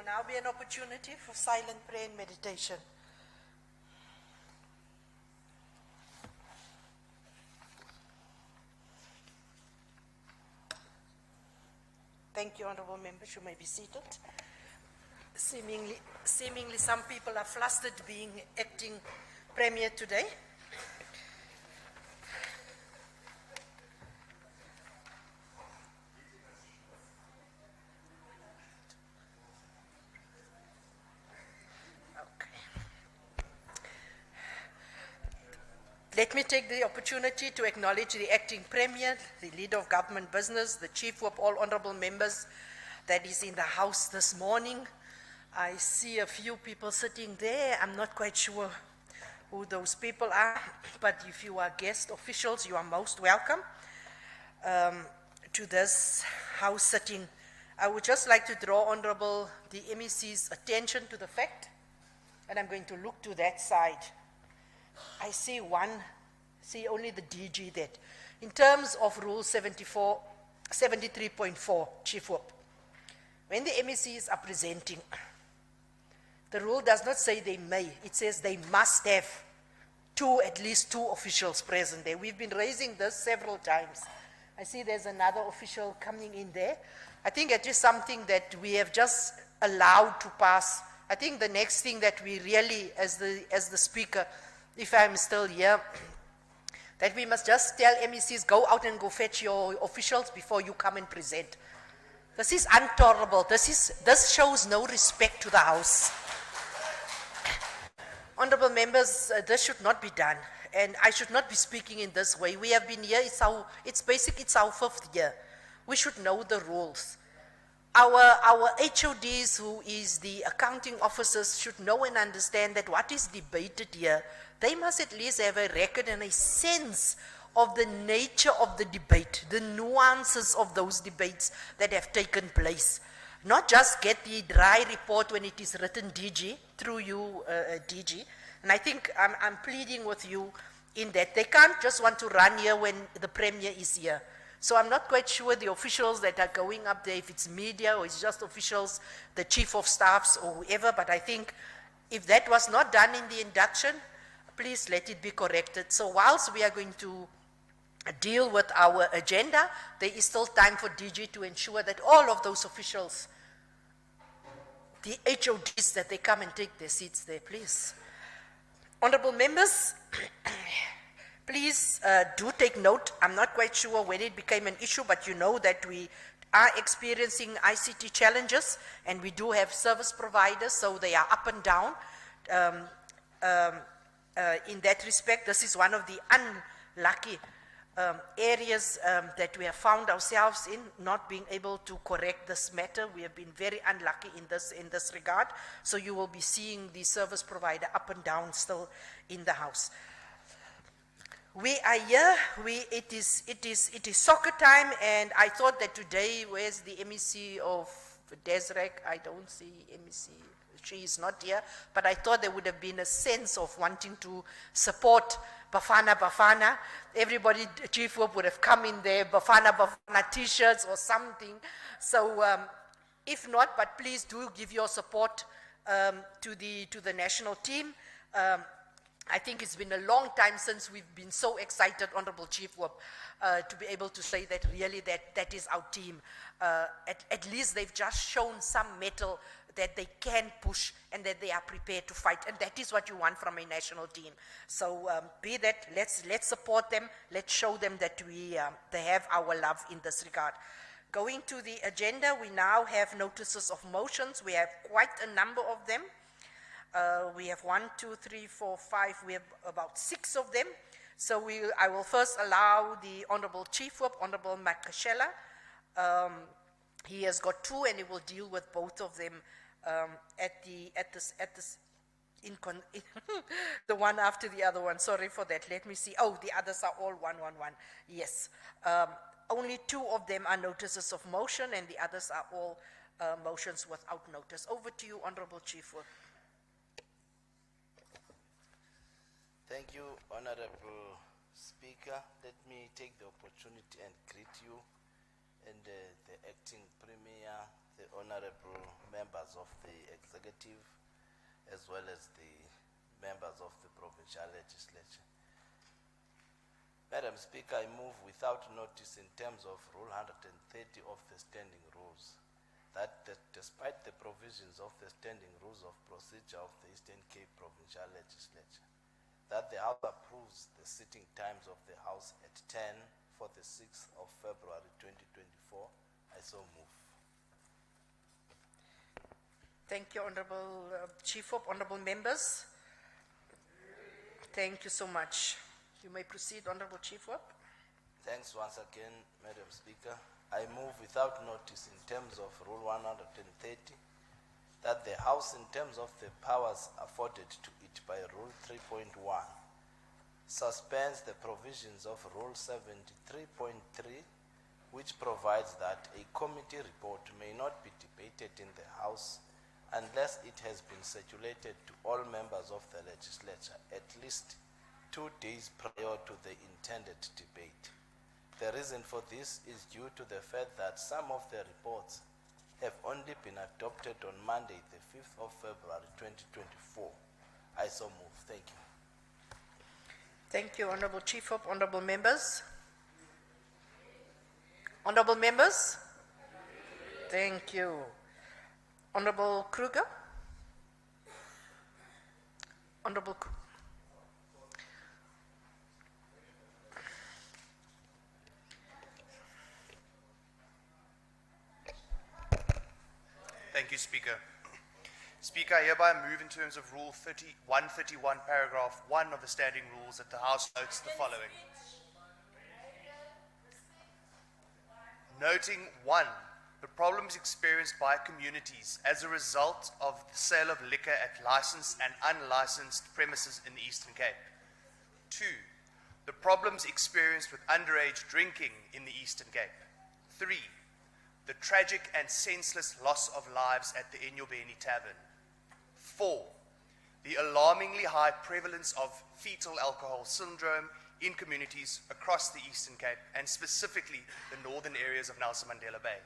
now be an opportunity for silent prayer and meditation. Thank you, honorable members. You may be seated. Seemingly some people are flustered being acting premier today. Let me take the opportunity to acknowledge the acting premier, the leader of government business, the chief of all honorable members that is in the house this morning. I see a few people sitting there. I'm not quite sure who those people are, but if you are guest officials, you are most welcome to this house sitting. I would just like to draw the MEC's attention to the fact, and I'm going to look to that side. I see only the DG that. In terms of Rule 73.4, Chief Whip, when the MECs are presenting, the rule does not say they may, it says they must have at least two officials present there. We've been raising this several times. I see there's another official coming in there. I think it is something that we have just allowed to pass. I think the next thing that we really, as the speaker, if I'm still here, that we must just tell MECs, go out and go fetch your officials before you come and present. This is intolerable. This shows no respect to the House. Honorable members, this should not be done. And I should not be speaking in this way. We have been here, it's our 5th year. We should know the rules. Our HODs, who is the accounting officers, should know and understand that what is debated here, they must at least have a record and a sense of the nature of the debate, the nuances of those debates that have taken place. Not just get the dry report when it is written, DG, through you, DG. And I think I'm pleading with you in that they can't just want to run here when the premier is here. So I'm not quite sure the officials that are going up there, if it's media or it's just officials, the chief of staffs or whoever, but I think if that was not done in the induction, please let it be corrected. So whilst we are going to deal with our agenda, there is still time for DG to ensure that all of those officials, the HODs, that they come and take their seats there, please. Honorable members, please do take note. I'm not quite sure when it became an issue, but you know that we are experiencing ICT challenges, and we do have service providers, so they are up and down. In that respect, this is one of the unlucky areas that we have found ourselves in, not being able to correct this matter. We have been very unlucky in this regard. So you will be seeing the service provider up and down still in the house. We are here. It is soccer time, and I thought that today, where's the MEC of Desrec? I don't see MEC. She is not here, but I thought there would have been a sense of wanting to support Bafana. Everybody, Chief Whip, would have come in there, Bafana t-shirts or something. So if not, but please do give your support to the national team. I think it's been a long time since we've been so excited, Honorable Chief Whip, to be able to say that really that is our team. At least they've just shown some mettle that they can push and that they are prepared to fight, and that is what you want from a national team. So be that, let's support them, let's show them that they have our love in this regard. Going to the agenda, we now have notices of motions. We have quite a number of them. We have 1, 2, 3, 4, 5, we have about 6 of them. So I will first allow the Honorable Chief Whip, Honorable Makashela. He has got 2 and he will deal with both of them the one after the other one. Sorry for that. Let me see. Oh, the others are all 1, 1, 1. Yes. Only 2 of them are notices of motion, and the others are all motions without notice. Over to you, Honorable Chief Whip. Thank you, Honorable Speaker. Let me take the opportunity and greet you and the Acting Premier. the honorable members of the executive, as well as the members of the Provincial Legislature. Madam Speaker, I move without notice in terms of Rule 130 of the Standing Rules that despite the provisions of the Standing Rules of Procedure of the Eastern Cape Provincial Legislature, that the House approves the sitting times of the House at 10 for the 6th of February 2024. I so move. Thank you, Honorable Chief Whip. Honorable members. Thank you so much. You may proceed, Honorable Chief Whip. Thanks once again, Madam Speaker. I move without notice in terms of Rule 130 that the House, in terms of the powers afforded to it by Rule 3.1, suspends the provisions of Rule 73.3, which provides that a committee report may not be debated in the House unless it has been circulated to all members of the legislature at least 2 days prior to the intended debate. The reason for this is due to the fact that some of the reports have only been adopted on Monday, the 5th of February 2024. I so move. Thank you. Thank you, Honorable Chief Whip. Honorable members. Honorable members. Thank you. Honorable Kruger. Honorable Kruger. Thank you, Speaker. Speaker, I hereby move in terms of Rule 131, paragraph 1 of the Standing Rules that the House notes the following. Noting 1, the problems experienced by communities as a result of the sale of liquor at licensed and unlicensed premises in the Eastern Cape. 2, the problems experienced with underage drinking in the Eastern Cape. 3, the tragic and senseless loss of lives at the Enyobeni Tavern. 4, the alarmingly high prevalence of fetal alcohol syndrome in communities across the Eastern Cape, and specifically the northern areas of Nelson Mandela Bay.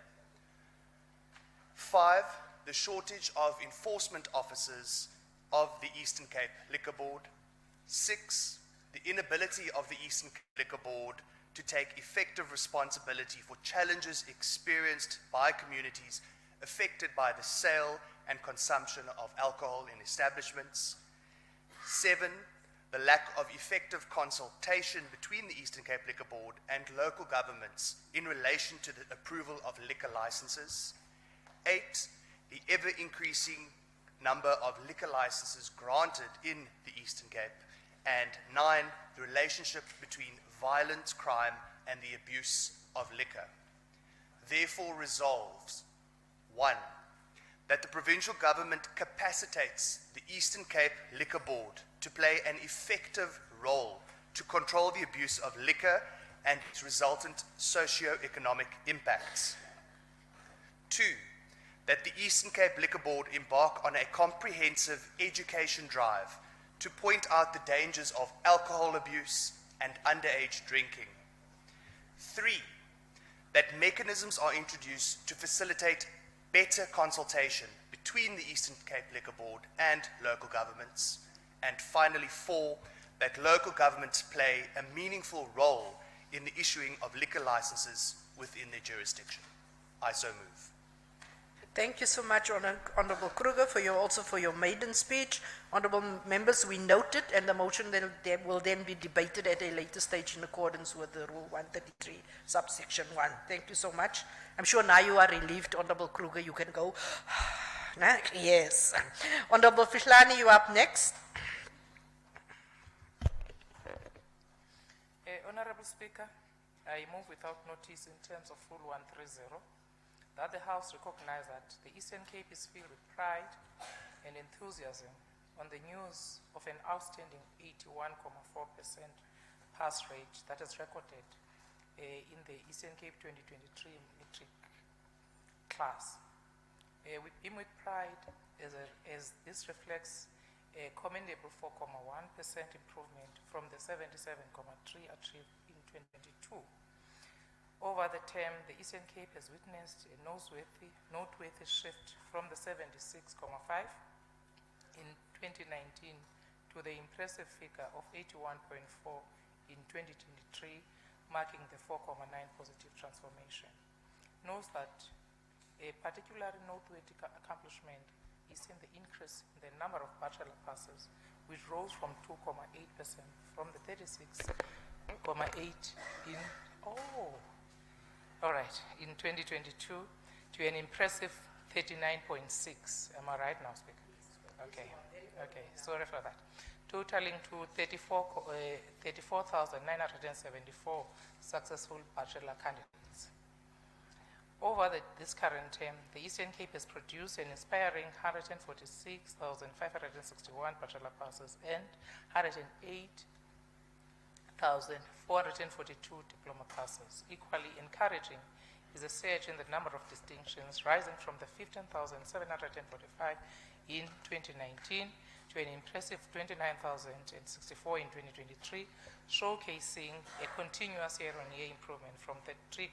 5, the shortage of enforcement officers of the Eastern Cape Liquor Board. 6, the inability of the Eastern Cape Liquor Board to take effective responsibility for challenges experienced by communities affected by the sale and consumption of alcohol in establishments. 7, the lack of effective consultation between the Eastern Cape Liquor Board and local governments in relation to the approval of liquor licenses. 8, the ever-increasing number of liquor licenses granted in the Eastern Cape. And 9, the relationship between violent crime and the abuse of liquor. Therefore resolves, 1, that the provincial government capacitates the Eastern Cape Liquor Board to play an effective role to control the abuse of liquor and its resultant socio-economic impacts. 2, that the Eastern Cape Liquor Board embark on a comprehensive education drive to point out the dangers of alcohol abuse and underage drinking. 3, that mechanisms are introduced to facilitate better consultation between the Eastern Cape Liquor Board and local governments. And finally, 4, that local governments play a meaningful role in the issuing of liquor licenses within their jurisdiction. I so move. Thank you so much, Honorable Kruger, also for your maiden speech. Honorable members, we noted, and the motion will then be debated at a later stage in accordance with the Rule 133, subsection 1. Thank you so much. I'm sure now you are relieved, Honorable Kruger. You can go. Yes. Honorable Fishlani, you are up next. Honorable Speaker, I move without notice in terms of Rule 130 that the House recognize that the Eastern Cape is filled with pride and enthusiasm on the news of an outstanding 81.4% pass rate that is recorded in the Eastern Cape 2023 metric class. We beam with pride as this reflects a commendable 4.1% improvement from the 77.3 achieved in 2022. Over Over the term, the Eastern Cape has witnessed a noteworthy shift from the 76.5 in 2019 to the impressive figure of 81.4 in 2023, marking the 4.9 positive transformation. Note that a particularly noteworthy accomplishment is in the increase in the number of bachelor passes, which rose from 2.8% from the 36.8 in 2022 to an impressive 39.6. Am I right now, Speaker? Okay, sorry for that. Totaling to 34,974 successful bachelor candidates. Over this current term, the Eastern Cape has produced an inspiring 146,561 bachelor passes and 108,442 diploma passes. Equally encouraging is a surge in the number of distinctions, rising from the 15,745 in 2019 to an impressive 29,064 in 2023, showcasing a continuous year-on-year improvement from 3.7%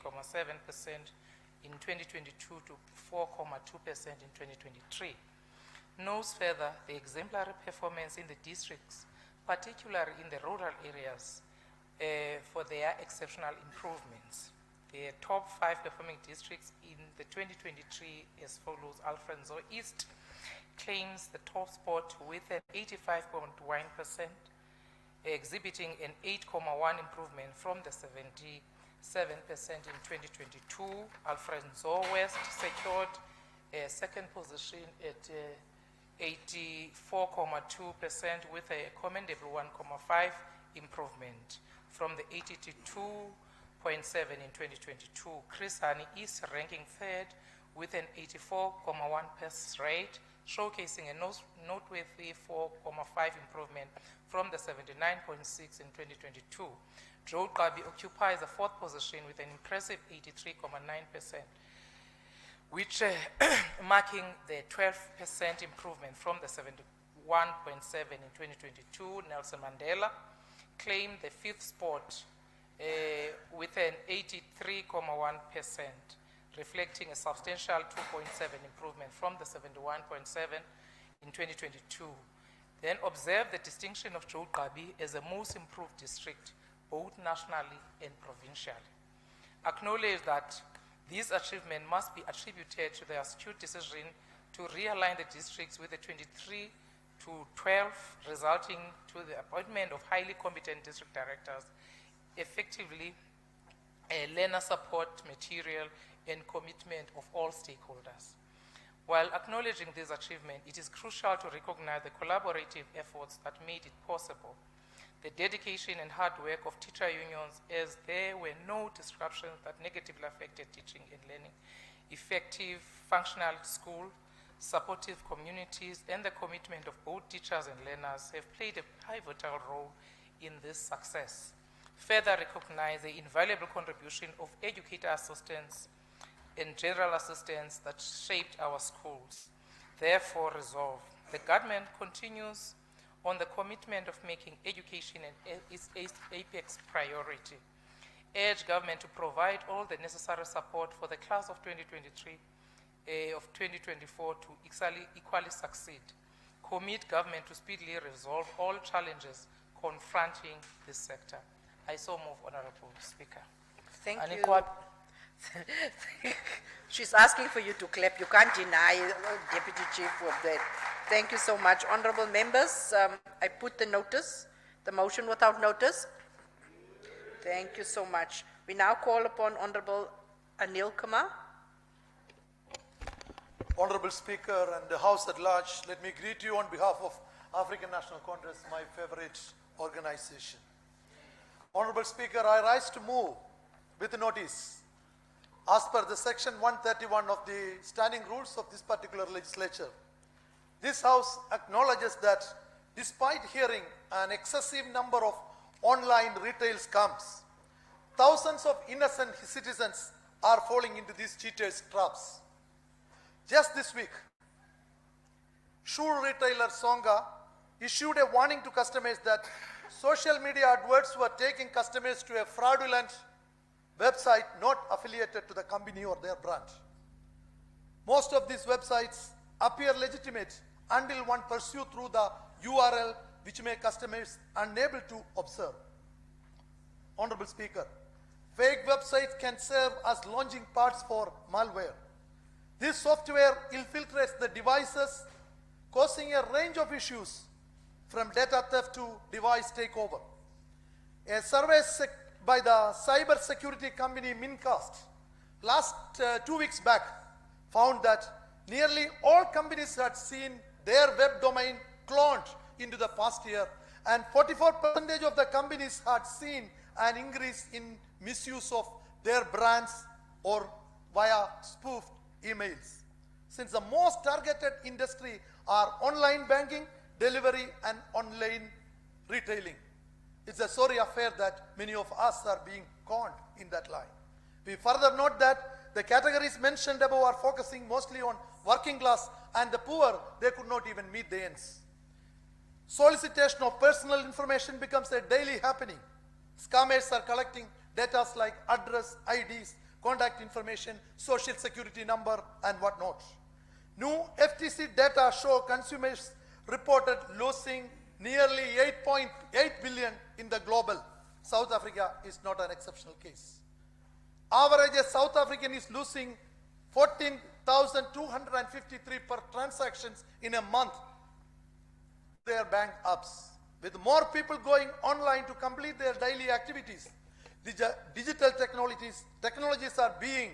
in 2022 to 4.2% in 2023. Notes further the exemplary performance in the districts, particularly in the rural areas, for their exceptional improvements. The top 5 performing districts in the 2023 as follows: Alfredo East claims the top spot with an 85.1%, exhibiting an 8.1 improvement from the 77% in 2022. Alfredo West secured a second position at 84.2% with a commendable 1.5 improvement from the 82.7 in 2022. Chris Hani is ranking third with an 84.1 pass rate, showcasing a noteworthy 4.5 improvement from the 79.6 in 2022. Joe Gabi occupies the fourth position with an impressive 83.9%, which marking the 12% improvement from the 71.7 in 2022. Nelson Mandela claimed the fifth spot with an 83.1%, reflecting a substantial 2.7 improvement from the 71.7 in 2022. Then observe the distinction of Joe Gabi as the most improved district, both nationally and provincially. Acknowledge that this achievement must be attributed to the astute decision to realign the districts with the 23 to 12, resulting to the appointment of highly competent district directors, effectively learner support material and commitment of all stakeholders. While acknowledging this achievement, it is crucial to recognize the collaborative efforts that made it possible, the dedication and hard work of teacher unions, as there were no disruptions that negatively affected teaching and learning, effective functional school, supportive communities, and the commitment of both teachers and learners have played a pivotal role in this success. Further recognize the invaluable contribution of educator assistants and general assistants that shaped our schools. Therefore, resolve, the government continues on the commitment of making education its apex priority. Urge government to provide all the necessary support for the class of 2023 of 2024 to equally succeed. Commit government to speedily resolve all challenges confronting this sector. I so move, Honorable Speaker. Thank you. She's asking for you to clap. You can't deny Deputy Chief of that. Thank you so much. Honorable members, I put the motion without notice. Thank you so much. We now call upon Honorable Anil Kumar. Honorable Speaker and the House at large, let me greet you on behalf of African National Congress, my favorite organization. Honorable Speaker, I rise to move with notice as per the section 131 of the standing rules of this particular legislature. This House acknowledges that despite hearing an excessive number of online retail scams, thousands of innocent citizens are falling into these cheaters' traps. Just this week, shoe retailer Songa issued a warning to customers that social media adverts were taking customers to a fraudulent website not affiliated to the company or their branch. Most of these websites appear legitimate until one pursues through the URL, which make customers unable to observe. Honorable Speaker, fake websites can serve as launching pads for malware. This software infiltrates the devices, causing a range of issues from data theft to device takeover. A survey by the cyber security company Mincast last 2 weeks back found that nearly all companies had seen their web domain cloned into the past year, and 44% of the companies had seen an increase in misuse of their brands or via spoofed emails. Since the most targeted industry are online banking, delivery, and online retailing, it's a sorry affair that many of us are being conned in that line. We further note that the categories mentioned above are focusing mostly on working class, and the poor, they could not even meet the ends. Solicitation of personal information becomes a daily happening. Scammers are collecting data like address, IDs, contact information, social security number, and whatnot. New FTC data show consumers reported losing nearly 8.8 billion in the global. South Africa is not an exceptional case. Average South African is losing 14,253 per transactions in a month their bank apps. With more people going online to complete their daily activities, digital technologies are being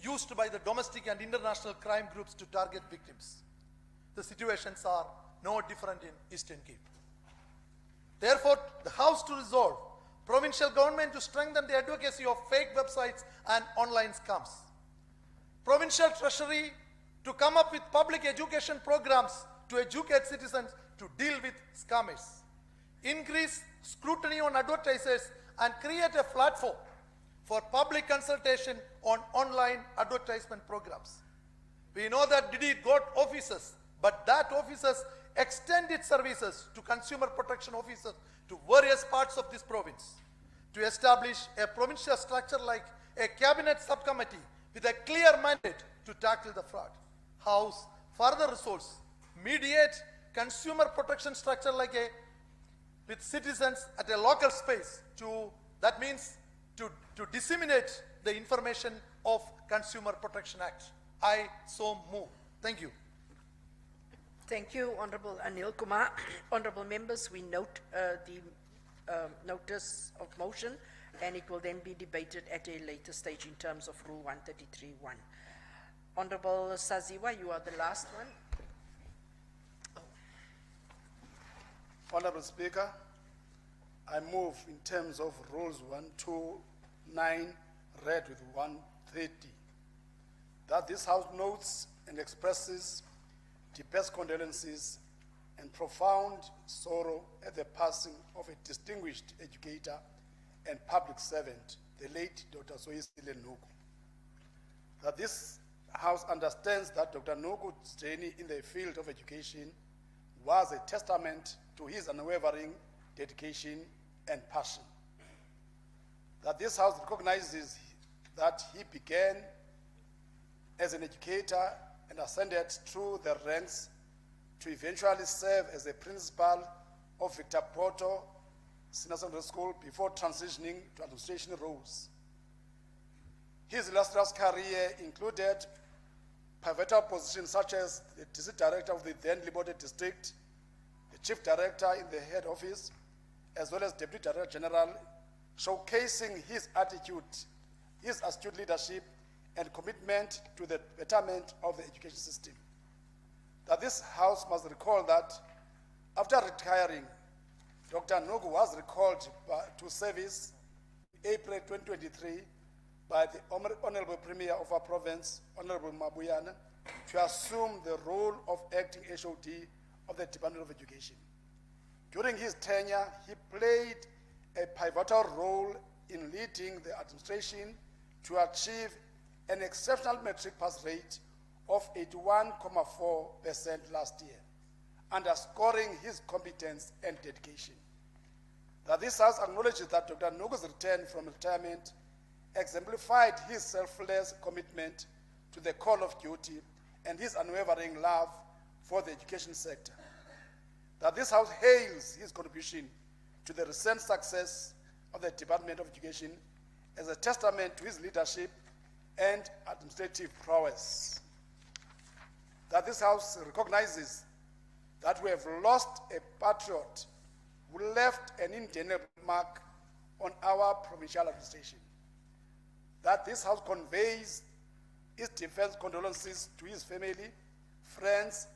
used by the domestic and international crime groups to target victims. The situations are no different in Eastern Cape. Therefore, the House to resolve provincial government to strengthen the advocacy of fake websites and online scams. Provincial Treasury to come up with public education programs to educate citizens to deal with scammers. Increase scrutiny on advertisers and create a platform for public consultation on online advertisement programs. We know that Didi got officers, but that officers extend its services to consumer protection officers to various parts of this province. To establish a provincial structure like a cabinet subcommittee with a clear mandate to tackle the fraud. House further resource, mediate consumer protection structure like with citizens at a local space that means to disseminate the information of Consumer Protection Act. I so move. Thank you. Thank you, Honorable Anil Kumar. Honorable members, we note the notice of motion, and it will then be debated at a later stage in terms of Rule 133.1. Honorable Saziwa, you are the last one. Honorable Speaker, I move in terms of Rules 129 read with 130 that this House notes and expresses deepest condolences and profound sorrow at the passing of a distinguished educator and public servant, the late Dr. Soyisile Nuku. That this House understands that Dr. Nuku's journey in the field of education was a testament to his unwavering dedication and passion. That this House recognizes that he began as an educator and ascended through the ranks to eventually serve as a principal of Victor Porto Senior Secondary School before transitioning to administration roles. His illustrious career included pivotal positions such as the district director of the then Libode district, the chief director in the head office, as well as deputy director general, showcasing his attitude, his astute leadership, and commitment to the betterment of the education system. That this House must recall that after retiring, Dr. Nuku was recalled to service in April 2023 by the Honorable Premier of our province, Honorable Mabuyana, to assume the role of acting HOD of the Department of Education. During his tenure, he played a pivotal role in leading the administration to achieve an exceptional metric pass rate of 81.4% last year, underscoring his competence and dedication. That this House acknowledges that Dr. Nuku's return from retirement exemplified his selfless commitment to the call of duty and his unwavering love for the education sector. That this House hails his contribution to the recent success of the Department of Education as a testament to his leadership and administrative prowess. That this House recognizes that we have lost a patriot who left an indelible mark on our provincial administration. That this House conveys its deepest condolences to his family, friends,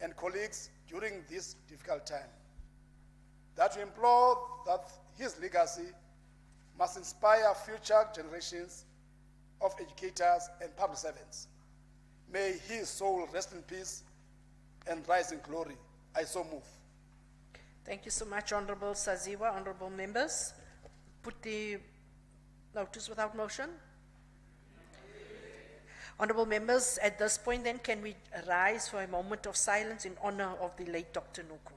and colleagues during this difficult time. That we implore that his legacy must inspire future generations of educators and public servants. May his soul rest in peace and rise in glory. I so move. Thank you so much, Honorable Saziwa. Honorable members, put the notice without motion. Honorable members, at this point then, can we rise for a moment of silence in honor of the late Dr. Nuku?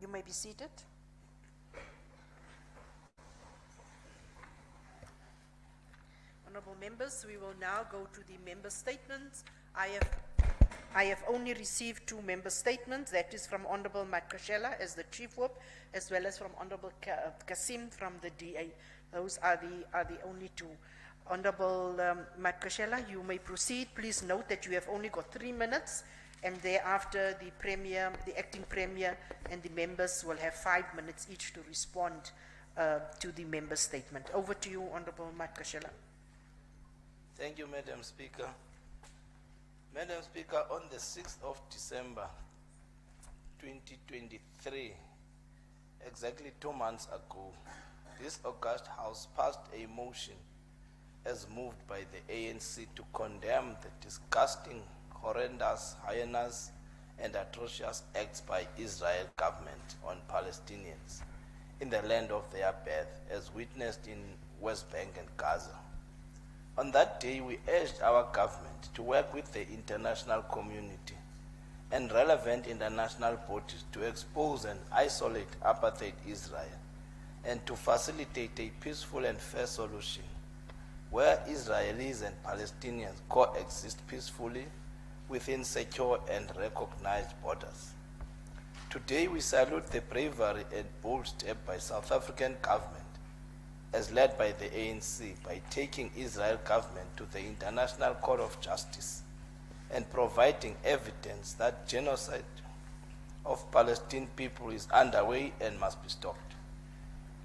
You may be seated. Honorable members, we will now go to the member statements. I have only received 2 member statements. That is from Honorable Matkashela as the Chief Whip, as well as from Honorable Kasim from the DA. Those are the only 2. Honorable Matkashela, you may proceed. Please note that you have only got 3 minutes, and thereafter the Premier, the Acting Premier, and the members will have 5 minutes each to respond to the member statement. Over to you, Honorable Matkashela. Thank you, Madam Speaker. Madam Speaker, on the 6th of December 2023, exactly 2 months ago, this august House passed a motion as moved by the ANC to condemn the disgusting, horrendous, heinous, and atrocious acts by Israel government on Palestinians in the land of their birth, as witnessed in West Bank and Gaza. On that day, we urged our government to work with the international community and relevant international bodies to expose and isolate apartheid Israel and to facilitate a peaceful and fair solution where Israelis and Palestinians coexist peacefully within secure and recognized borders. Today, we salute the bravery and bold step by South African government as led by the ANC by taking Israel government to the International Court of Justice and providing evidence that genocide of Palestinian people is underway and must be stopped.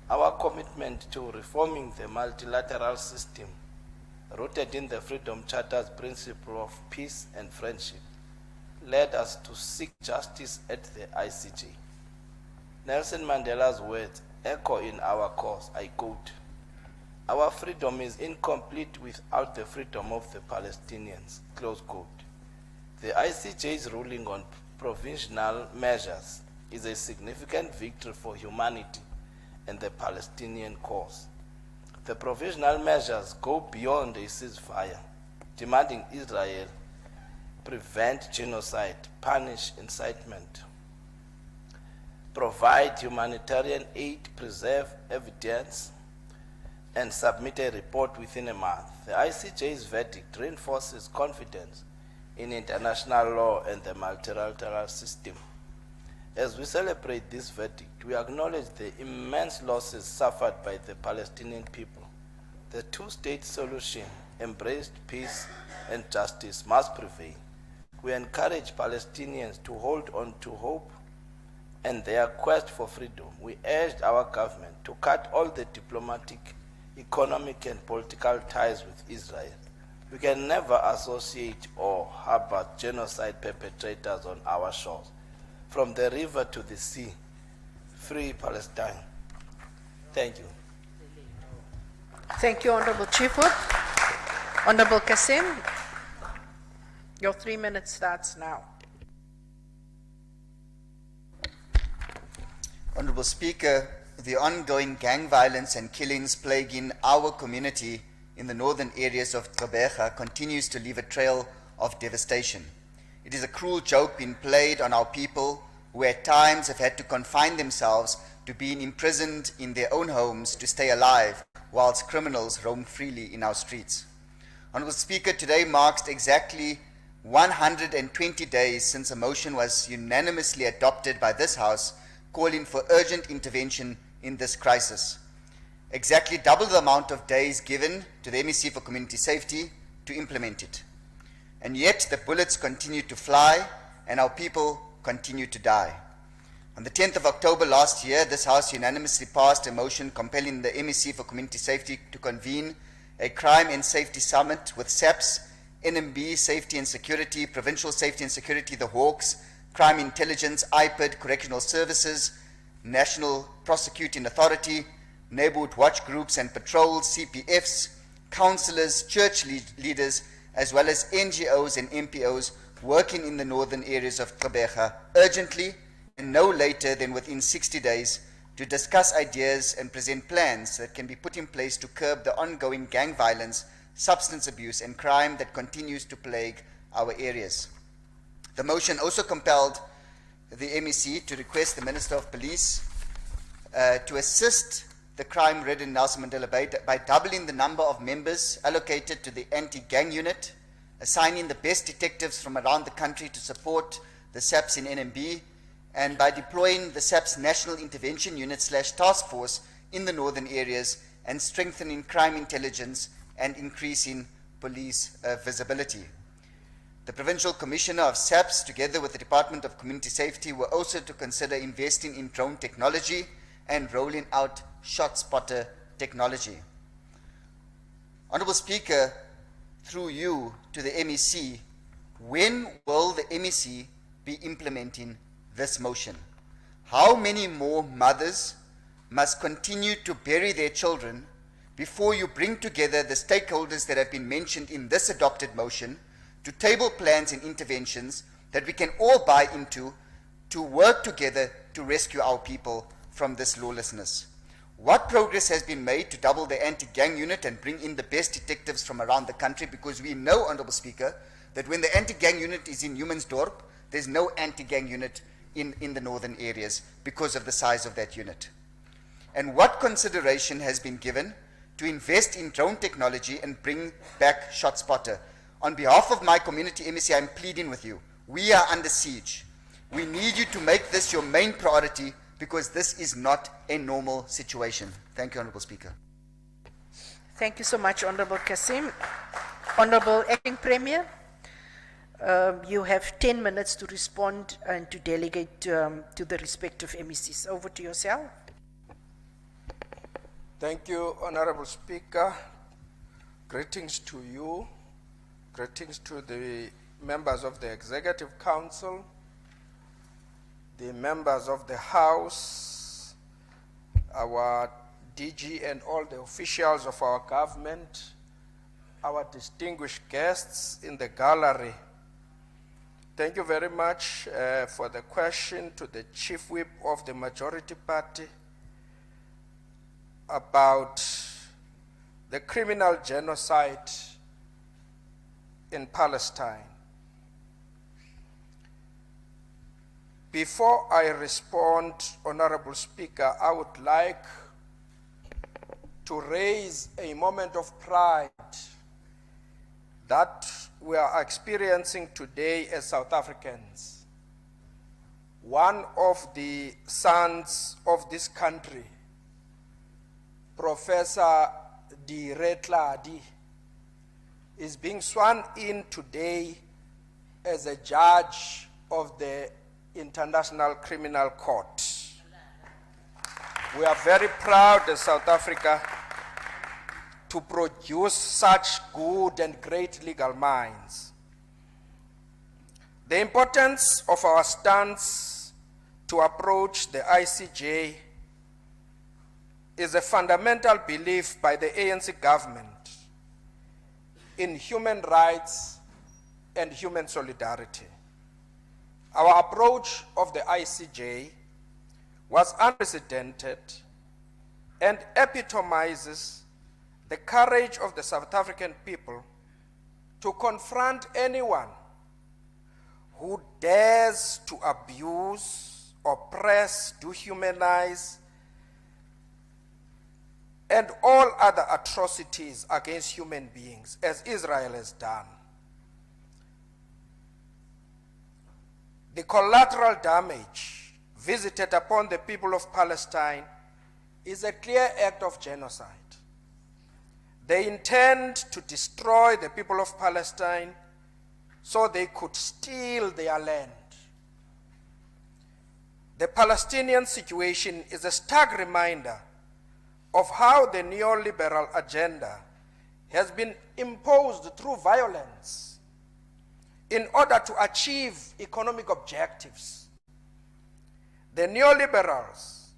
Our commitment to reforming the multilateral system, rooted in the Freedom Charter's principle of peace and friendship, led us to seek justice at the ICJ. Nelson Mandela's words echo in our cause. I quote, "Our freedom is incomplete without the freedom of the Palestinians," close quote. The ICJ's ruling on provisional measures is a significant victory for humanity and the Palestinian cause. The provisional measures go beyond a ceasefire, demanding Israel prevent genocide, punish incitement, provide humanitarian aid, preserve evidence, and submit a report within a month. The ICJ's verdict reinforces confidence in international law and the multilateral system. As we celebrate this verdict, we acknowledge the immense losses suffered by the Palestinian people. The two-state solution, embraced peace and justice, must prevail. We encourage Palestinians to hold on to hope and their quest for freedom. We urged our government to cut all the diplomatic, economic, and political ties with Israel. We can never associate or harbor genocide perpetrators on our shores. From the river to the sea, free Palestine. Thank you. Thank you, Honorable Chief Whip. Honorable Kasim, your 3 minutes starts now. Honorable Speaker, the ongoing gang violence and killings plaguing our community in the northern areas of Gqeberha continues to leave a trail of devastation. It is a cruel joke being played on our people who at times have had to confine themselves to being imprisoned in their own homes to stay alive whilst criminals roam freely in our streets. Honourable Speaker, today marks exactly 120 days since a motion was unanimously adopted by this House calling for urgent intervention in this crisis. Exactly double the amount of days given to the MEC for Community Safety to implement it. And yet the bullets continue to fly and our people continue to die. On the 10th of October last year, this House unanimously passed a motion compelling the MEC for Community Safety to convene a crime and safety summit with SAPS, NMB, Safety and Security, Provincial Safety and Security, the Hawks, Crime Intelligence, IPID, Correctional Services, National Prosecuting Authority, neighborhood watch groups and patrols, CPFs, councillors, church leaders, as well as NGOs and MPOs working in the northern areas of Gqeberha urgently and no later than within 60 days to discuss ideas and present plans that can be put in place to curb the ongoing gang violence, substance abuse and crime that continues to plague our areas. The motion also compelled the MEC to request the Minister of Police to assist the crime-ridden Nelson Mandela Bay by doubling the number of members allocated to the anti-gang unit, assigning the best detectives from around the country to support the SAPS in NMB, and by deploying the SAPS National Intervention Unit / Task Force in the northern areas and strengthening crime intelligence and increasing police visibility. The Provincial Commissioner of SAPS, together with the Department of Community Safety, were also to consider investing in drone technology and rolling out shot spotter technology. Honourable Speaker, through you to the MEC, when will the MEC be implementing this motion? How many more mothers must continue to bury their children before you bring together the stakeholders that have been mentioned in this adopted motion to table plans and interventions that we can all buy into to work together to rescue our people from this lawlessness? What progress has been made to double the anti-gang unit and bring in the best detectives from around the country? Because we know, Honourable Speaker, that when the anti-gang unit is in Humansdorp, there's no anti-gang unit in the northern areas because of the size of that unit. And what consideration has been given to invest in drone technology and bring back ShotSpotter? On behalf of my community MEC, I'm pleading with you. We are under siege. We need you to make this your main priority because this is not a normal situation. Thank you, Honourable Speaker. Thank you so much, Honourable Kasim. Honourable Acting Premier, you have 10 minutes to respond and to delegate to the respective MECs. Over to yourself. Thank you, Honorable Speaker. Greetings to you. Greetings to the members of the Executive Council, the members of the House, our DG and all the officials of our government, our distinguished guests in the gallery. Thank you very much for the question to the Chief Whip of the Majority Party about the criminal genocide in Palestine. Before I respond, Honorable Speaker, I would like to raise a moment of pride that we are experiencing today as South Africans. One of the sons of this country, Professor Di Retladi, is being sworn in today as a judge of the International Criminal Court. We are very proud as South Africa to produce such good and great legal minds. The importance of our stance to approach the ICJ is a fundamental belief by the ANC government in human rights and human solidarity. Our approach of the ICJ was unprecedented and epitomizes the courage of the South African people to confront anyone who dares to abuse, oppress, dehumanize, and all other atrocities against human beings, as Israel has done. The collateral damage visited upon the people of Palestine is a clear act of genocide. They intend to destroy the people of Palestine so they could steal their land. The Palestinian situation is a stark reminder of how the neoliberal agenda has been imposed through violence in order to achieve economic objectives. The neoliberals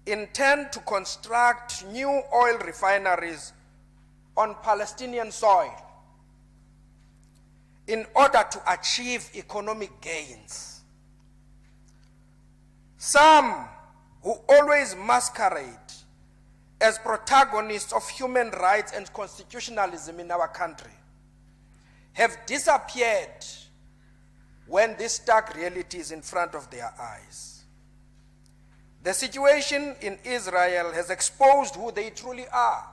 intend to construct new oil refineries on Palestinian soil in order to achieve economic gains. Some who always masquerade as protagonists of human rights and constitutionalism in our country have disappeared when this stark reality is in front of their eyes. The situation in Israel has exposed who they truly are.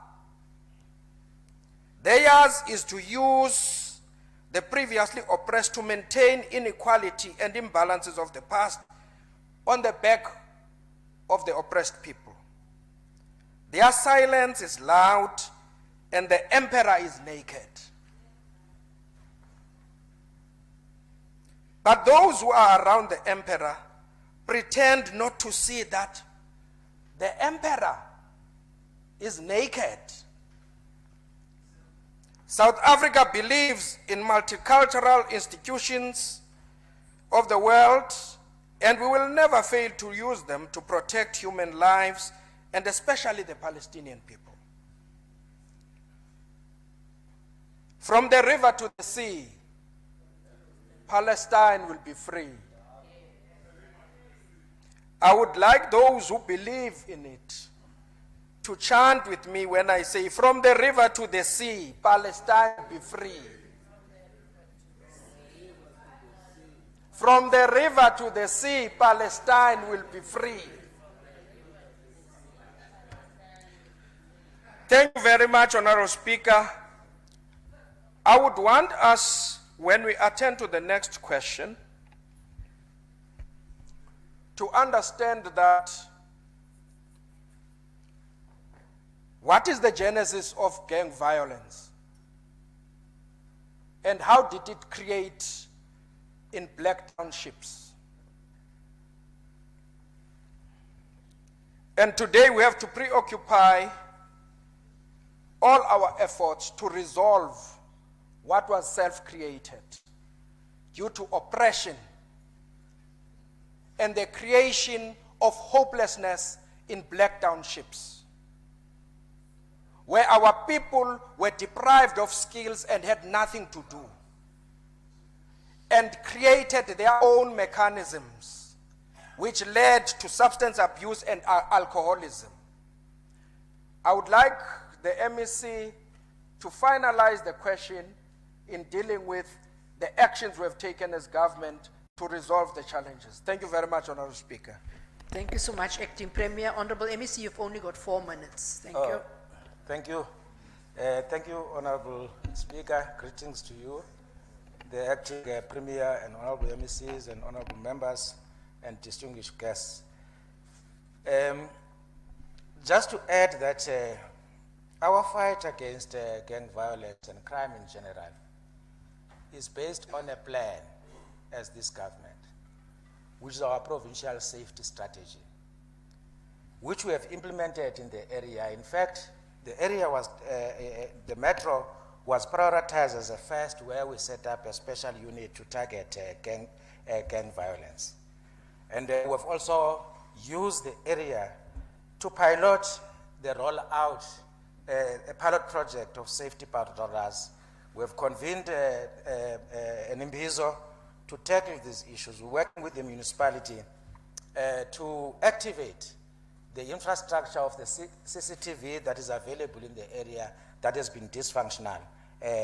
Theirs is to use the previously oppressed to maintain inequality and imbalances of the past on the back of the oppressed people. Their silence is loud and the emperor is naked. But those who are around the emperor pretend not to see that the emperor is naked. South Africa believes in multicultural institutions of the world, and we will never fail to use them to protect human lives, and especially the Palestinian people. From the river to the sea, Palestine will be free. I would like those who believe in it to chant with me when I say, from the river to the sea, Palestine will be free. From the river to the sea, Palestine will be free. Thank you very much, Honorable Speaker. I would want us, when we attend to the next question, to understand that what is the genesis of gang violence and how did it create in black townships? And today we have to preoccupy all our efforts to resolve what was self-created due to oppression and the creation of hopelessness in black townships, where our people were deprived of skills and had nothing to do, and created their own mechanisms, which led to substance abuse and alcoholism. I would like the MEC to finalize the question in dealing with the actions we have taken as government to resolve the challenges. Thank you very much, Honorable Speaker. Thank you so much, Acting Premier. Honorable MEC, you've only got 4 minutes. Thank you. Thank you. Thank you, Honorable Speaker. Greetings to you, the Acting Premier and Honorable MECs and Honorable Members and distinguished guests. Just to add that our fight against gang violence and crime in general is based on a plan as this government, which is our provincial safety strategy, which we have implemented in the area. In fact, the area was, the metro was prioritized as a first, where we set up a special unit to target gang violence. And we have also used the area to pilot the rollout, a pilot project of safety patrollers. We have convened an imbizo to tackle these issues. We're working with the municipality to activate the infrastructure of the CCTV that is available in the area that has been dysfunctional,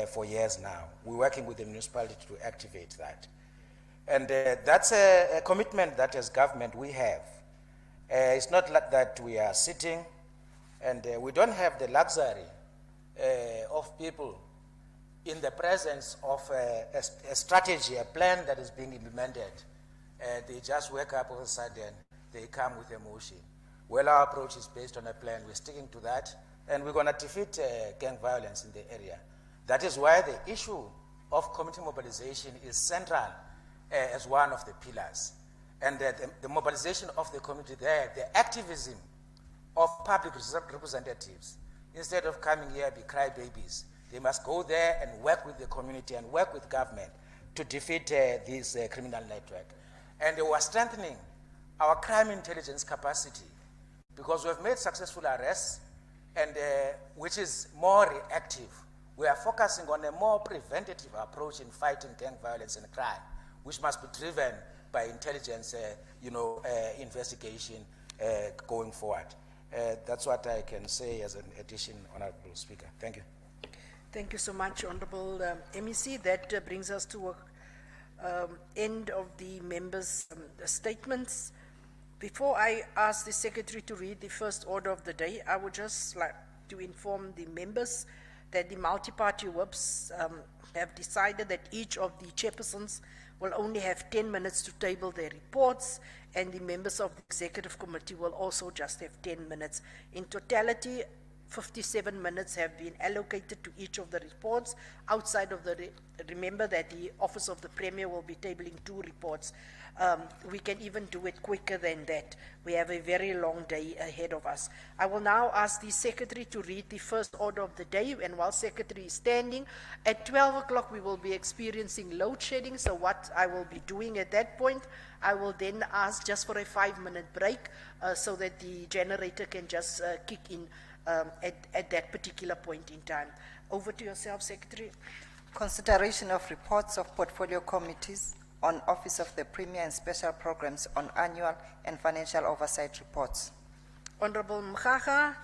for years now. We're working with the municipality to activate that. And that's a commitment that as government we have. It's not like that we are sitting and we don't have the luxury of people in the presence of a strategy, a plan that is being implemented. They just wake up all of a sudden, they come with a motion. Well, our approach is based on a plan. We're sticking to that, and we're going to defeat gang violence in the area. That is why the issue of community mobilization is central as one of the pillars. And the mobilization of the community there, the activism of public representatives, instead of coming here be crybabies, they must go there and work with the community and work with government to defeat this criminal network. And we are strengthening our crime intelligence capacity because we have made successful arrests, and which is more reactive. We are focusing on a more preventative approach in fighting gang violence and crime, which must be driven by intelligence, investigation going forward. That's what I can say as an addition, Honorable Speaker. Thank you. Thank you so much, Honorable MEC. That brings us to end of the members' statements. Before I ask the Secretary to read the first order of the day, I would just like to inform the members that the multi-party whips have decided that each of the chairpersons will only have 10 minutes to table their reports, and the members of the Executive Committee will also just have 10 minutes. In totality, 57 minutes have been allocated to each of the reports. Outside of remember that the Office of the Premier will be tabling 2 reports. We can even do it quicker than that. We have a very long day ahead of us. I will now ask the Secretary to read the first order of the day, and while Secretary is standing, at 12 o'clock we will be experiencing load shedding, so what I will be doing at that point, I will then ask just for a 5-minute break so that the generator can just kick in at that particular point in time. Over to yourself, Secretary. Consideration of reports of portfolio committees on Office of the Premier and special programs on annual and financial oversight reports. Honorable Mkhaga,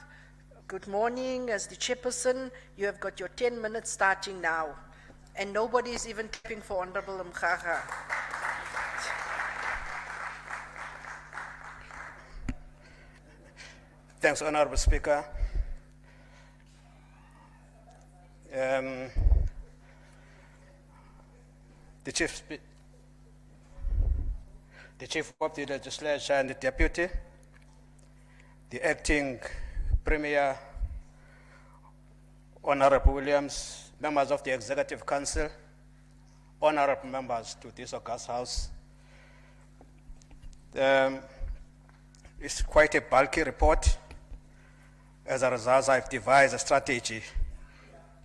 good morning. As the chairperson, you have got your 10 minutes starting now. And nobody is even clapping for Honorable Mkhaga. Thanks, Honorable Speaker. The Chief of the Legislature and the Deputy, the Acting Premier, Honorable Williams, members of the Executive Council, honorable members to this august House. It's quite a bulky report. As a result, I've devised a strategy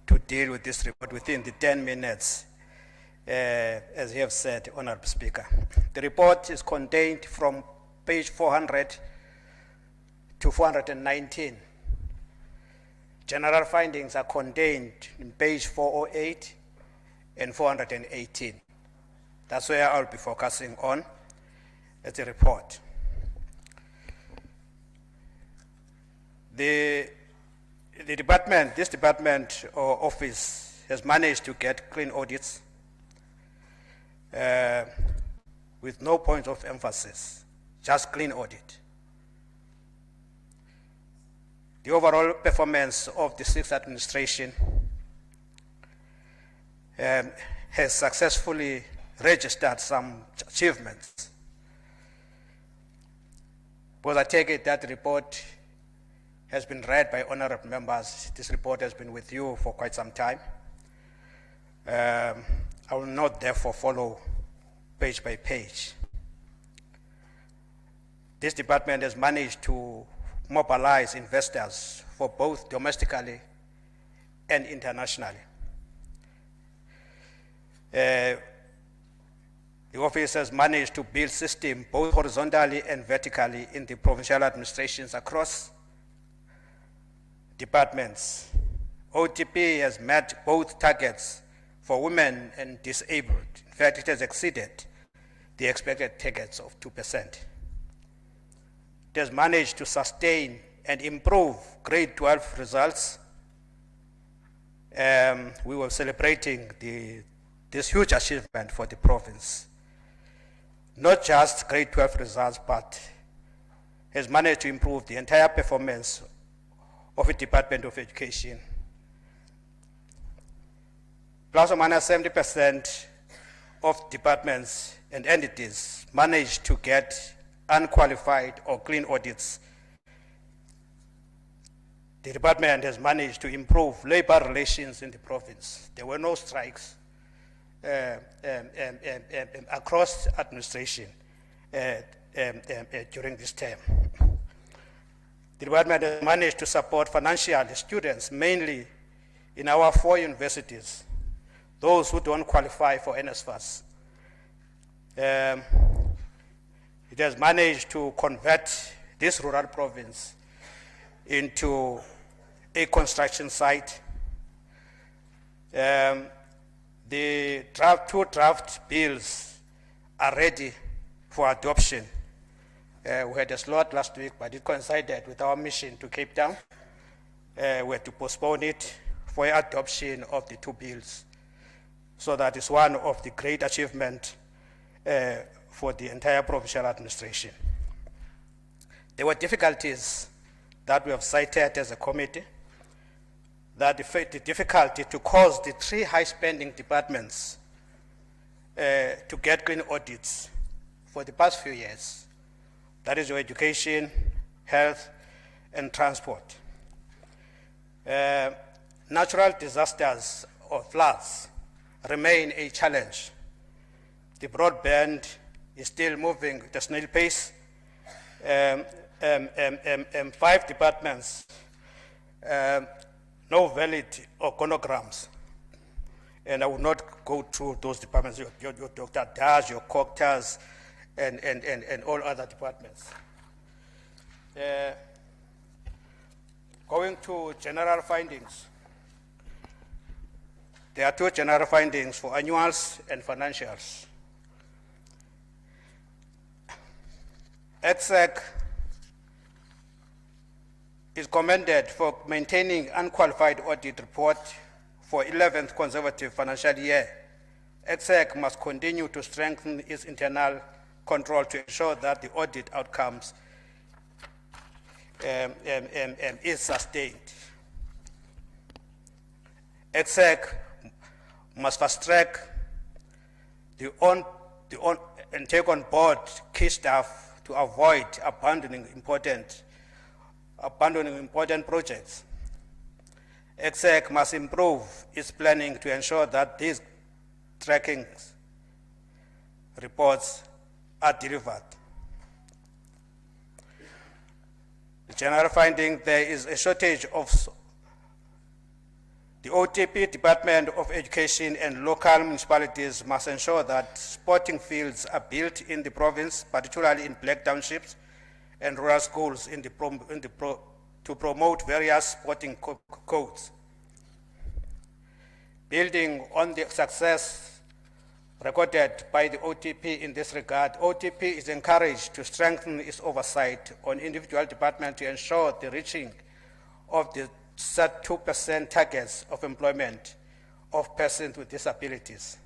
to deal with this report within the 10 minutes, as you have said, Honorable Speaker. The report is contained from page 400 to 419. General findings are contained in page 408 and 418. That's where I'll be focusing on as a report. This department or office has managed to get clean audits with no point of emphasis, just clean audit. The overall performance of the 6th administration has successfully registered some achievements. Because I take it that the report has been read by honorable members. This report has been with you for quite some time. I will not therefore follow page by page. This department has managed to mobilize investors for both domestically and internationally. The office has managed to build systems both horizontally and vertically in the provincial administrations across departments. OTP has met both targets for women and disabled. In fact, it has exceeded the expected targets of 2%. It has managed to sustain and improve grade 12 results we were celebrating this huge achievement for the province. Not just grade 12 results, but has managed to improve the entire performance of the Department of Education. Plus or minus 70% of departments and entities managed to get unqualified or clean audits. The department has managed to improve labor relations in the province. There were no strikes across administration during this term. The department has managed to support financially students, mainly in our 4 universities, those who don't qualify for NSFAS. It has managed to convert this rural province into a construction site. The two draft bills are ready for adoption. We had a slot last week, but it coincided with our mission to Cape Town. We had to postpone it for adoption of the 2 bills. So that is one of the great achievements for the entire provincial administration. There were difficulties that we have cited as a committee, that the difficulty to cause the 3 high-spending departments to get clean audits for the past few years. That is your education, health, and transport. Natural disasters or floods remain a challenge. The broadband is still moving at a snail pace. 5 departments, no valid organograms. And I will not go through those departments, your Dr. Das, your Coctas, and all other departments. Going to general findings. There are 2 general findings for annuals and financials. EXEC is commended for maintaining unqualified audit report for 11th consecutive financial year. EXEC must continue to strengthen its internal control to ensure that the audit outcomes is sustained. EXEC must fast track and take on board key staff to avoid abandoning important projects. EXEC must improve its planning to ensure that these tracking reports are delivered. The general finding, there is a shortage of the OTP, Department of Education, and local municipalities must ensure that sporting fields are built in the province, particularly in black townships and rural schools to promote various sporting codes. Building on the success recorded by the OTP in this regard, OTP is encouraged to strengthen its oversight on individual departments to ensure the reaching of the set 2% targets of employment of persons with disabilities.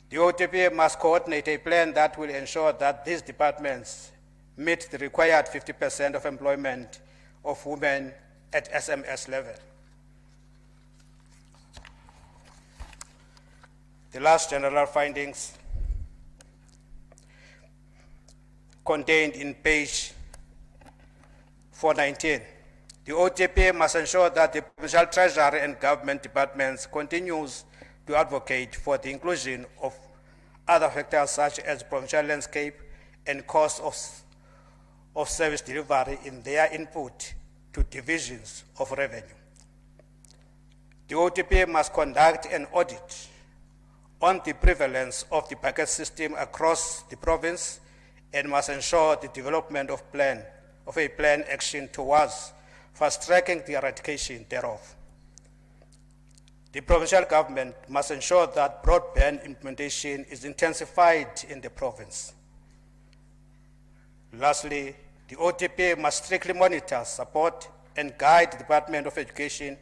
The OTP must coordinate a plan that will ensure that these departments meet the required 50% of employment of women at SMS level. The last general findings contained in page 419. The OTP must ensure that the provincial treasury and government departments continues to advocate for the inclusion of other factors such as provincial landscape and cost of service delivery in their input to divisions of revenue. The OTP must conduct an audit on the prevalence of the bucket system across the province and must ensure the development of a plan action towards fast-tracking the eradication thereof. The provincial government must ensure that broadband implementation is intensified in the province. Lastly, the OTP must strictly monitor, support, and guide the Department of Education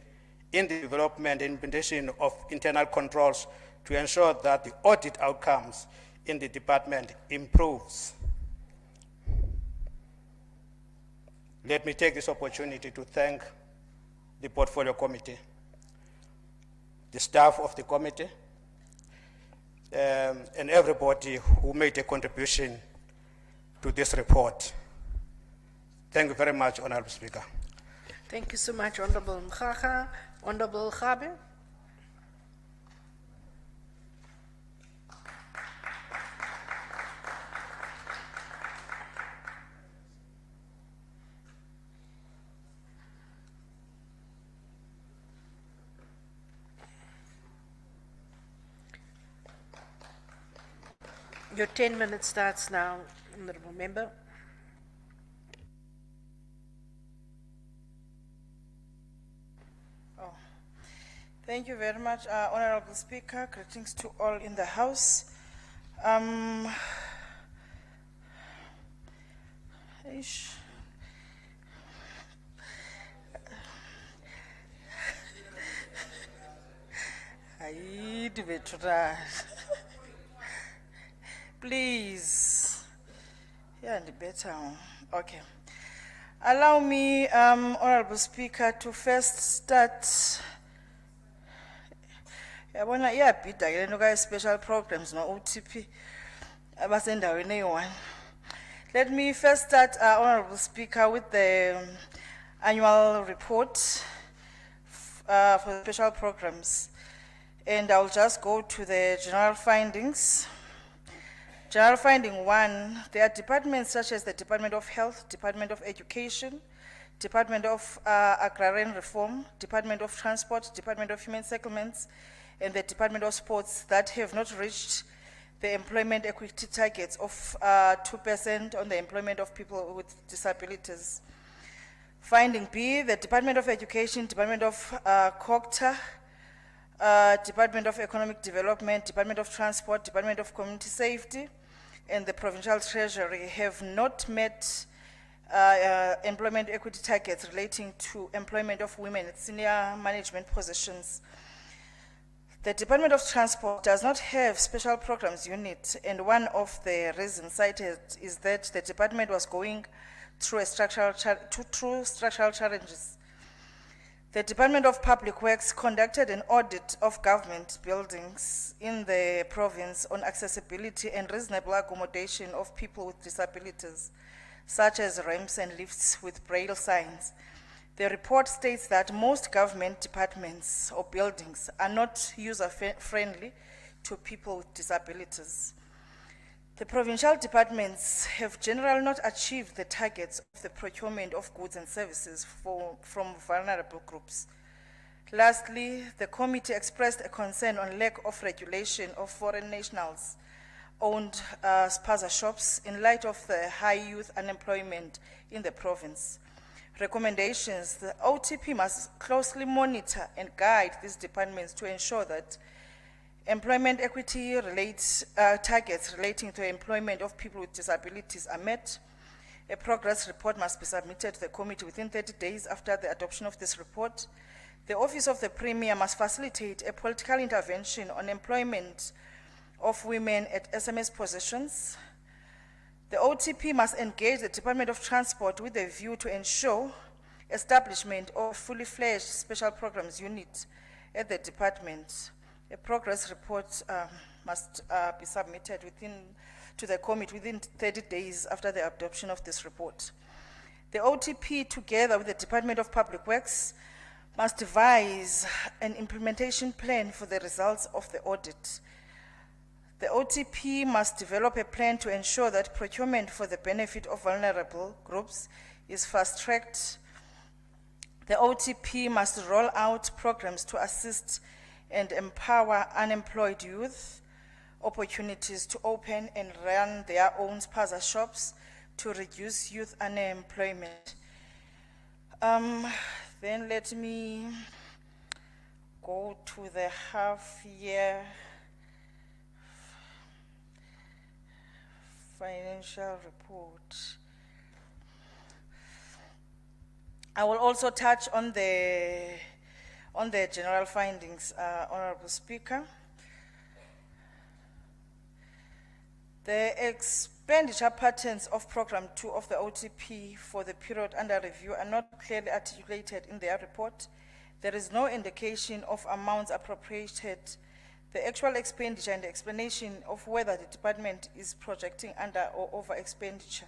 in the development and implementation of internal controls to ensure that the audit outcomes in the department improves. Let me take this opportunity to thank the Portfolio Committee, the staff of the committee, and everybody who made a contribution to this report. Thank you very much, Honorable Speaker. Thank you so much, Honorable Mkhaga. Honorable Gabe. Your 10 minutes starts now, Honorable Member. Thank you very much, Honorable Speaker. Greetings to all in the House. Ish. Please. Yeah, the better. Okay. Allow me, Honorable Speaker, to first start. Yabona iyabhida ke lento ka special programs no OTP abasendaweni eyi-1. Let me first start, Honorable Speaker, with the annual report for special programs, and I'll just go to the general findings. General finding 1, there are departments such as the Department of Health, Department of Education, Department of Agrarian Reform, Department of Transport, Department of Human Settlements, and the Department of Sports that have not reached the employment equity targets of 2% on the employment of people with disabilities. Finding B, the Department of Education, Department of COGTA, Department of Economic Development, Department of Transport, Department of Community Safety, and the Provincial Treasury have not met employment equity targets relating to employment of women at senior management positions. The Department of Transport does not have special programs unit, and one of the reasons cited is that the department was going through structural challenges. The Department of Public Works conducted an audit of government buildings in the province on accessibility and reasonable accommodation of people with disabilities, such as ramps and lifts with braille signs. The report states that most government departments or buildings are not user-friendly to people with disabilities. The provincial departments have generally not achieved the targets of the procurement of goods and services from vulnerable groups. Lastly, the committee expressed a concern on lack of regulation of foreign nationals-owned spaza shops in light of the high youth unemployment in the province. Recommendations: the OTP must closely monitor and guide these departments to ensure that employment equity targets relating to employment of people with disabilities are met. A progress report must be submitted to the committee within 30 days after the adoption of this report. The Office of the Premier must facilitate a political intervention on employment of women at SMS positions. The OTP must engage the Department of Transport with a view to ensure establishment of a fully fledged special programs unit at the department. A progress report must be submitted to the committee within 30 days after the adoption of this report. The OTP, together with the Department of Public Works, must devise an implementation plan for the results of the audit. The OTP must develop a plan to ensure that procurement for the benefit of vulnerable groups is fast-tracked. The OTP must roll out programs to assist and empower unemployed youth, opportunities to open and run their own spaza shops to reduce youth unemployment. Then let me go to the half-year financial report. I will also touch on the On the general findings, Honorable Speaker, the expenditure patterns of Program 2 of the OTP for the period under review are not clearly articulated in their report. There is no indication of amounts appropriated, the actual expenditure, and the explanation of whether the department is projecting under or over expenditure.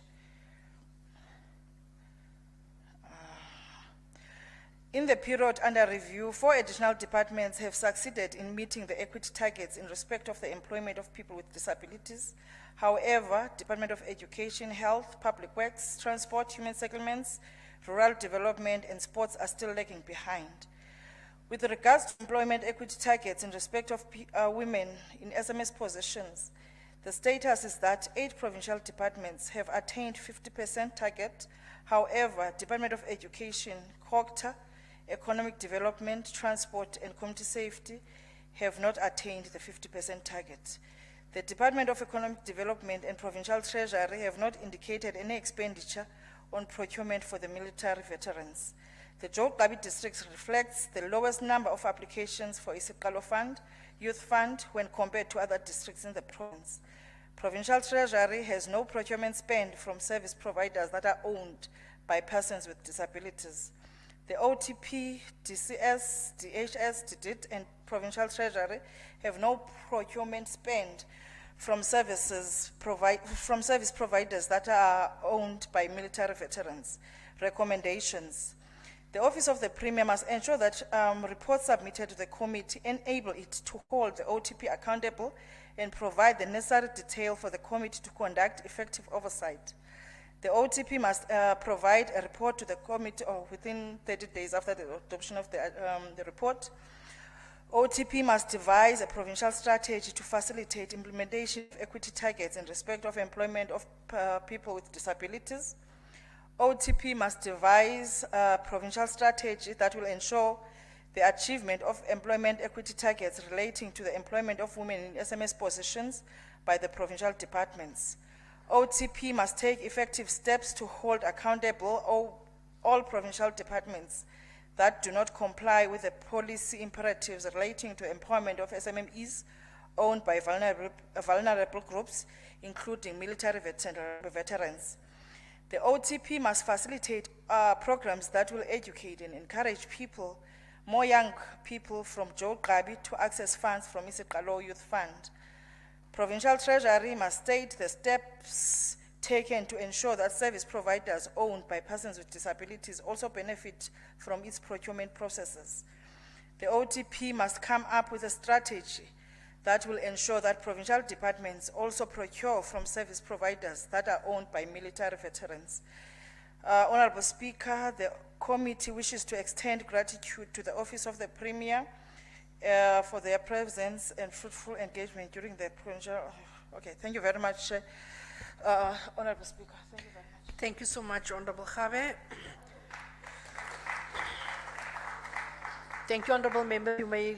In the period under review, 4 additional departments have succeeded in meeting the equity targets in respect of the employment of people with disabilities. However, Department of Education, Health, Public Works, Transport, Human Settlements, Rural Development, and Sports are still lagging behind. With regards to employment equity targets in respect of women in SMS positions, the status is that 8 provincial departments have attained 50% target. However, Department of Education, COGTA, Economic Development, Transport, and Community Safety have not attained the 50% target. The Department of Economic Development and Provincial Treasury have not indicated any expenditure on procurement for the military veterans. The Joe Gabi district reflects the lowest number of applications for Isiqalo Fund, Youth Fund, when compared to other districts in the province. Provincial Treasury has no procurement spend from service providers that are owned by persons with disabilities. The OTP, DCS, DHS, DDIT, and Provincial Treasury have no procurement spend from service providers that are owned by military veterans. Recommendations. The Office of the Premier must ensure that reports submitted to the committee enable it to hold the OTP accountable and provide the necessary detail for the committee to conduct effective oversight. The OTP must provide a report to the committee within 30 days after the adoption of the report. OTP must devise a provincial strategy to facilitate implementation of equity targets in respect of employment of people with disabilities. OTP must devise a provincial strategy that will ensure the achievement of employment equity targets relating to the employment of women in SMS positions by the provincial departments. OTP must take effective steps to hold accountable all provincial departments that do not comply with the policy imperatives relating to employment of SMMEs owned by vulnerable groups, including military veterans. The OTP must facilitate programs that will educate and encourage people, more young people from Joe Gabi, to access funds from Isiqalo Youth Fund. Provincial Treasury must state the steps taken to ensure that service providers owned by persons with disabilities also benefit from its procurement processes. The OTP must come up with a strategy that will ensure that provincial departments also procure from service providers that are owned by military veterans. Honorable Speaker, the committee wishes to extend gratitude to the Office of the Premier for their presence and fruitful engagement during the provincial. Okay, thank you very much, Honorable Speaker. Thank you very much. Thank you so much, Honorable Khave. Thank you, Honorable Member. You may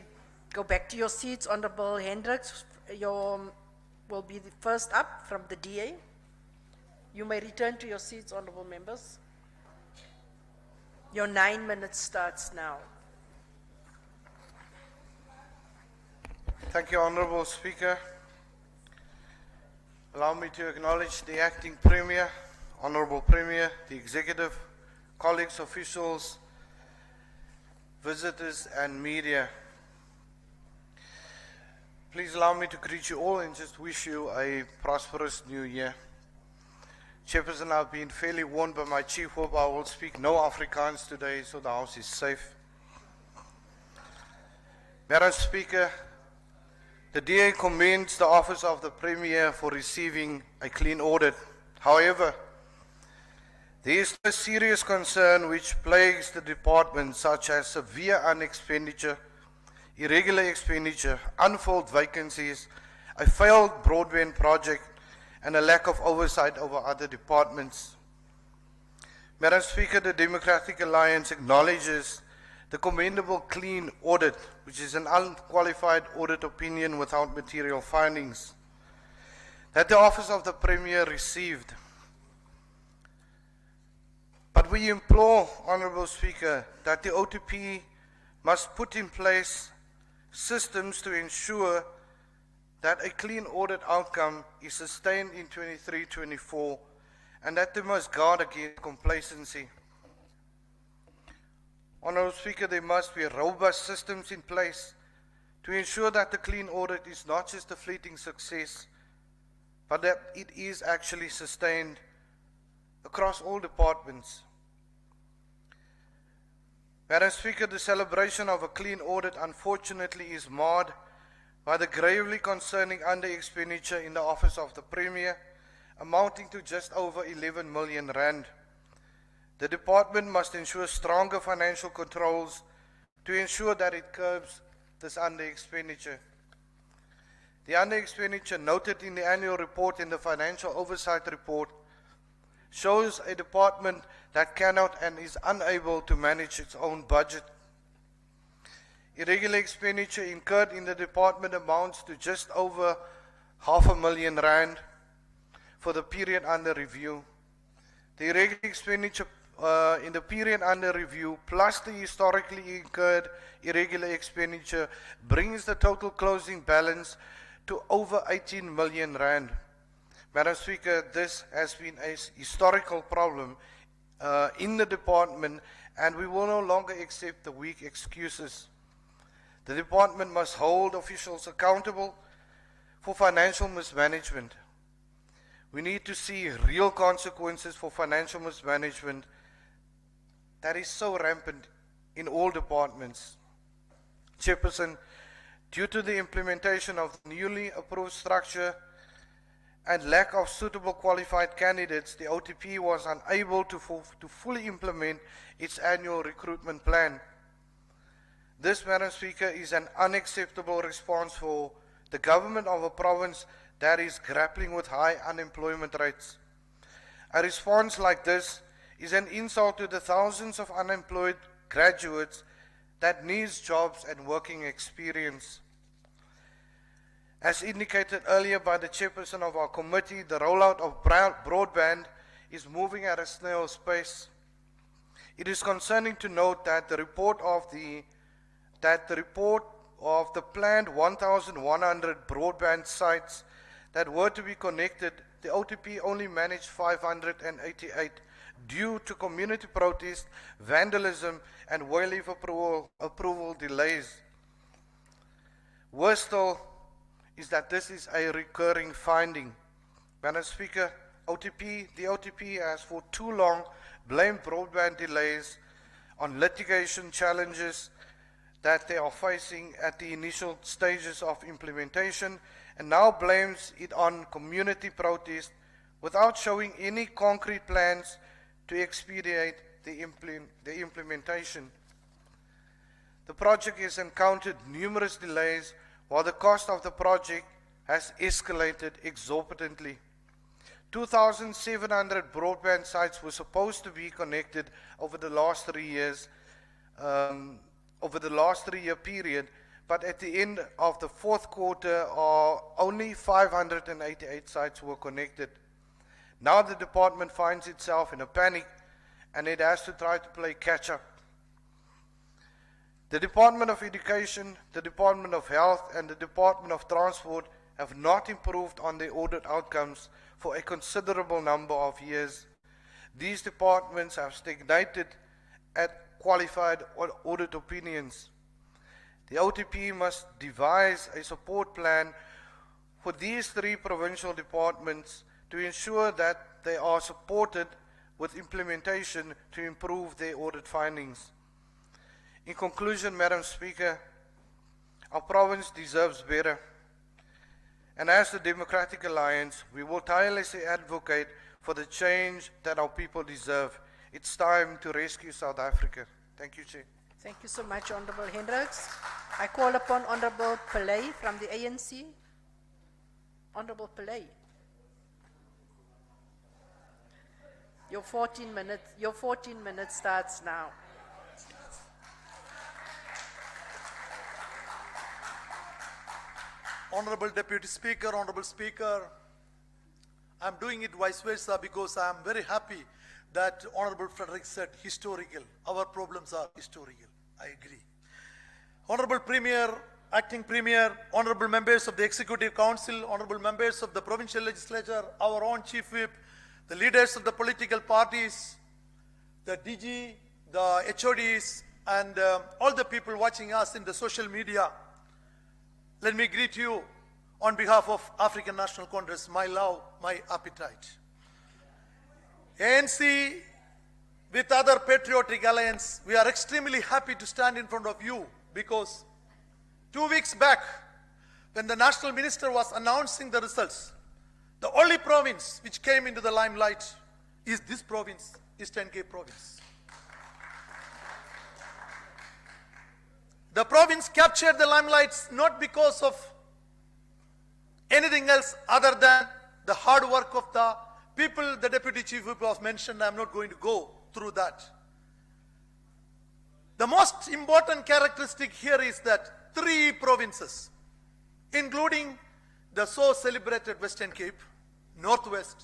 go back to your seats. Honorable Hendricks, will be the first up from the DA. You may return to your seats, Honorable Members. Your 9 minutes starts now. Thank you, Honorable Speaker. Allow me to acknowledge the Acting Premier, Honorable Premier, the Executive, colleagues, officials, visitors, and media. Please allow me to greet you all and just wish you a prosperous new year. Chairperson, I've been fairly warned by my Chief Whip I will speak no Afrikaans today, so the House is safe. Madam Speaker, the DA commends the Office of the Premier for receiving a clean audit. However, there is a serious concern which plagues the department, such as severe unexpenditure, irregular expenditure, unfilled vacancies, a failed broadband project, and a lack of oversight over other departments. Madam Speaker, the Democratic Alliance acknowledges the commendable clean audit, which is an unqualified audit opinion without material findings, that the Office of the Premier received. But we implore, Honourable Speaker, that the OTP must put in place systems to ensure that a clean audit outcome is sustained in 23-24 and that they must guard against complacency. Honourable Speaker, there must be robust systems in place to ensure that the clean audit is not just a fleeting success, but that it is actually sustained across all departments. Madam Speaker, the celebration of a clean audit unfortunately is marred by the gravely concerning under-expenditure in the Office of the Premier, amounting to just over 11 million rand. The department must ensure stronger financial controls to ensure that it curbs this under-expenditure. The under-expenditure noted in the annual report and the financial oversight report shows a department that cannot and is unable to manage its own budget. Irregular expenditure incurred in the department amounts to just over R500,000 rand for the period under review. The irregular expenditure in the period under review plus the historically incurred irregular expenditure brings the total closing balance to over 18 million rand. Madam Speaker, this has been a historical problem in the department, and we will no longer accept the weak excuses. The department must hold officials accountable for financial mismanagement. We need to see real consequences for financial mismanagement that is so rampant in all departments. Chairperson, due to the implementation of the newly approved structure and lack of suitable qualified candidates, the OTP was unable to fully implement its annual recruitment plan. This, Madam Speaker, is an unacceptable response for the government of a province that is grappling with high unemployment rates. A response like this is an insult to the thousands of unemployed graduates that needs jobs and working experience. As indicated earlier by the chairperson of our committee, the rollout of broadband is moving at a snail's pace. It is concerning to note that the report of the planned 1,100 broadband sites that were to be connected, the OTP only managed 588 due to community protest, vandalism, and wayleave approval delays. Worse still is that this is a recurring finding. Madam Speaker, the OTP has for too long blamed broadband delays on litigation challenges that they are facing at the initial stages of implementation, and now blames it on community protest without showing any concrete plans to expedite the implementation. The project has encountered numerous delays, while the cost of the project has escalated exorbitantly. 2,700 broadband sites were supposed to be connected over the last 3 years, over the last 3-year period, but at the end of the fourth quarter, only 588 sites were connected. Now the department finds itself in a panic, and it has to try to play catch-up. The Department of Education, the Department of Health, and the Department of Transport have not improved on their audit outcomes for a considerable number of years. These departments have stagnated at qualified audit opinions. The OTP must devise a support plan for these 3 provincial departments to ensure that they are supported with implementation to improve their audit findings. In conclusion, Madam Speaker, our province deserves better. And as the Democratic Alliance, we will tirelessly advocate for the change that our people deserve. It's time to rescue South Africa. Thank you, Chair. Thank you so much, Honorable Hendricks. I call upon Honorable Pillay from the ANC. Honorable Pillay. Your 14 minutes starts now. Honorable Deputy Speaker, Honorable Speaker, I'm doing it vice versa because I'm very happy that Honorable Frederick said historical. Our problems are historical. I agree. Honorable Premier, Acting Premier, Honorable Members of the Executive Council, Honorable Members of the Provincial Legislature, our own Chief Whip, the leaders of the political parties, the DG, the HODs, and all the people watching us in the social media, let me greet you on behalf of African National Congress, my love, my appetite. ANC, with other patriotic alliance, we are extremely happy to stand in front of you because 2 weeks back, when the National Minister was announcing the results, the only province which came into the limelight is this province, Eastern Cape province. The province captured the limelight not because of anything else other than the hard work of the people. The Deputy Chief Whip was mentioned. I'm not going to go through that. The most important characteristic here is that 3 provinces, including the so celebrated Western Cape, Northwest,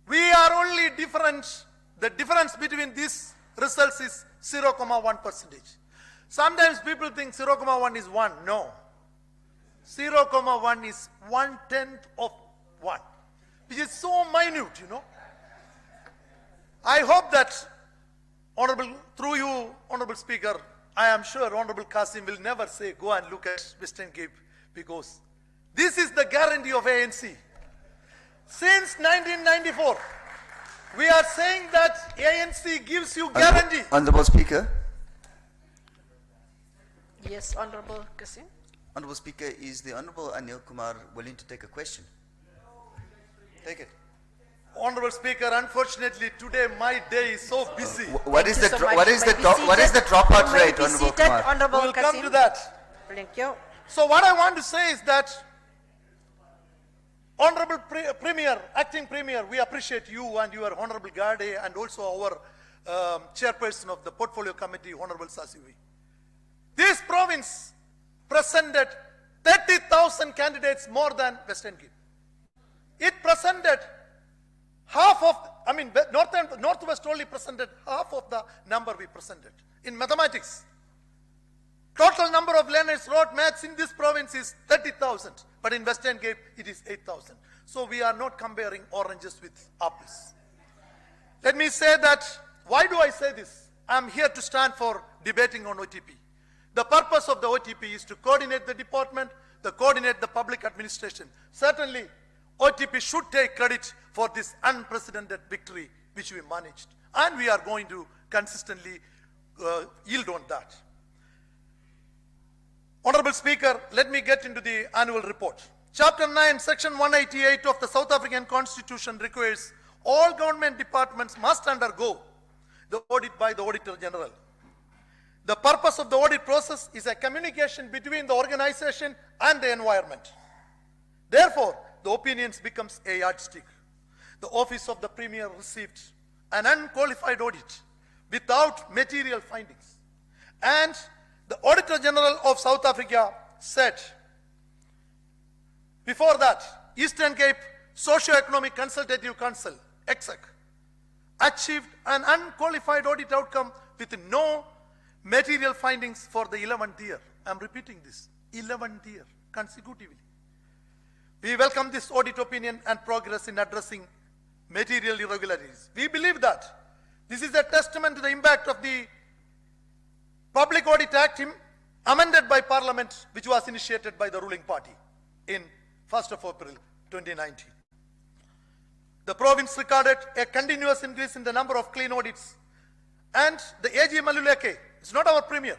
we are only different. The difference between these results is 0.1%. Sometimes people think 0.1 is 1. No. 0.1 is 1/10 of 1, which is so minute, you know. I hope that, through you, Honorable Speaker, I am sure Honorable Kasim will never say, go and look at Western Cape, because this is the guarantee of ANC. Since 1994, we are saying that ANC gives you guarantee. Honorable Speaker. Yes, Honorable Kasim. Honorable Speaker, is the Honorable Anil Kumar willing to take a question? Take it. Honorable Speaker, unfortunately today my day is so busy. What is the so much. what is the You may be what is the seated. dropout You may rate, be Honorable seated, Kumar? Honorable We'll come to Kasim. that. Thank you. So what I want to say is that, Honorable Premier, Acting Premier, we appreciate you and your Honorable Garde and also our Chairperson of the Portfolio Committee, Honorable Sasivi. This province presented 30,000 candidates more than Western Cape. It presented half of, Northwest only presented half of the number we presented. In mathematics, total number of learners wrote maths in this province is 30,000, but in Western Cape it is 8,000. So we are not comparing oranges with apples. Let me say that, why do I say this? I'm here to stand for debating on OTP. The purpose of the OTP is to coordinate the department, to coordinate the public administration. Certainly, OTP should take credit for this unprecedented victory which we managed. And we are going to consistently yield on that. Honorable Speaker, let me get into the annual report. Chapter 9, Section 188 of the South African Constitution requires all government departments must undergo the audit by the Auditor General. The purpose of the audit process is a communication between the organization and the environment. Therefore, the opinions becomes a yardstick. The office of the Premier received an unqualified audit without material findings. And the Auditor General of South Africa said, before that, Eastern Cape Socio-Economic Consultative Council, ECSEC, achieved an unqualified audit outcome with no material findings for the 11th year. I'm repeating this, 11th year consecutively. We welcome this audit opinion and progress in addressing material irregularities. We believe that this is a testament to the impact of the Public Audit Act amended by Parliament, which was initiated by the ruling party in 1st of April 2019. The province recorded a continuous increase in the number of clean audits, and the AG Maluleke, it's not our Premier,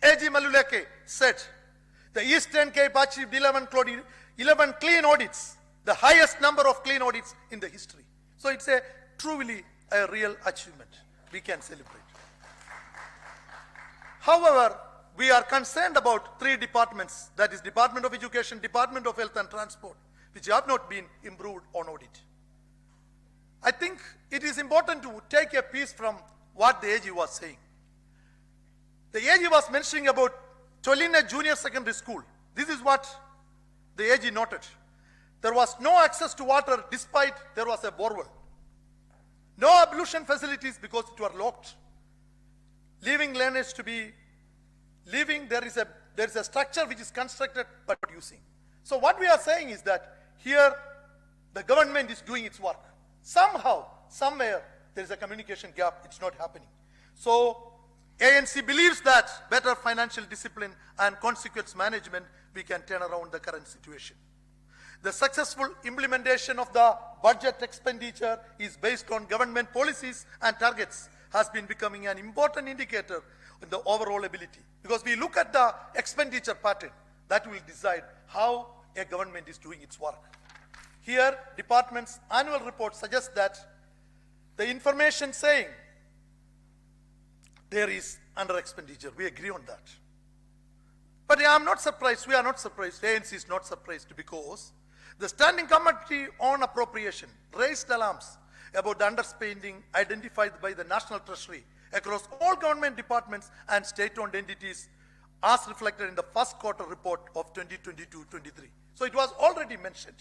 AG Maluleke said the Eastern Cape achieved 11 clean audits, the highest number of clean audits in the history. So it's truly a real achievement we can celebrate. However, we are concerned about 3 departments, that is Department of Education, Department of Health and Transport, which have not been improved on audit. I think it is important to take a piece from what the AG was saying. The AG was mentioning about Tolina Junior Secondary School. This is what the AG noted. There was no access to water despite there was a borewell. No ablution facilities because it was locked, leaving learners to be leaving, there is a structure which is constructed but not using. So what we are saying is that here the government is doing its work. Somehow, somewhere, there is a communication gap, it's not happening. So ANC believes that better financial discipline and consequence management, we can turn around the current situation. The successful implementation of the budget expenditure is based on government policies and targets, has been becoming an important indicator in the overall ability. Because we look at the expenditure pattern, that will decide how a government is doing its work. Here, department's annual report suggests that the information saying there is under expenditure, we agree on that. But I am not surprised, we are not surprised, ANC is not surprised, because the Standing Committee on Appropriation raised alarms about the underspending identified by the National Treasury across all government departments and state-owned entities as reflected in the first quarter report of 2022-23. So it was already mentioned.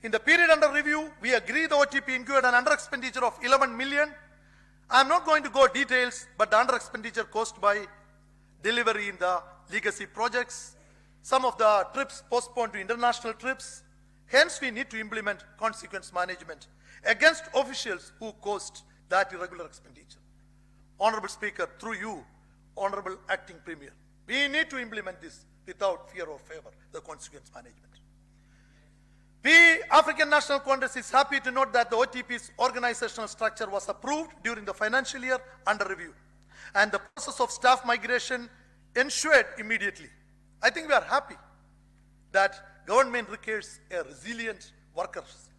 In the period under review, we agree the OTP incurred an under expenditure of 11 million. I am not going to go details, but the under expenditure caused by delivery in the legacy projects, some of the trips postponed to international trips. Hence, we need to implement consequence management against officials who caused that irregular expenditure. Honorable Speaker, through you, Honorable Acting Premier, we need to implement this without fear or favor, the consequence management. We, African National Congress, is happy to note that the OTP's organizational structure was approved during the financial year under review, and the process of staff migration ensured immediately. I think we are happy that government requires a resilient workers,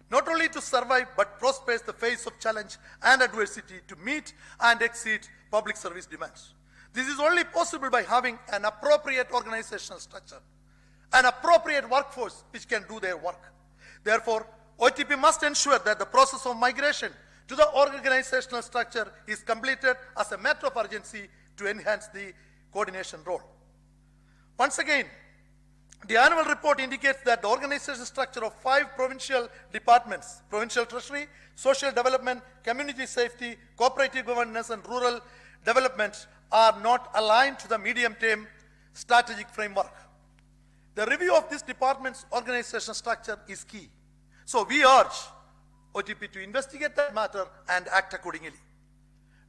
not only to survive but prospers the face of challenge and adversity to meet and exceed public service demands. This is only possible by having an appropriate organizational structure, an appropriate workforce which can do their work. Therefore, OTP must ensure that the process of migration to the organizational structure is completed as a matter of urgency to enhance the coordination role. Once again, the annual report indicates that the organizational structure of 5 provincial departments, Provincial Treasury, Social Development, Community Safety, Cooperative Governance and Rural Development, are not aligned to the medium-term strategic framework. The review of this department's organizational structure is key. So we urge OTP to investigate that matter and act accordingly.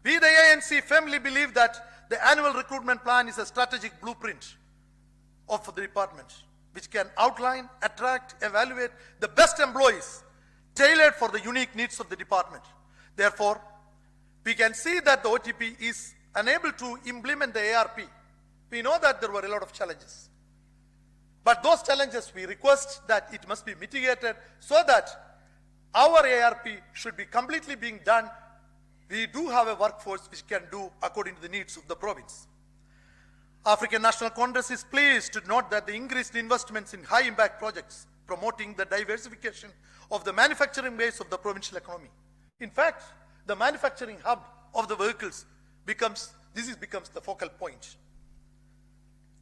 We, the ANC, firmly believe that the annual recruitment plan is a strategic blueprint of the department, which can outline, attract, evaluate the best employees tailored for the unique needs of the department. Therefore, we can see that the OTP is unable to implement the ARP. We know that there were a lot of challenges. But those challenges, we request that it must be mitigated so that our ARP should be completely being done. We do have a workforce which can do according to the needs of the province. African National Congress is pleased to note that the increased investments in high-impact projects promoting the diversification of the manufacturing base of the provincial economy. In fact, the manufacturing hub of the vehicles becomes the focal point.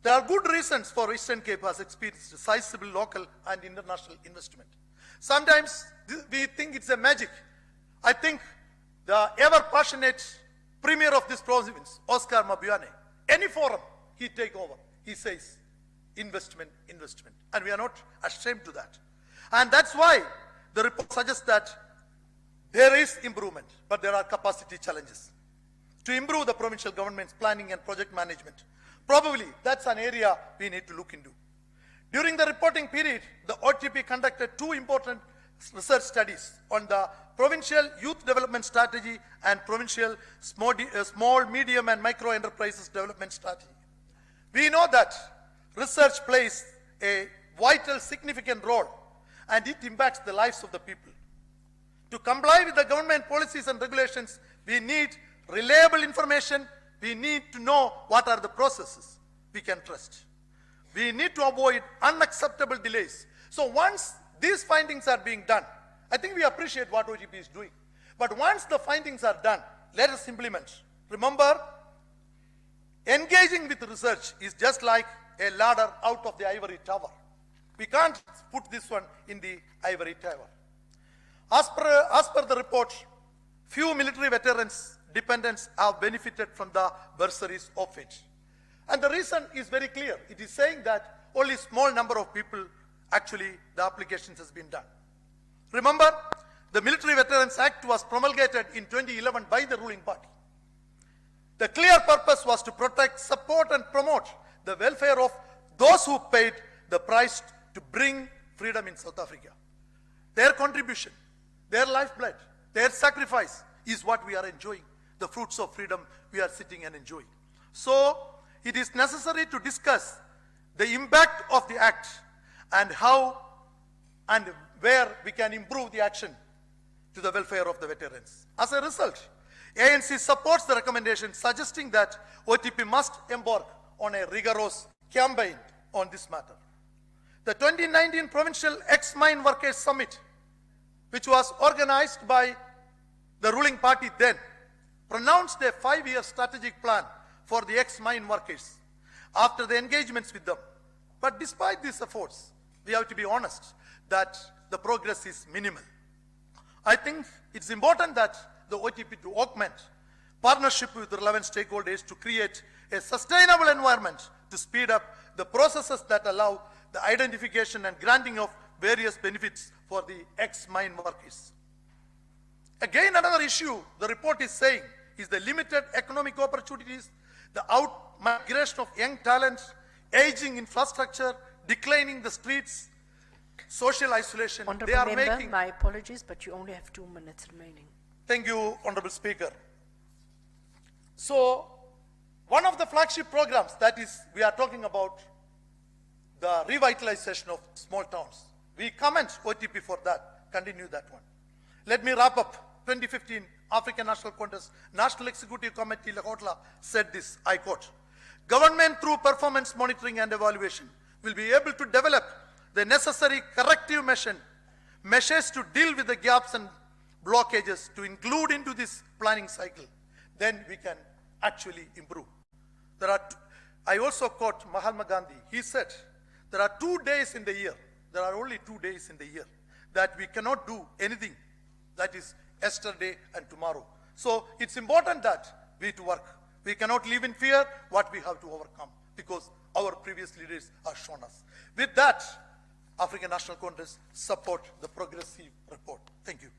There are good reasons for Eastern Cape has experienced sizable local and international investment. Sometimes we think it's a magic. I think the ever-passionate premier of this province, Oscar Mabuane, any forum he take over, he says, investment, investment. And we are not ashamed to that. And that's why the report suggests that there is improvement, but there are capacity challenges to improve the provincial government's planning and project management. Probably that's an area we need to look into. During the reporting period, the OTP conducted 2 important research studies on the Provincial Youth Development Strategy and Provincial Small, Medium and Micro Enterprises Development Strategy. We know that research plays a vital, significant role and it impacts the lives of the people. To comply with the government policies and regulations, we need reliable information. We need to know what are the processes we can trust. We need to avoid unacceptable delays. So once these findings are being done, I think we appreciate what OGP is doing. But once the findings are done, let us implement. Remember, engaging with research is just like a ladder out of the ivory tower. We can't put this one in the ivory tower. As per the report, few military veterans dependents have benefited from the bursaries of it. And the reason is very clear. It is saying that only small number of people, actually, the applications has been done. Remember, the Military Veterans Act was promulgated in 2011 by the ruling party. The clear purpose was to protect, support, and promote the welfare of those who paid the price to bring freedom in South Africa. Their contribution, their lifeblood, their sacrifice is what we are enjoying. The fruits of freedom we are sitting and enjoying. So, it is necessary to discuss the impact of the act and how and where we can improve the action to the welfare of the veterans. As a result, ANC supports the recommendation suggesting that OTP must embark on a rigorous campaign on this matter. The 2019 Provincial Ex-Mine Workers Summit, which was organized by the ruling party then, pronounced a 5-year strategic plan for the ex-mine workers after the engagements with them. But despite these efforts, we have to be honest that the progress is minimal. I think it's important that the OTP to augment partnership with relevant stakeholders to create a sustainable environment to speed up the processes that allow the identification and granting of various benefits for the ex-mine workers. Again, another issue the report is saying is the limited economic opportunities, the out-migration of young talent, aging infrastructure, declining the streets, social isolation. Honourable They are Member, making... my apologies, but you only have 2 minutes remaining. Thank you, Honourable Speaker. So, one of the flagship programs that is, we are talking about the revitalization of small towns. We commend OTP for that, continue that one. Let me wrap up. 2015 African National Congress National Executive Committee Lahotla said this, I quote, "Government through performance monitoring and evaluation will be able to develop the necessary corrective measures to deal with the gaps and blockages to include into this planning cycle. Then we can actually improve." I also quote Mahatma Gandhi. He said, there are 2 days in the year, there are only 2 days in the year that we cannot do anything. That is yesterday and tomorrow. So it's important that we to work. We cannot live in fear what we have to overcome because our previous leaders have shown us. With that, African National Congress support the progressive report. Thank you.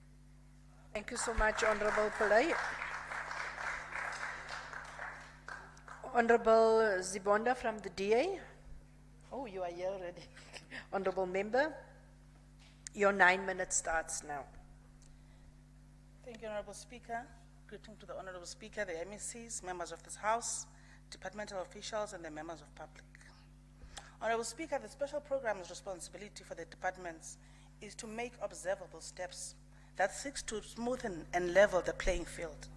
Thank you so much, Honourable Pillai. Honourable Zibonda from the DA. Oh, you are here already. Honourable Member, your 9 minutes starts now. Thank you, Honourable Speaker. Greeting to the Honourable Speaker, the MECs, members of this House, departmental officials, and the members of public. Honourable Speaker, the special program's responsibility for the departments is to make observable steps that seeks to smoothen and level the playing field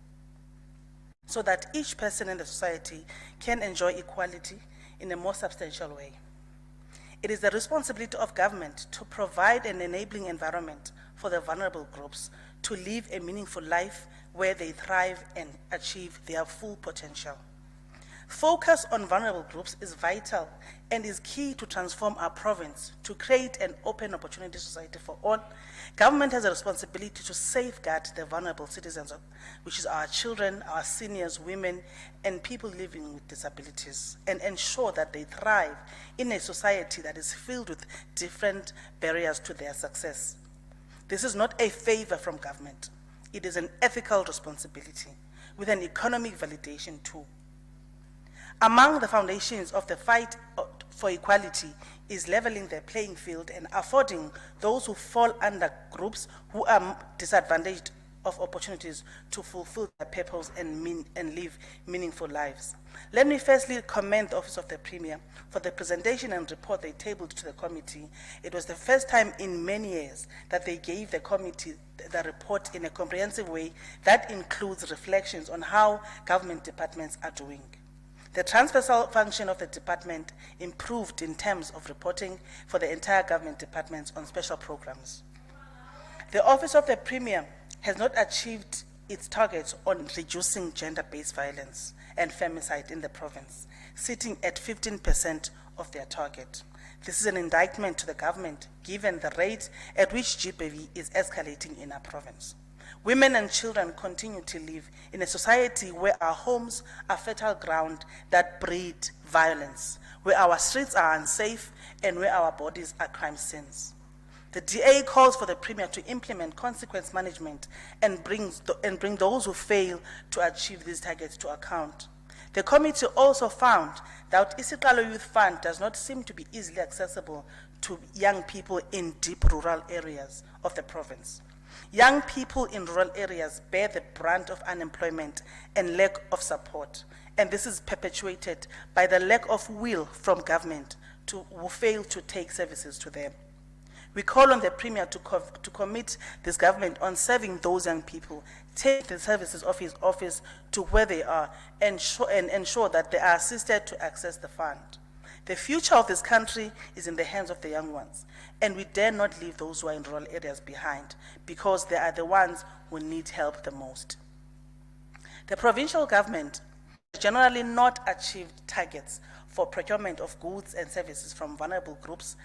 so that each person in the society can enjoy equality in a more substantial way. It is the responsibility of government to provide an enabling environment for the vulnerable groups to live a meaningful life where they thrive and achieve their full potential. Focus on vulnerable groups is vital and is key to transform our province to create an open opportunity society for all. Government has a responsibility to safeguard the vulnerable citizens, which is our children, our seniors, women, and people living with disabilities, and ensure that they thrive in a society that is filled with different barriers to their success. This is not a favor from government. It is an ethical responsibility with an economic validation too. Among the foundations of the fight for equality is leveling the playing field and affording those who fall under groups who are disadvantaged of opportunities to fulfill their purpose and live meaningful lives. Let me firstly commend the Office of the Premier for the presentation and report they tabled to the committee. It was the first time in many years that they gave the committee the report in a comprehensive way that includes reflections on how government departments are doing. The transversal function of the department improved in terms of reporting for the entire government departments on special programs. The Office of the Premier has not achieved its targets on reducing gender-based violence and femicide in the province, sitting at 15% of their target. This is an indictment to the government, given the rate at which GBV is escalating in our province. women and children continue to live in a society where our homes are fertile ground that breed violence, where our streets are unsafe, and where our bodies are crime scenes. The DA calls for the Premier to implement consequence management and bring those who fail to achieve these targets to account. The committee also found that Isikalo Youth Fund does not seem to be easily accessible to young people in deep rural areas of the province. Young people in rural areas bear the brunt of unemployment and lack of support, and this is perpetuated by the lack of will from government who fail to take services to them. We call on the Premier to commit this government on serving those young people, take the services of his office to where they are, and ensure that they are assisted to access the fund. The future of this country is in the hands of the young ones, and we dare not leave those who are in rural areas behind, because they are the ones who need help the most. The provincial government has generally not achieved targets for procurement of goods and services from vulnerable groups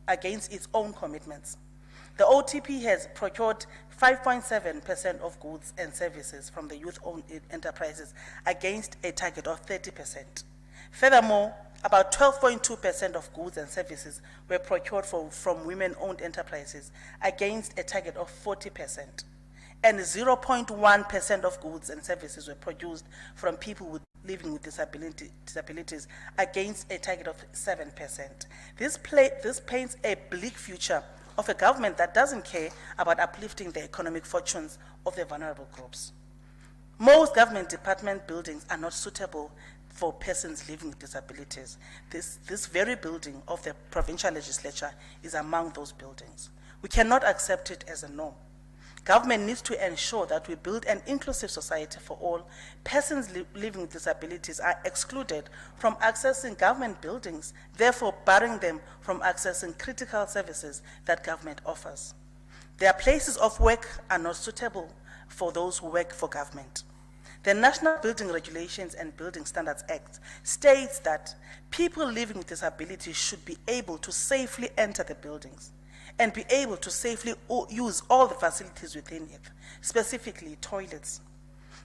against its own commitments. The OTP has procured 5.7% of goods and services from the youth-owned enterprises against a target of 30%. Furthermore, about 12.2% of goods and services were procured from women-owned enterprises against a target of 40%. And 0.1% of goods and services were produced from people living with disabilities against a target of 7%. This paints a bleak future of a government that doesn't care about uplifting the economic fortunes of the vulnerable groups. Most government department buildings are not suitable for persons living with disabilities. This very building of the provincial legislature is among those buildings. We cannot accept it as a norm. Government needs to ensure that we build an inclusive society for all. Persons living with disabilities are excluded from accessing government buildings, therefore barring them from accessing critical services that government offers. Their places of work are not suitable for those who work for government. The National Building Regulations and Building Standards Act states that people living with disabilities should be able to safely enter the buildings and be able to safely use all the facilities within it, specifically toilets.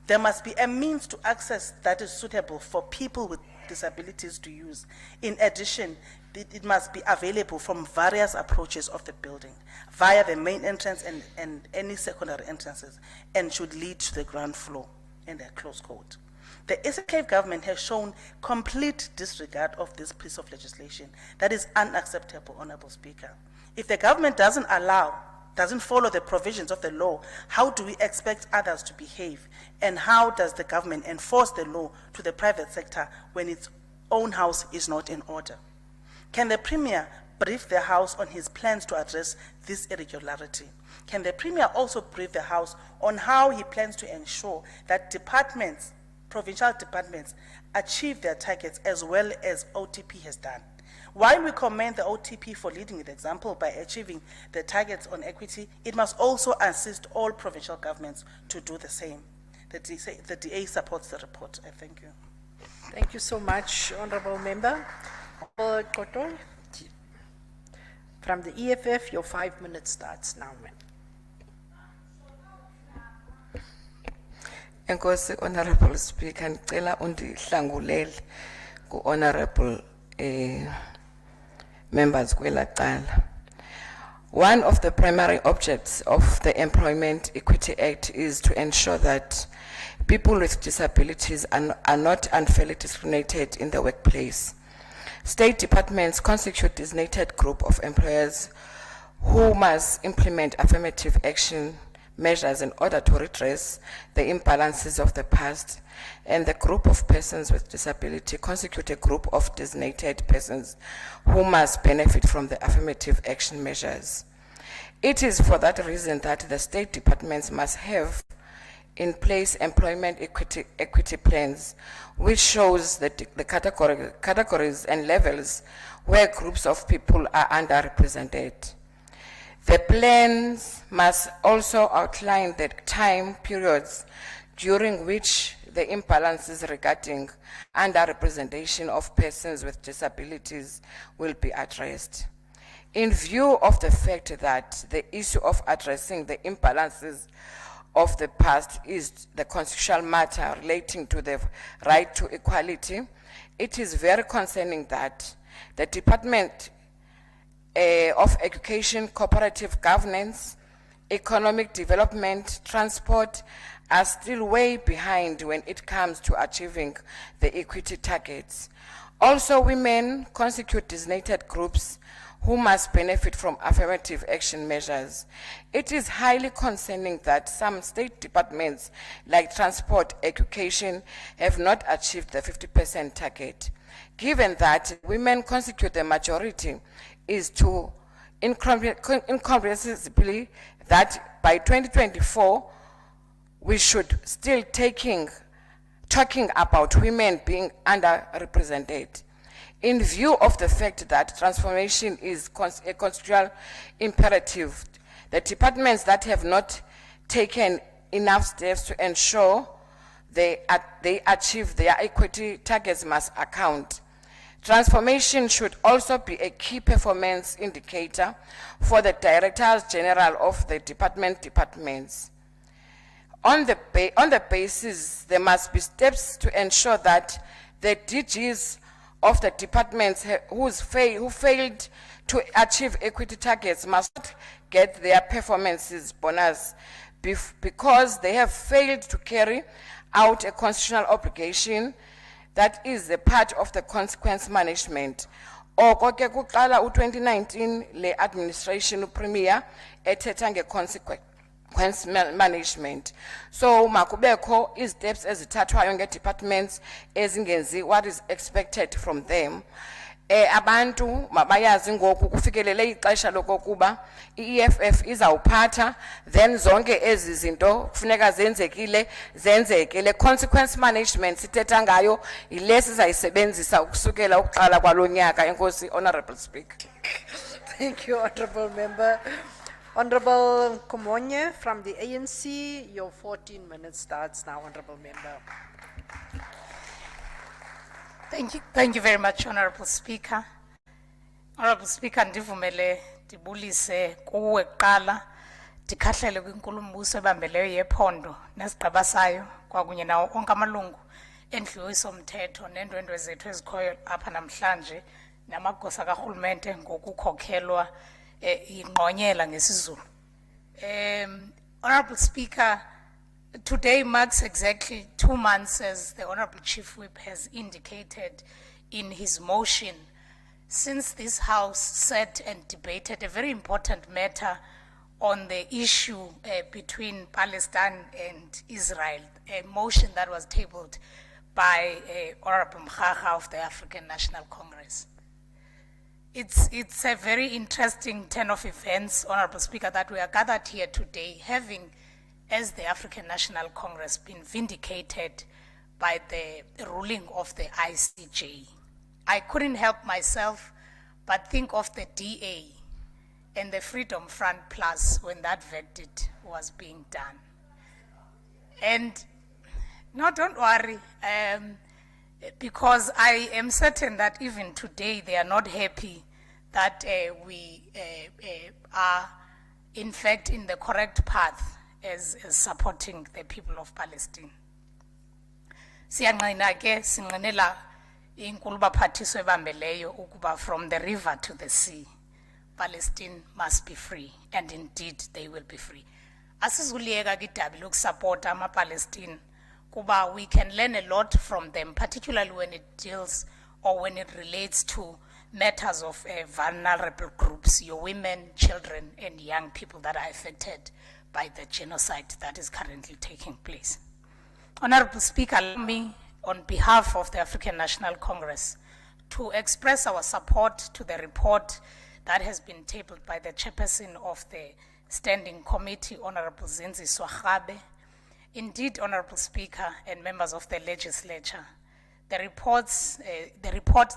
There must be a means to access that is suitable for people with disabilities to use. In addition, it must be available from various approaches of the building, via the main entrance and any secondary entrances, and should lead to the ground floor in a close quote. The SK government has shown complete disregard of this piece of legislation. That is unacceptable, Honorable Speaker. If the government doesn't follow the provisions of the law, how do we expect others to behave? And how does the government enforce the law to the private sector when its own house is not in order? Can the Premier brief the House on his plans to address this irregularity? Can the Premier also brief the House on how he plans to ensure that departments, provincial departments, achieve their targets as well as OTP has done? While we commend the OTP for leading with example by achieving the targets on equity, it must also assist all provincial governments to do the same. The DA supports the report. I thank you. Thank you so much, Honorable Member. Honorable Kotor, from the EFF, your 5 minutes starts now, ma'am. Enkosi, Honorable Speaker, ngicela undihlangulele ku Honorable members kwela cala. One of the primary objects of the Employment Equity Act is to ensure that people with disabilities are not unfairly discriminated in the workplace. State departments constitute a designated group of employers who must implement affirmative action measures in order to redress the imbalances of the past, and the group of persons with disability constitute a group of designated persons who must benefit from the affirmative action measures. It is for that reason that the state departments must have in place employment equity plans, which shows the categories and levels where groups of people are underrepresented. The plans must also outline the time periods during which the imbalances regarding underrepresentation of persons with disabilities will be addressed. In view of the fact that the issue of addressing the imbalances of the past is the constitutional matter relating to the right to equality, it is very concerning that the Department of Education, Cooperative Governance, Economic Development, Transport are still way behind when it comes to achieving the equity targets. Also, women constitute designated groups who must benefit from affirmative action measures. It is highly concerning that some state departments like transport, education have not achieved the 50% target. Given that women constitute the majority, is to incomprehensibly that by 2024 we should still talking about women being underrepresented. In view of the fact that transformation is a constitutional imperative, the departments that have not taken enough steps to ensure they achieve their equity targets must account. Transformation should also be a key performance indicator for the Directors General of the departments. On the basis, there must be steps to ensure that the DGs of the departments who failed to achieve equity targets must not get their performances bonus because they have failed to carry out a constitutional obligation that is a part of the consequence management. Oko ke kuqala u-2019 le administration premier ethetha nge-consequence management. So makubekho steps ezithathwayo nge-departments ezingenzi what is expected from them. Abantu mabayazi ngoku kufikelele ixesha lokokuba i-EFF izawuphatha, then zonke ezi zinto kufuneka zenzeke. Le consequence management sithetha ngayo yile sizayisebenzisa ukusukela ukuqala kwalo nyaka. Enkosi, Honorable Speaker. Thank you, Honorable Member. Honorable Komonye from the ANC, your 14 minutes starts now, Honorable Member. Thank you very much, Honorable Speaker. Honorable Speaker, ndivumele ndibulise kuwe kuqala ndikhahlele kwinkulumbuso ebambeleyo yephondo nesigaba sayo kwakunye nawo onke amalungu endlu yesomthetho neendwendwe zethu ezikhoyo apha namhlanje namagosa karhulumente ngokukhokhelwa ingqonyela ngesizulu. Honorable Speaker, today marks exactly 2 months, as the Honorable Chief Whip has indicated in his motion, since this House sat and debated a very important matter on the issue between Palestine and Israel, a motion that was tabled by Honorable Mkhaga of the African National Congress. It's a very interesting turn of events, Honorable Speaker, that we are gathered here today, having, as the African National Congress, been vindicated by the ruling of the ICJ. I couldn't help myself but think of the DA and the Freedom Front Plus when that verdict was being done. And no, don't worry, because I am certain that even today they are not happy that we are in fact in the correct path as supporting the people of Palestine. Siyanqina ke sinqinela inkulu baphathiswa ebambeleyo ukuba from the river to the sea, Palestine must be free, and indeed they will be free. Asizuliyeka kidabi lokusupporta ama-Palestine kuba we can learn a lot from them, particularly when it deals or when it relates to matters of vulnerable groups, your women, children, and young people that are affected by the genocide that is currently taking place. Honorable Speaker, allow me, on behalf of the African National Congress, to express our support to the report that has been tabled by the chairperson of the Standing Committee, Honorable Zinzi Swagabe. Indeed, Honorable Speaker and members of the Legislature, the report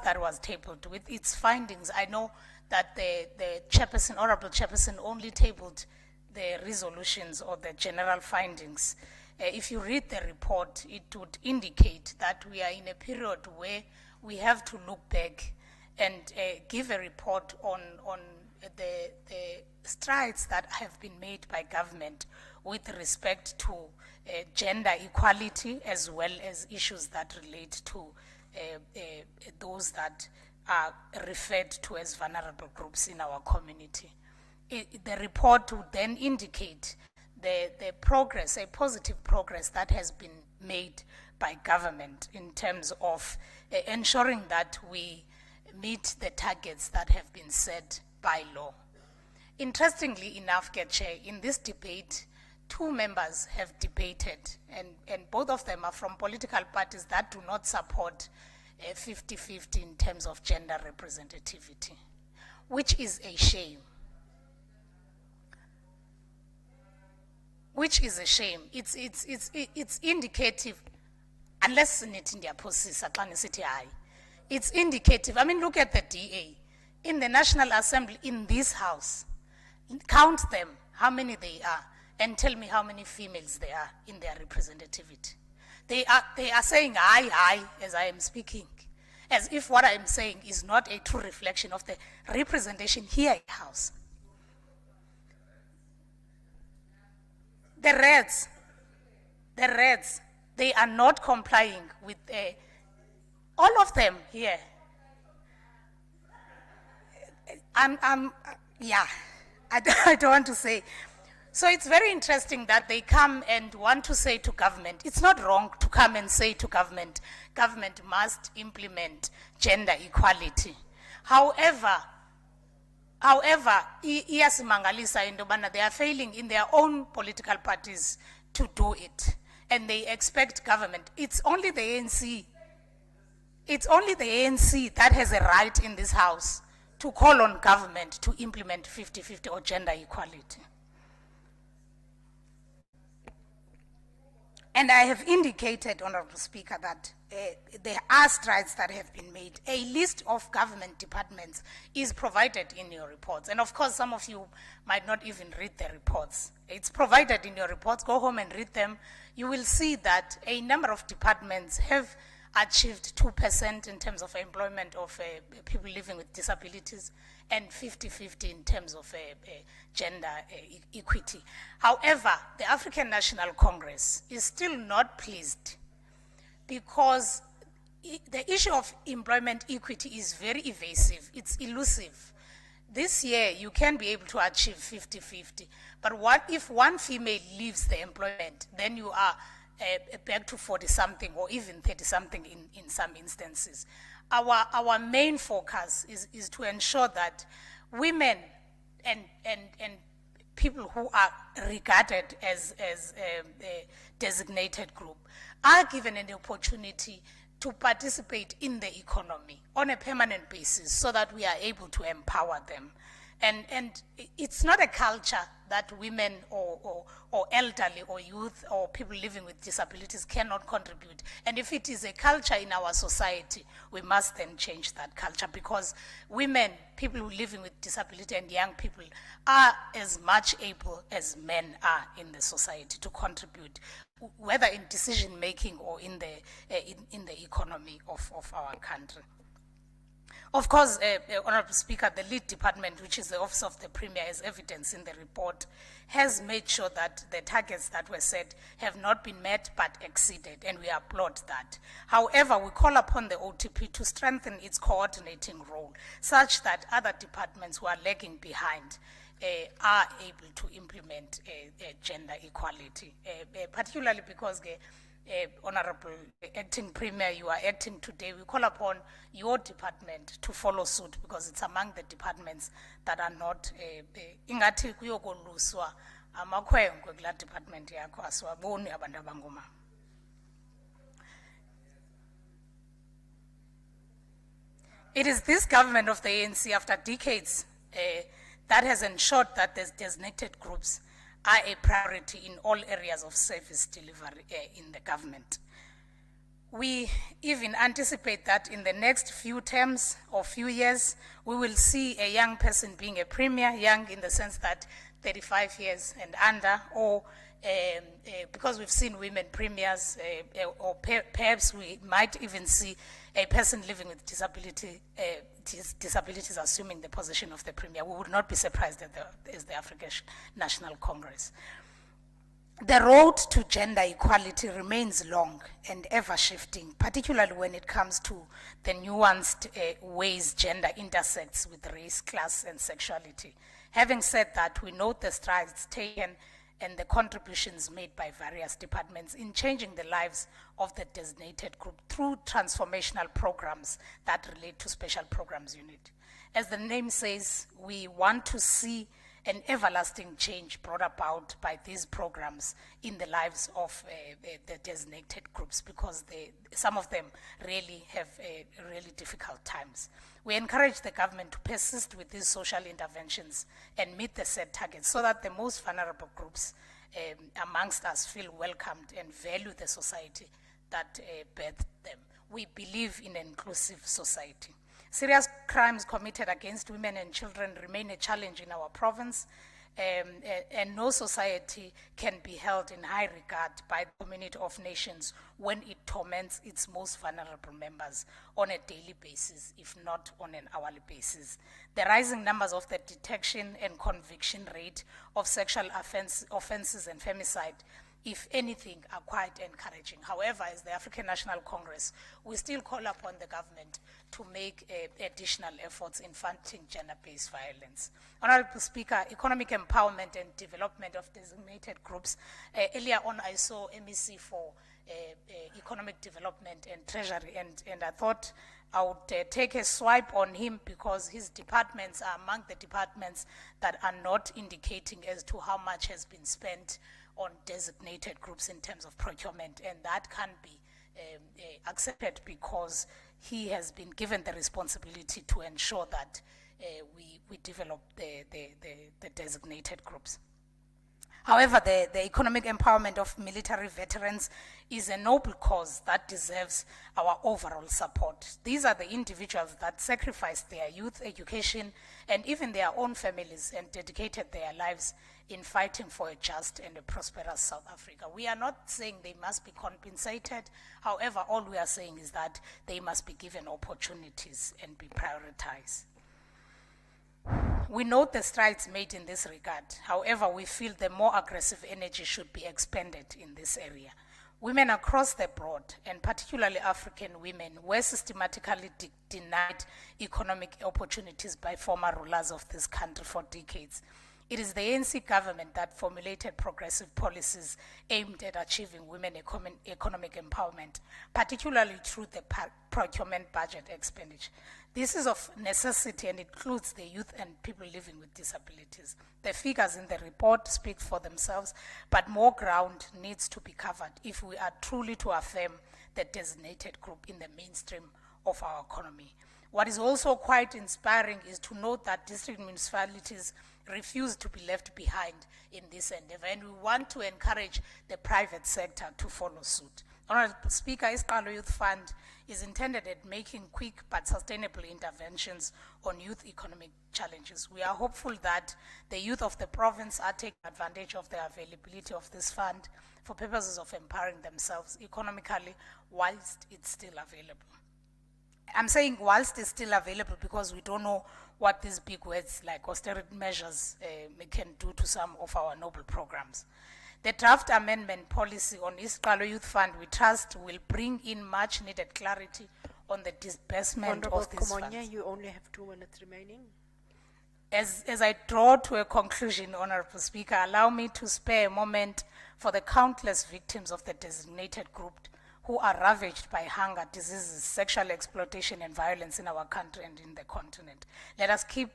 that was tabled with its findings, I know that the chairperson, Honorable Chairperson, only tabled the resolutions or the general findings. If you read the report, it would indicate that we are in a period where we have to look back and give a report on the strides that have been made by government with respect to gender equality, as well as issues that relate to those that are referred to as vulnerable groups in our community. The report would then indicate the progress, a positive progress that has been made by government in terms of ensuring that we meet the targets that have been set by law. Interestingly enough, Chair, in this debate, two members have debated, and both of them are from political parties that do not support 50-50 in terms of gender representativity, which is a shame. Which is a shame. It's indicative, unless it's indicative. I mean, look at the DA. In the National Assembly, in this house, count them, how many they are, and tell me how many females there are in their representativity. They are saying aye as I am speaking, as if what I am saying is not a true reflection of the representation here in the house. The Reds, they are not complying with all of them here. I don't want to say. So it's very interesting that they come and want to say to government, it's not wrong to come and say to government, government must implement gender equality. However, iyasimangalisa into yobana they are failing in their own political parties to do it, and they expect government. It's only the ANC that has a right in this house to call on government to implement 50-50 or gender equality. And I have indicated, Honorable Speaker, that there are strides that have been made. A list of government departments is provided in your reports. And of course, some of you might not even read the reports. It's provided in your reports. Go home and read them. You will see that a number of departments have achieved 2% in terms of employment of people living with disabilities, and 50-50 in terms of gender equity. However, the African National Congress is still not pleased because the issue of employment equity is very evasive, it's elusive. This year, you can be able to achieve 50-50, but what if one female leaves the employment, then you are back to 40-something or even 30-something in some instances. Our main focus is to ensure that women and people who are regarded as a designated group are given an opportunity to participate in the economy on a permanent basis so that we are able to empower them. And it's not a culture that women or elderly or youth or people living with disabilities cannot contribute. And if it is a culture in our society, we must then change that culture, because women, people who living with disability, and young people are as much able as men are in the society to contribute, whether in decision making or in the economy of our country. Of course, Honorable Speaker, the lead department, which is the Office of the Premier, as evidence in the report, has made sure that the targets that were set have not been met but exceeded, and we applaud that. However, we call upon the OTP to strengthen its coordinating role such that other departments who are lagging behind are able to implement gender equality, particularly because Honorable Acting Premier, you are acting today. We call upon your department to follow suit, because it's among the departments that are not ingathi kuyokoluswa amakhwenkwe kula department yakho asiwaboni abantu abangoma. It is this government of the ANC, after decades, that has ensured that the designated groups are a priority in all areas of service delivery in the government. We even anticipate that in the next few terms or few years, we will see a young person being a premier, young in the sense that 35 years and under, or because we've seen women premiers, or perhaps we might even see a person living with disabilities assuming the position of the Premier. We would not be surprised that as the African National Congress. The road to gender equality remains long and ever shifting, particularly when it comes to the nuanced ways gender intersects with race, class, and sexuality. Having said that, we note the strides taken and the contributions made by various departments in changing the lives of the designated group through transformational programs that relate to Special Programs Unit. As the name says, we want to see an everlasting change brought about by these programs in the lives of the designated groups, because some of them really have really difficult times. We encourage the government to persist with these social interventions and meet the set targets so that the most vulnerable groups amongst us feel welcomed and value the society that birthed them. We believe in an inclusive society. Serious crimes committed against women and children remain a challenge in our province, and no society can be held in high regard by the community of nations when it torments its most vulnerable members on a daily basis, if not on an hourly basis. The rising numbers of the detection and conviction rate of sexual offenses and femicide, if anything, are quite encouraging. However, as the African National Congress, we still call upon the government to make additional efforts in fighting gender-based violence. Honorable Speaker, economic empowerment and development of designated groups. Earlier on, I saw MEC for economic development and treasury, and I thought I would take a swipe on him because his departments are among the departments that are not indicating as to how much has been spent on designated groups in terms of procurement, and that can't be accepted because he has been given the responsibility to ensure that we develop the designated groups. However, the economic empowerment of military veterans is a noble cause that deserves our overall support. These are the individuals that sacrificed their youth education and even their own families and dedicated their lives in fighting for a just and a prosperous South Africa. We are not saying they must be compensated. However, all we are saying is that they must be given opportunities and be prioritized. We note the strides made in this regard. However, we feel the more aggressive energy should be expended in this area. Women across the board, and particularly African women, were systematically denied economic opportunities by former rulers of this country for decades. It is the ANC government that formulated progressive policies aimed at achieving women economic empowerment, particularly through the procurement budget expenditure. This is of necessity and includes the youth and people living with disabilities. The figures in the report speak for themselves, but more ground needs to be covered if we are truly to affirm the designated group in the mainstream of our economy. What is also quite inspiring is to note that district municipalities refuse to be left behind in this endeavor, and we want to encourage the private sector to follow suit. Honorable Speaker, Iskalo Youth Fund is intended at making quick but sustainable interventions on youth economic challenges. We are hopeful that the youth of the province are taking advantage of the availability of this fund for purposes of empowering themselves economically whilst it's still available. I'm saying whilst it's still available because we don't know what these big words like austerity measures can do to some of our noble programs. The draft amendment policy on Iskalo Youth Fund, we trust, will bring in much needed clarity on the disbursement of these funds. Honorable Kumonya, you only have 2 minutes remaining. As I draw to a conclusion, Honorable Speaker, allow me to spare a moment for the countless victims of the designated group who are ravaged by hunger, diseases, sexual exploitation and violence in our country and in the continent. Let us keep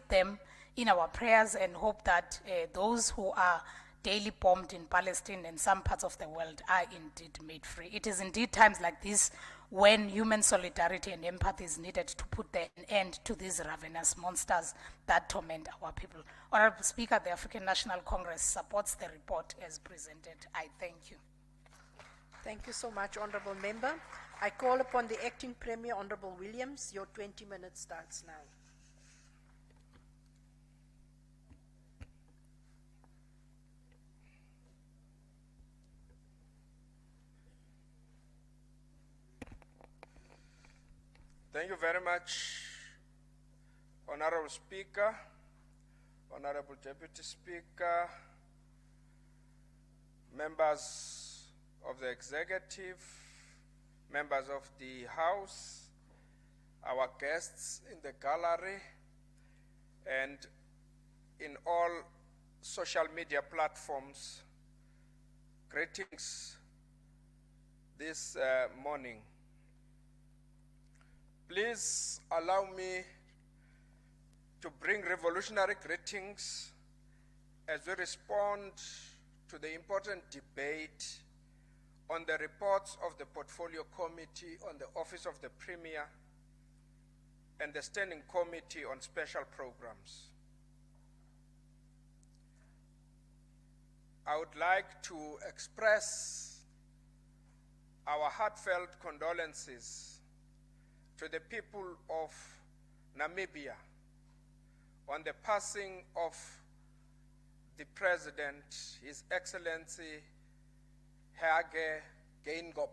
them in our prayers and hope that those who are daily bombed in Palestine and some parts of the world are indeed made free. It is indeed times like this when human solidarity and empathy is needed to put an end to these ravenous monsters that torment our people. Honorable Speaker, the African National Congress supports the report as presented. I thank you. Thank you so much, Honorable Member. I call upon the Acting Premier, Honorable Williams. Your 20 minutes starts now. Thank you very much, Honorable Speaker, Honorable Deputy Speaker, members of the Executive, members of the House, our guests in the gallery, and in all social media platforms. Greetings this morning. Please allow me to bring revolutionary greetings as we respond to the important debate on the reports of the Portfolio Committee on the Office of the Premier and the Standing Committee on Special Programs. I would like to express our heartfelt condolences to the people of Namibia on the passing of the President, His Excellency Hage Geingob,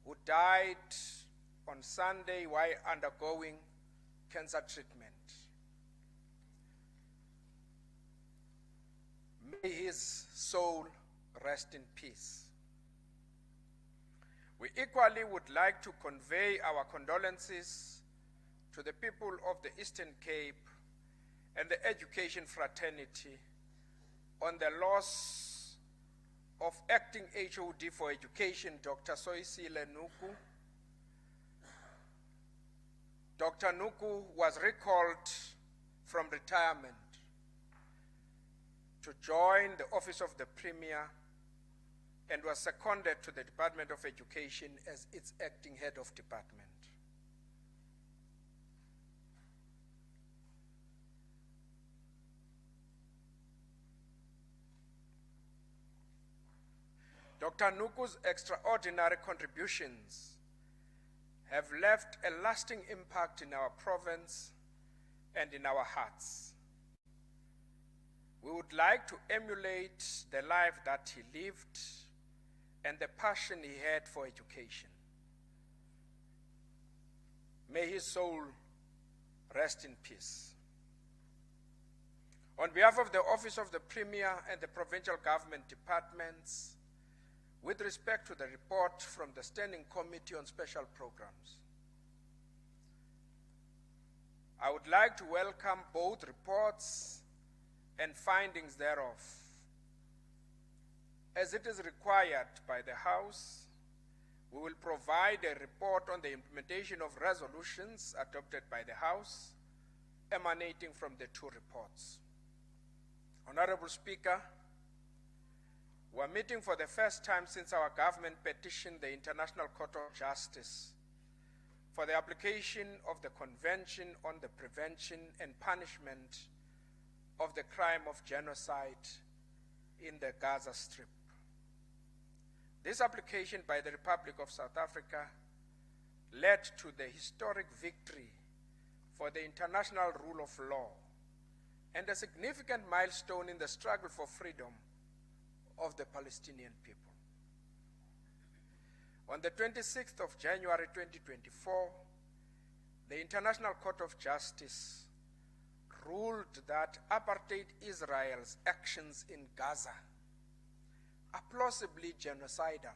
who died on Sunday while undergoing cancer treatment. May his soul rest in peace. We equally would like to convey our condolences to the people of the Eastern Cape and the education fraternity on the loss of acting HOD for education, Dr. Soisile Nuku. Dr. Nuku was recalled from retirement to join the Office of the Premier and was seconded to the Department of Education as its acting head of department. Dr. Nuku's extraordinary contributions have left a lasting impact in our province and in our hearts. We would like to emulate the life that he lived and the passion he had for education. May his soul rest in peace. On behalf of the Office of the Premier and the provincial government departments, with respect to the report from the Standing Committee on Special Programs, I would like to welcome both reports and findings thereof. As it is required by the House, we will provide a report on the implementation of resolutions adopted by the House, emanating from the two reports. Honorable Speaker, we are meeting for the first time since our government petitioned the International Court of Justice for the application of the Convention on the Prevention and Punishment of the Crime of Genocide in the Gaza Strip. This application by the Republic of South Africa led to the historic victory for the international rule of law and a significant milestone in the struggle for freedom of the Palestinian people. On the 26th of January 2024, the International Court of Justice ruled that apartheid Israel's actions in Gaza are plausibly genocidal,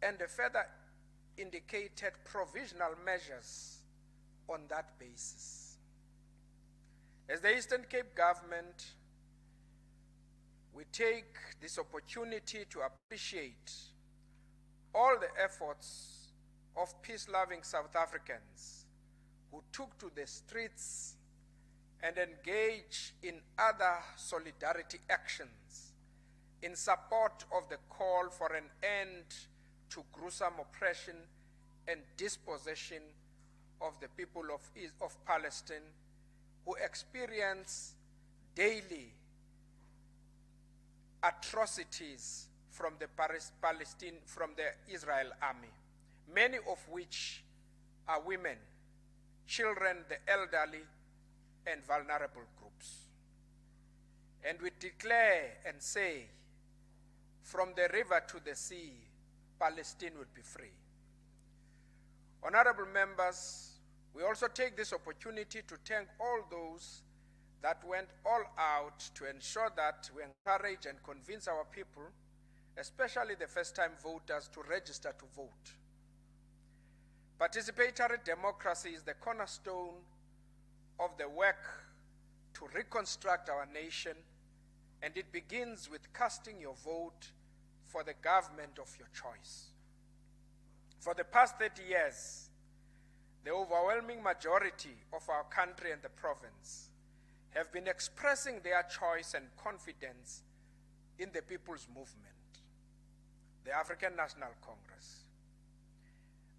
and further indicated provisional measures on that basis. As the Eastern Cape government, we take this opportunity to appreciate all the efforts of peace-loving South Africans who took to the streets and engaged in other solidarity actions in support of the call for an end to gruesome oppression and dispossession of the people of Palestine, who experience daily atrocities from the Israel army, many of which are women, children, the elderly, and vulnerable groups. And we declare and say, from the river to the sea, Palestine will be free. Honorable members, we also take this opportunity to thank all those that went all out to ensure that we encourage and convince our people, especially the first-time voters, to register to vote. Participatory democracy is the cornerstone of the work to reconstruct our nation, and it begins with casting your vote for the government of your choice. For the past 30 years, the overwhelming majority of our country and the province have been expressing their choice and confidence in the People's Movement, the African National Congress.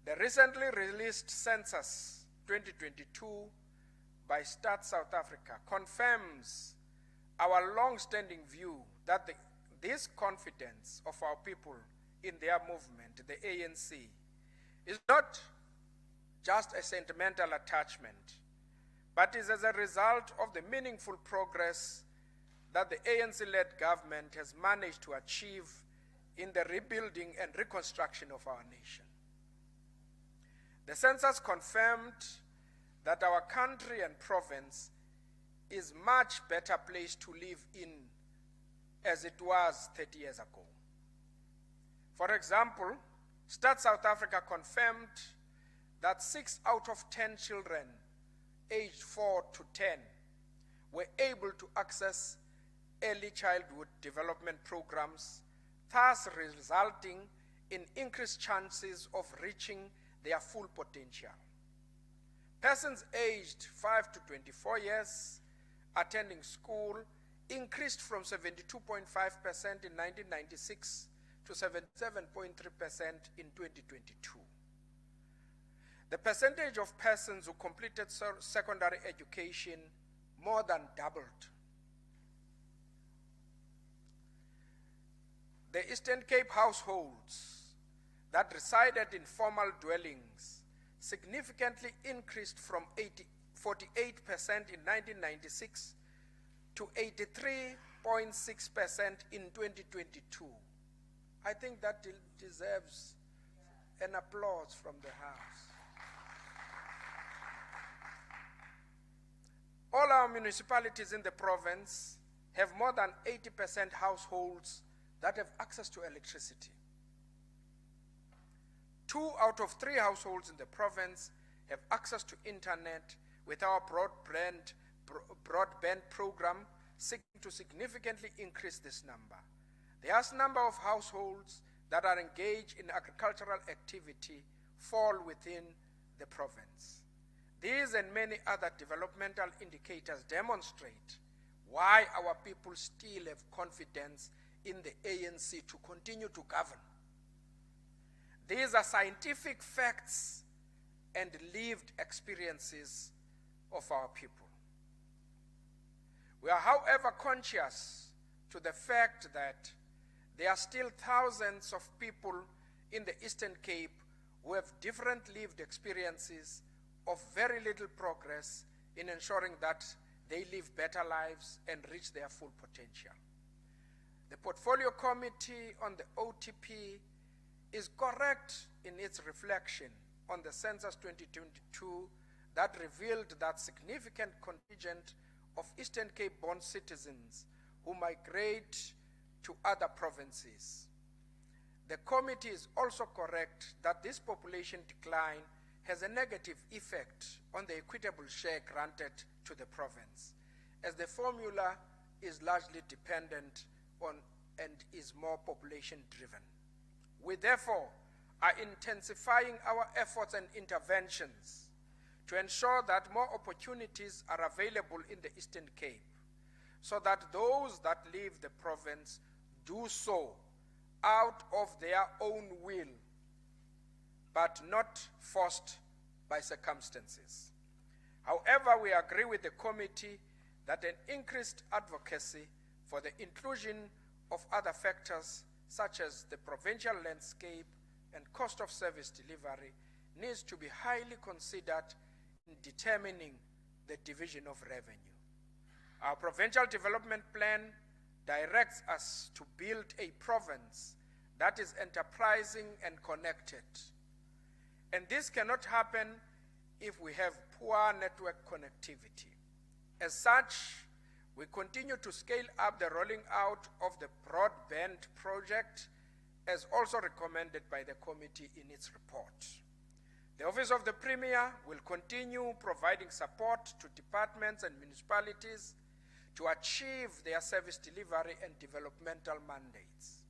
The recently released Census 2022 by Stats South Africa confirms our long-standing view that this confidence of our people in their movement, the ANC, is not just a sentimental attachment, but is as a result of the meaningful progress that the ANC-led government has managed to achieve in the rebuilding and reconstruction of our nation. The census confirmed that our country and province is much better placed to live in as it was 30 years ago. For example, Stats South Africa confirmed that 6 out of 10 children aged 4 to 10 were able to access early childhood development programs, thus resulting in increased chances of reaching their full potential. Persons aged 5 to 24 years attending school increased from 72.5% in 1996 to 77.3% in 2022. The percentage of persons who completed secondary education more than doubled. The Eastern Cape households that resided in formal dwellings significantly increased from 48% in 1996 to 83.6% in 2022. I think that deserves an applause from the House. All our municipalities in the province have more than 80% households that have access to electricity. 2 out of 3 households in the province have access to internet, with our broadband program seeking to significantly increase this number. The vast number of households that are engaged in agricultural activity fall within the province. These and many other developmental indicators demonstrate why our people still have confidence in the ANC to continue to govern. These are scientific facts and lived experiences of our people. We are, however, conscious to the fact that there are still thousands of people in the Eastern Cape who have different lived experiences of very little progress in ensuring that they live better lives and reach their full potential. The Portfolio Committee on the OTP is correct in its reflection on the Census 2022 that revealed that significant contingent of Eastern Cape-born citizens who migrate to other provinces. The committee is also correct that this population decline has a negative effect on the equitable share granted to the province, as the formula is largely dependent on and is more population driven. We therefore are intensifying our efforts and interventions to ensure that more opportunities are available in the Eastern Cape, so that those that leave the province do so out of their own will, but not forced by circumstances. However, we agree with the committee that an increased advocacy for the inclusion of other factors such as the provincial landscape and cost of service delivery needs to be highly considered in determining the division of revenue. Our provincial development plan directs us to build a province that is enterprising and connected. And this cannot happen if we have poor network connectivity. As such, we continue to scale up the rolling out of the broadband project as also recommended by the committee in its report. The Office of the Premier will continue providing support to departments and municipalities to achieve their service delivery and developmental mandates.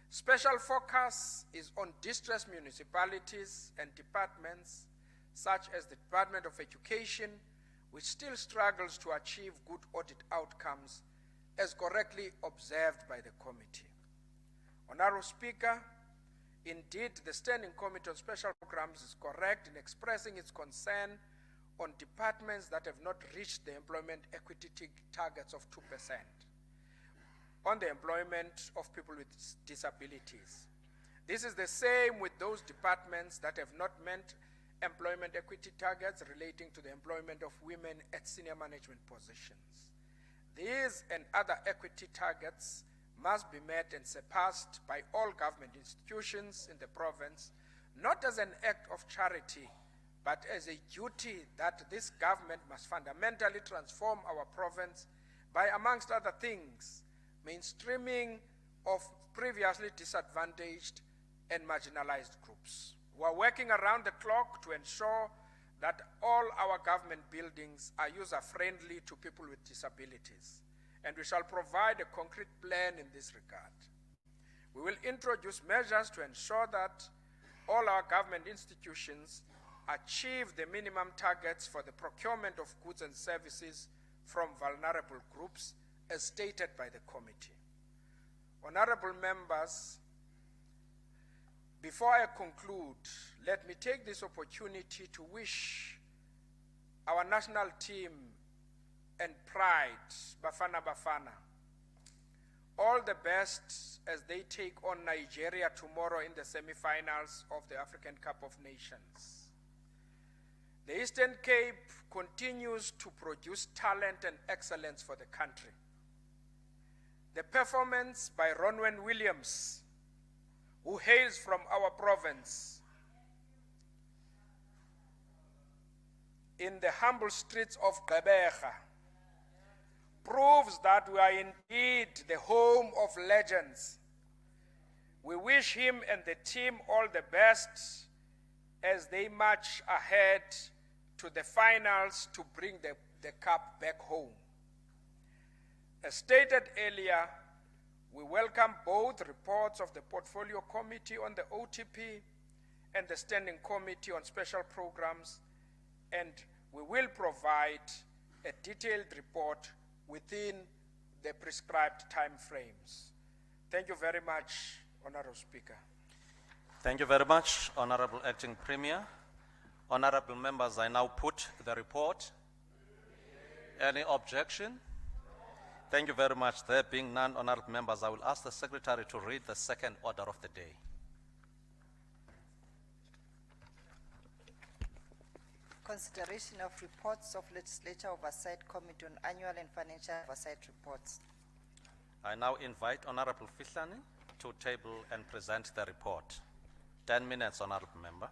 Special focus is on distressed municipalities and departments such as the Department of Education, which still struggles to achieve good audit outcomes as correctly observed by the committee. Honorable Speaker, indeed, the Standing Committee on Special Programs is correct in expressing its concern on departments that have not reached the employment equity targets of 2% on the employment of people with disabilities. This is the same with those departments that have not met employment equity targets relating to the employment of women at senior management positions. These and other equity targets must be met and surpassed by all government institutions in the province, not as an act of charity, but as a duty that this government must fundamentally transform our province by, amongst other things, mainstreaming of previously disadvantaged and marginalized groups. We are working around the clock to ensure that all our government buildings are user-friendly to people with disabilities, and we shall provide a concrete plan in this regard. We will introduce measures to ensure that all our government institutions achieve the minimum targets for the procurement of goods and services from vulnerable groups, as stated by the committee. Honorable members, before I conclude, let me take this opportunity to wish our national team and pride, Bafana Bafana, all the best as they take on Nigeria tomorrow in the semi-finals of the African Cup of Nations. The Eastern Cape continues to produce talent and excellence for the country. The performance by Ronwen Williams, who hails from our province, in the humble streets of Gqeberha, proves that we are indeed the home of legends. We wish him and the team all the best as they march ahead to the finals to bring the cup back home. As stated earlier, we welcome both reports of the Portfolio Committee on the OTP and the Standing Committee on Special Programs, and we will provide a detailed report within the prescribed time frames. Thank you very much, Honorable Speaker. Thank you very much, Honorable Acting Premier. Honorable members, I now put the report. Any objection? Thank you very much. There being none, honorable members, I will ask the Secretary to read the second order of the day. Consideration of reports of Legislature Oversight Committee on annual and financial oversight reports. I now invite Honorable Fihlani to table and present the report. 10 minutes, honorable member.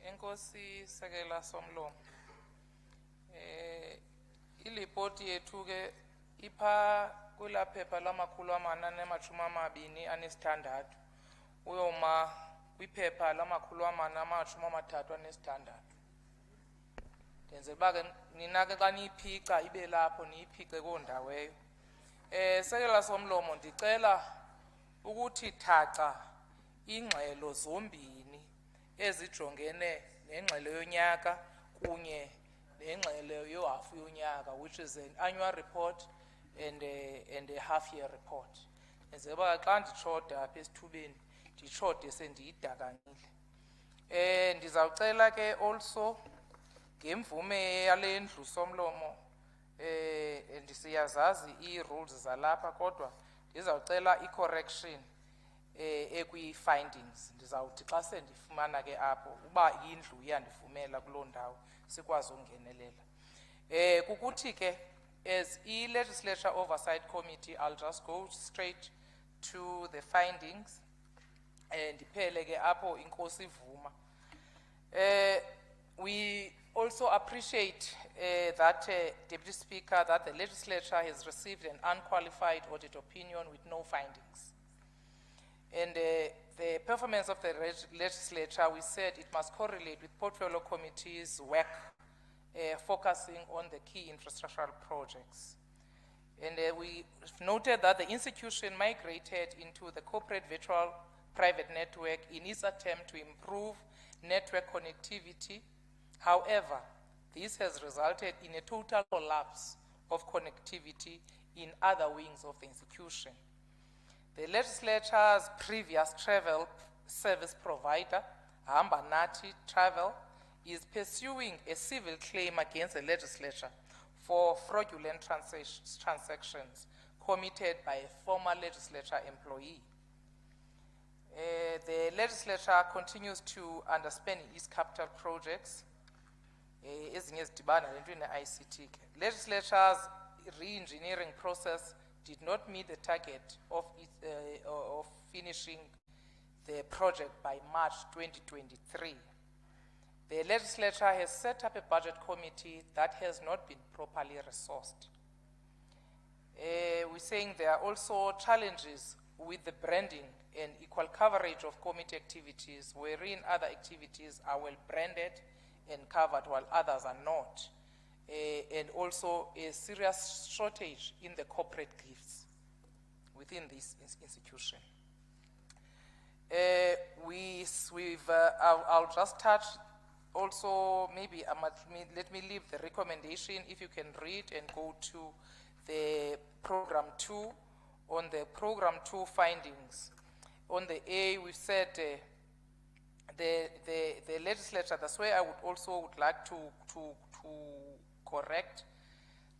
Enkosi Sekela Somlomo. Ilipoti yethu ke ipha kula phepha lamakhulu amanane amashumi amabini anesithandathu uyoma kwiphepha lamakhulu amashumi amathathu anesithandathu. Ndenzela uba ke nina ke xa niyiphica ibe lapho niyiphice kondaweyo. Sekela Somlomo, ndicela ukuthi thaca ingxelo zombini ezijongene nengxelo yonyaka kunye nengxelo yohafu yonyaka, which is an annual report and a half-year report. Ndenzela uba xa nditshoda apha esithubeni nditshode sendiyidakanyile. Ndizawucela ke also ngemvume yale ndlu Somlomo, ndisiyazazi ii-rules zalapha kodwa ndizawucela i-correction ekwi-findings. Ndizawuthi xa sendifumana ke apho uba indlu iyandivumela kuloo ndawo sikwazi ungenelela. Kukuthi ke as i-Legislature Oversight Committee, I'll just go straight to the findings. Ndiphele ke apho inkosi ivuma. We also appreciate that, Deputy Speaker, that the legislature has received an unqualified audit opinion with no findings. And the performance of the legislature, we said it must correlate with portfolio committees' work, focusing on the key infrastructural projects. And we noted that the institution migrated into the corporate virtual private network in its attempt to improve network connectivity. However, this has resulted in a total collapse of connectivity in other wings of the institution. The legislature's previous travel service provider, Hambanati Travel, is pursuing a civil claim against the legislature for fraudulent transactions committed by a former legislature employee. The legislature continues to underspend its capital projects. ICT. Legislature's re-engineering process did not meet the target of finishing the project by March 2023. The legislature has set up a budget committee that has not been properly resourced. We're saying there are also challenges with the branding and equal coverage of committee activities, wherein other activities are well branded and covered while others are not. And also a serious shortage in the corporate gifts within this institution. I'll just touch also, maybe let me leave the recommendation, if you can read and go to the program 2, on the program 2 findings. On the A, we've said the legislature, that's where I would like to correct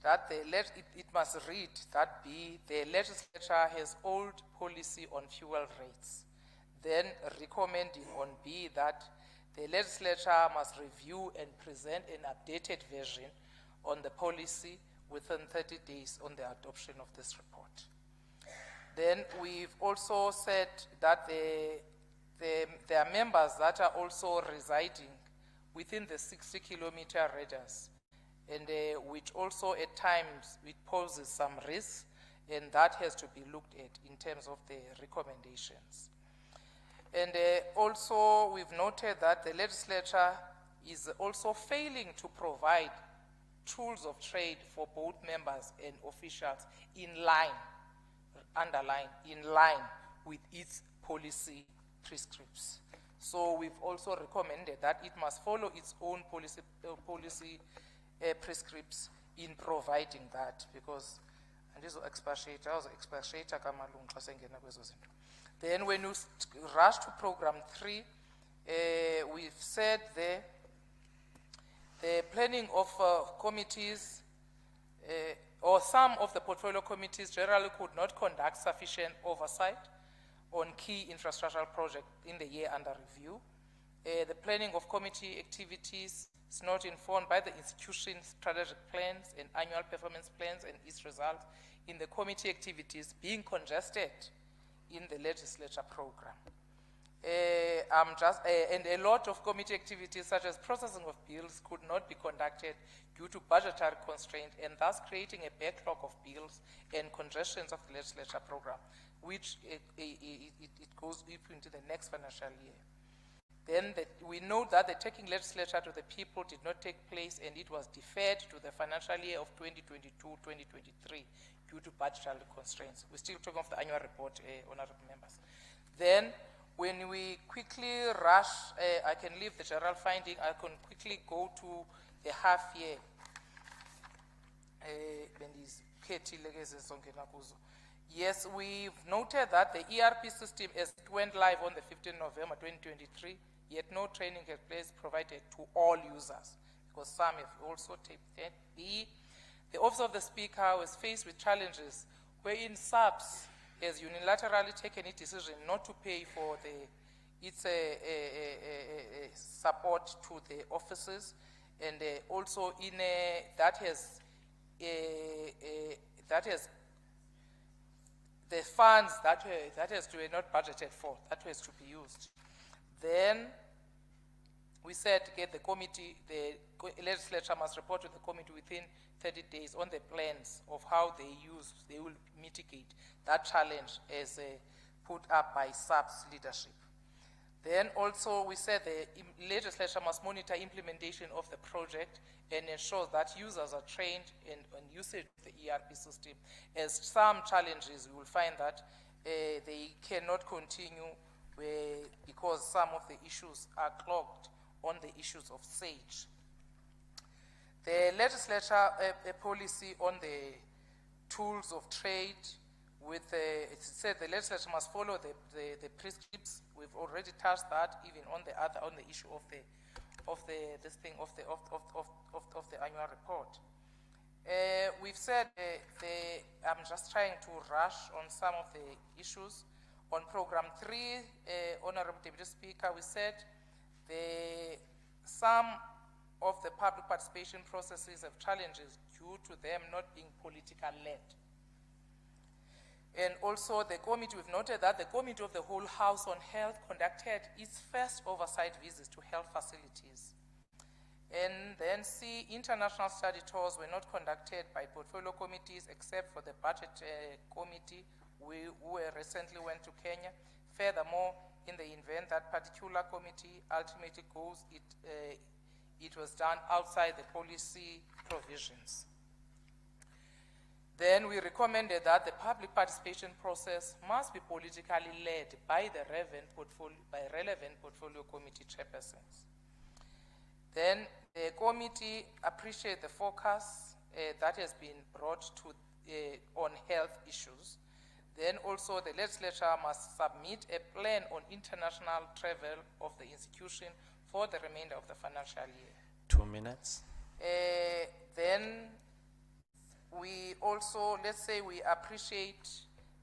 that it must read that B, the legislature has old policy on fuel rates. Then recommending on B that the legislature must review and present an updated version on the policy within 30 days on the adoption of this report. Then we've also said that there are members that are also residing within the 60-kilometer radius, and which also at times it poses some risks, and that has to be looked at in terms of the recommendations. And also we've noted that the legislature is also failing to provide tools of trade for both members and officials in line, underline, in line with its policy prescripts. So we've also recommended that it must follow its own policy prescripts in providing that, because then when you rush to program 3, we've said the planning of committees or some of the portfolio committees generally could not conduct sufficient oversight on key infrastructural projects in the year under review. The planning of committee activities is not informed by the institution's strategic plans and annual performance plans, and its result in the committee activities being congested in the legislature program. And a lot of committee activities such as processing of bills could not be conducted due to budgetary constraints, and thus creating a backlog of bills and congestions of the legislature program, which it goes into the next financial year. Then we know that the taking legislature to the people did not take place, and it was deferred to the financial year of 2022-2023 due to budgetary constraints. We're still talking of the annual report, honorable members. Then when we quickly rush, I can leave the general finding, I can quickly go to the half year. Yes, we've noted that the ERP system as it went live on the 15th November 2023, yet no training has been provided to all users, because some have also taken that. B, the Office of the Speaker was faced with challenges wherein SAPS has unilaterally taken a decision not to pay for its support to the offices, and also the funds that were not budgeted for, that was to be used. Then we said, get the committee, the legislature must report to the committee within 30 days on the plans of how they will mitigate that challenge as put up by SAP's leadership. Then also we said the legislature must monitor implementation of the project and ensure that users are trained in usage of the ERP system. As some challenges, we will find that they cannot continue because some of the issues are clogged on the issues of SAGE. The legislature policy on the tools of trade it said the legislature must follow the prescripts. We've already touched that, even on the issue of the annual report. We've said I'm just trying to rush on some of the issues. On program 3, Honorable Deputy Speaker, we said some of the public participation processes have challenges due to them not being political led. And also the committee, we've noted that the Committee of the Whole House on Health conducted its first oversight visits to health facilities. And then C, international study tours were not conducted by portfolio committees except for the budget committee who recently went to Kenya. Furthermore, in the event that particular committee ultimately goes, it was done outside the policy provisions. Then we recommended that the public participation process must be politically led by the relevant portfolio committee chairpersons. Then the committee appreciates the focus that has been brought to on health issues. Then also the legislature must submit a plan on international travel of the institution for the remainder of the financial year. 2 minutes. Then we also, let's say we appreciate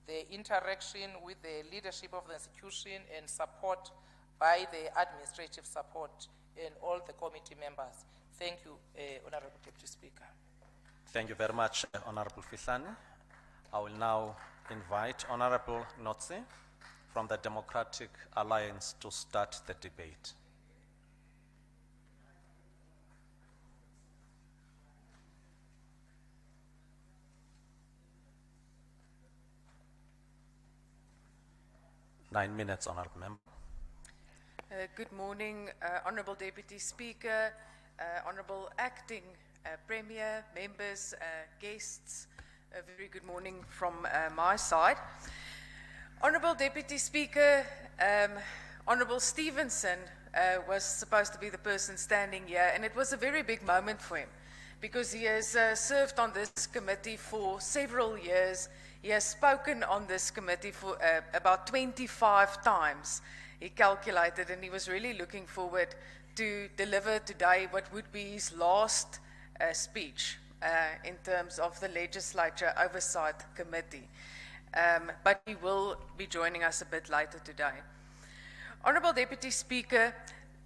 the interaction with the leadership of the institution and support by the administrative support and all the committee members. Thank you, Honorable Deputy Speaker. Thank you very much, Honorable Fihlane. I will now invite Honorable Notsi from the Democratic Alliance to start the debate. Nine minutes, Honorable Member. Good morning, Honorable Deputy Speaker, Honorable Acting Premier, members, guests. A very good morning from my side. Honorable Deputy Speaker, Honorable Stevenson was supposed to be the person standing here, and it was a very big moment for him because he has served on this committee for several years. He has spoken on this committee for about 25 times, he calculated, and he was really looking forward to deliver today what would be his last speech in terms of the Legislature Oversight Committee. But he will be joining us a bit later today. Honorable Deputy Speaker,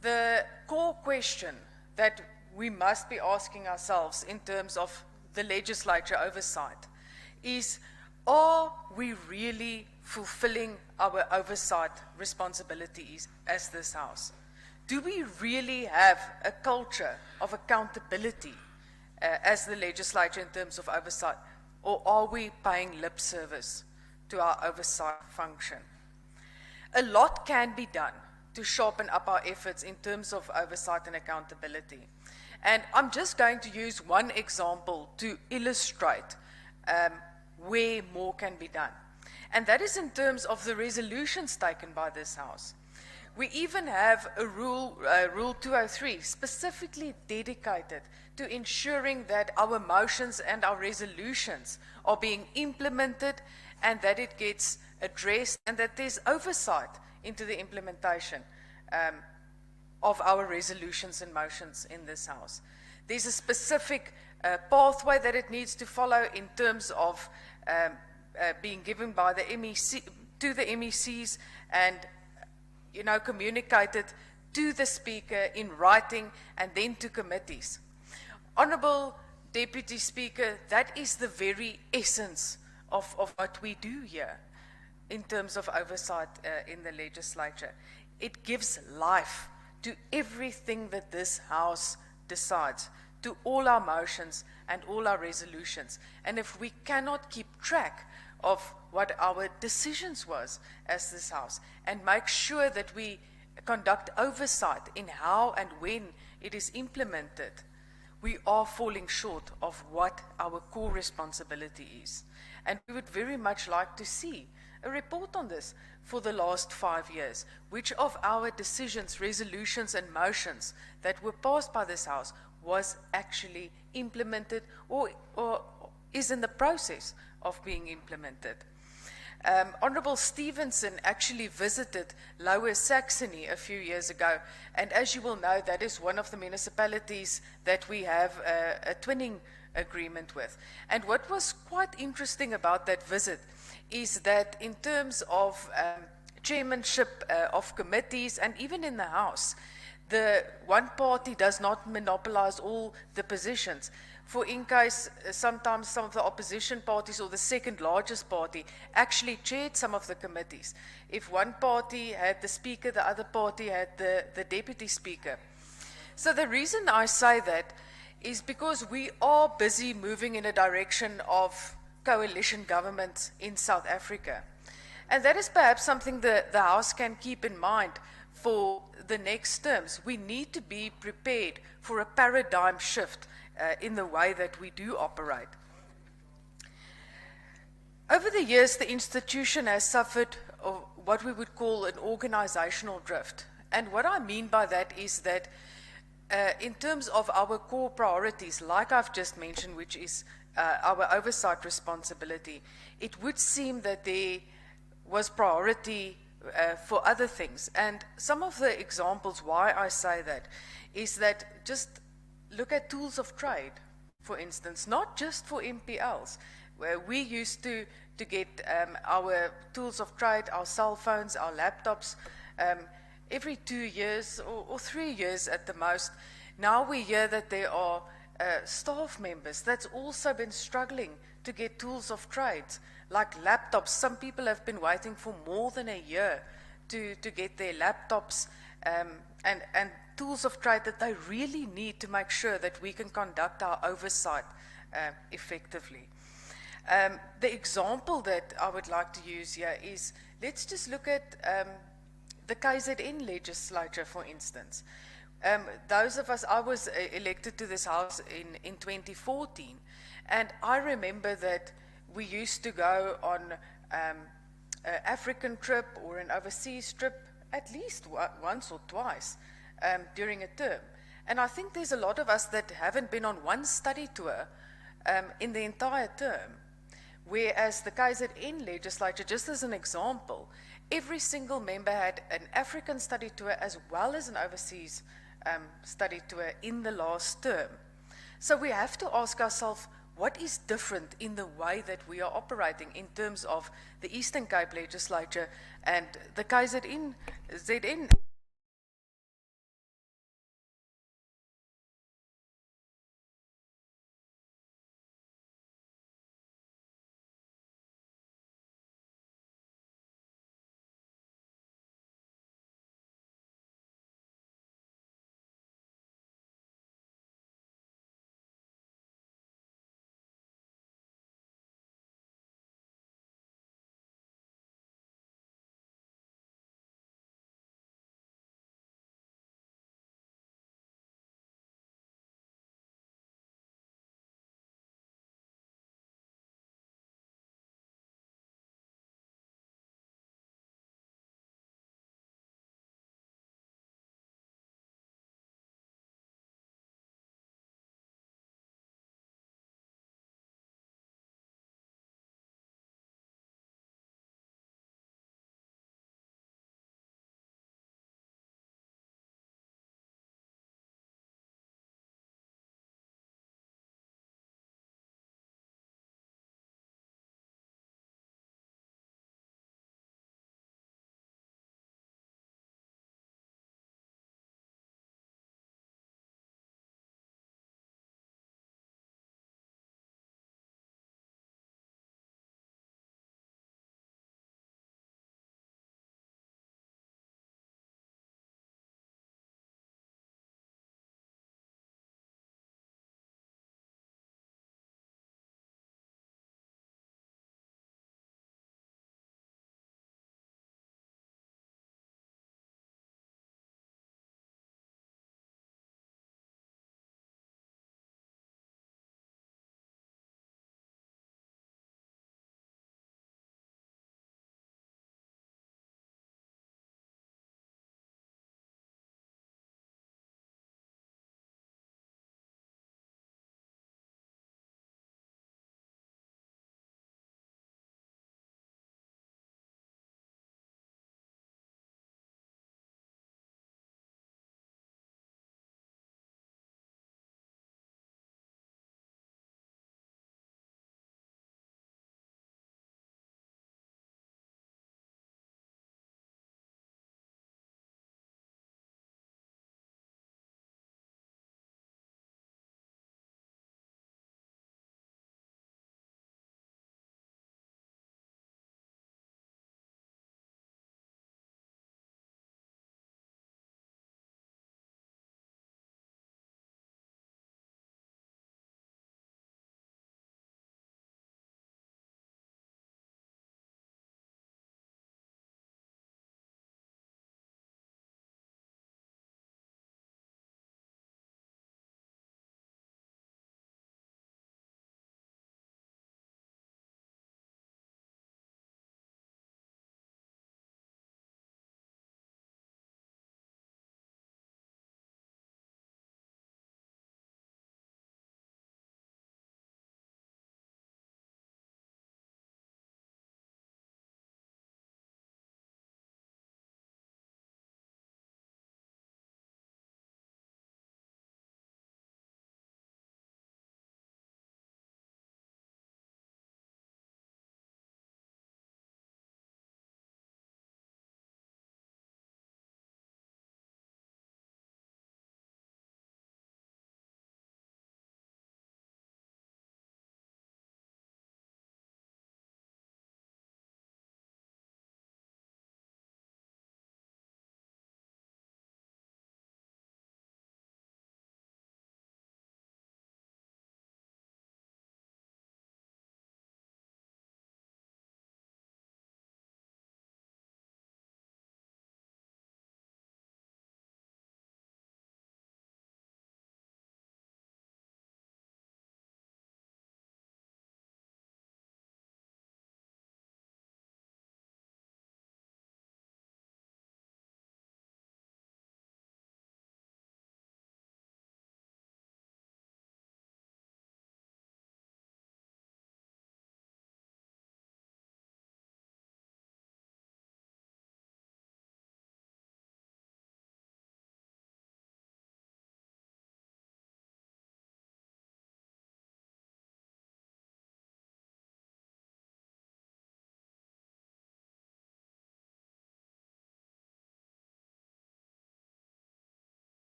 the core question that we must be asking ourselves in terms of the Legislature Oversight is, are we really fulfilling our oversight responsibilities as this House? Do we really have a culture of accountability as the legislature in terms of oversight, or are we paying lip service to our oversight function? A lot can be done to sharpen up our efforts in terms of oversight and accountability. And I'm just going to use one example to illustrate where more can be done. And that is in terms of the resolutions taken by this House. We even have a Rule 203 specifically dedicated to ensuring that our motions and our resolutions are being implemented and that it gets addressed and that there's oversight into the implementation of our resolutions and motions in this House. There's a specific pathway that it needs to follow in terms of being given by the MEC to the MECs and communicated to the Speaker in writing and then to committees. Honourable Deputy Speaker, that is the very essence of what we do here. in terms of oversight in the legislature. It gives life to everything that this House decides, to all our motions and all our resolutions. And if we cannot keep track of what our decisions was as this House and make sure that we conduct oversight in how and when it is implemented, we are falling short of what our core responsibility is. And we would very much like to see a report on this for the last 5 years. Which of our decisions, resolutions, and motions that were passed by this House was actually implemented or is in the process of being implemented? Honourable Stevenson actually visited Lower Saxony a few years ago, and as you will know, that is one of the municipalities that we have a twinning agreement with. And what was quite interesting about that visit is that in terms of chairmanship of committees and even in the House, the one party does not monopolize all the positions. For in case sometimes some of the opposition parties or the second largest party actually chaired some of the committees. If one party had the speaker, the other party had the deputy speaker. So the reason I say that is because we are busy moving in a direction of coalition government in South Africa. And that is perhaps something the House can keep in mind for the next terms. We need to be prepared for a paradigm shift in the way that we do operate. Over the years, the institution has suffered what we would call an organizational drift. And what I mean by that is that in terms of our core priorities, like I've just mentioned, which is our oversight responsibility, it would seem that there was priority for other things. And some of the examples why I say that is that just look at tools of trade, for instance, not just for MPLs, where we used to get our tools of trade, our cell phones, our laptops, every 2 years or 3 years at the most. Now we hear that there are staff members that's also been struggling to get tools of trade, like laptops. Some people have been waiting for more than a year to get their laptops and tools of trade that they really need to make sure that we can conduct our oversight effectively. The example that I would like to use here is, let's just look at the KZN legislature, for instance. Those of us, I was elected to this House in 2014, and I remember that we used to go on an African trip or an overseas trip at least once or twice during a term. And I think there's a lot of us that haven't been on one study tour in the entire term, whereas the KZN legislature, just as an example, every single member had an African study tour as well as an overseas study tour in the last term. So we have to ask ourselves, what is different in the way that we are operating in terms of the Eastern Cape legislature and the KZN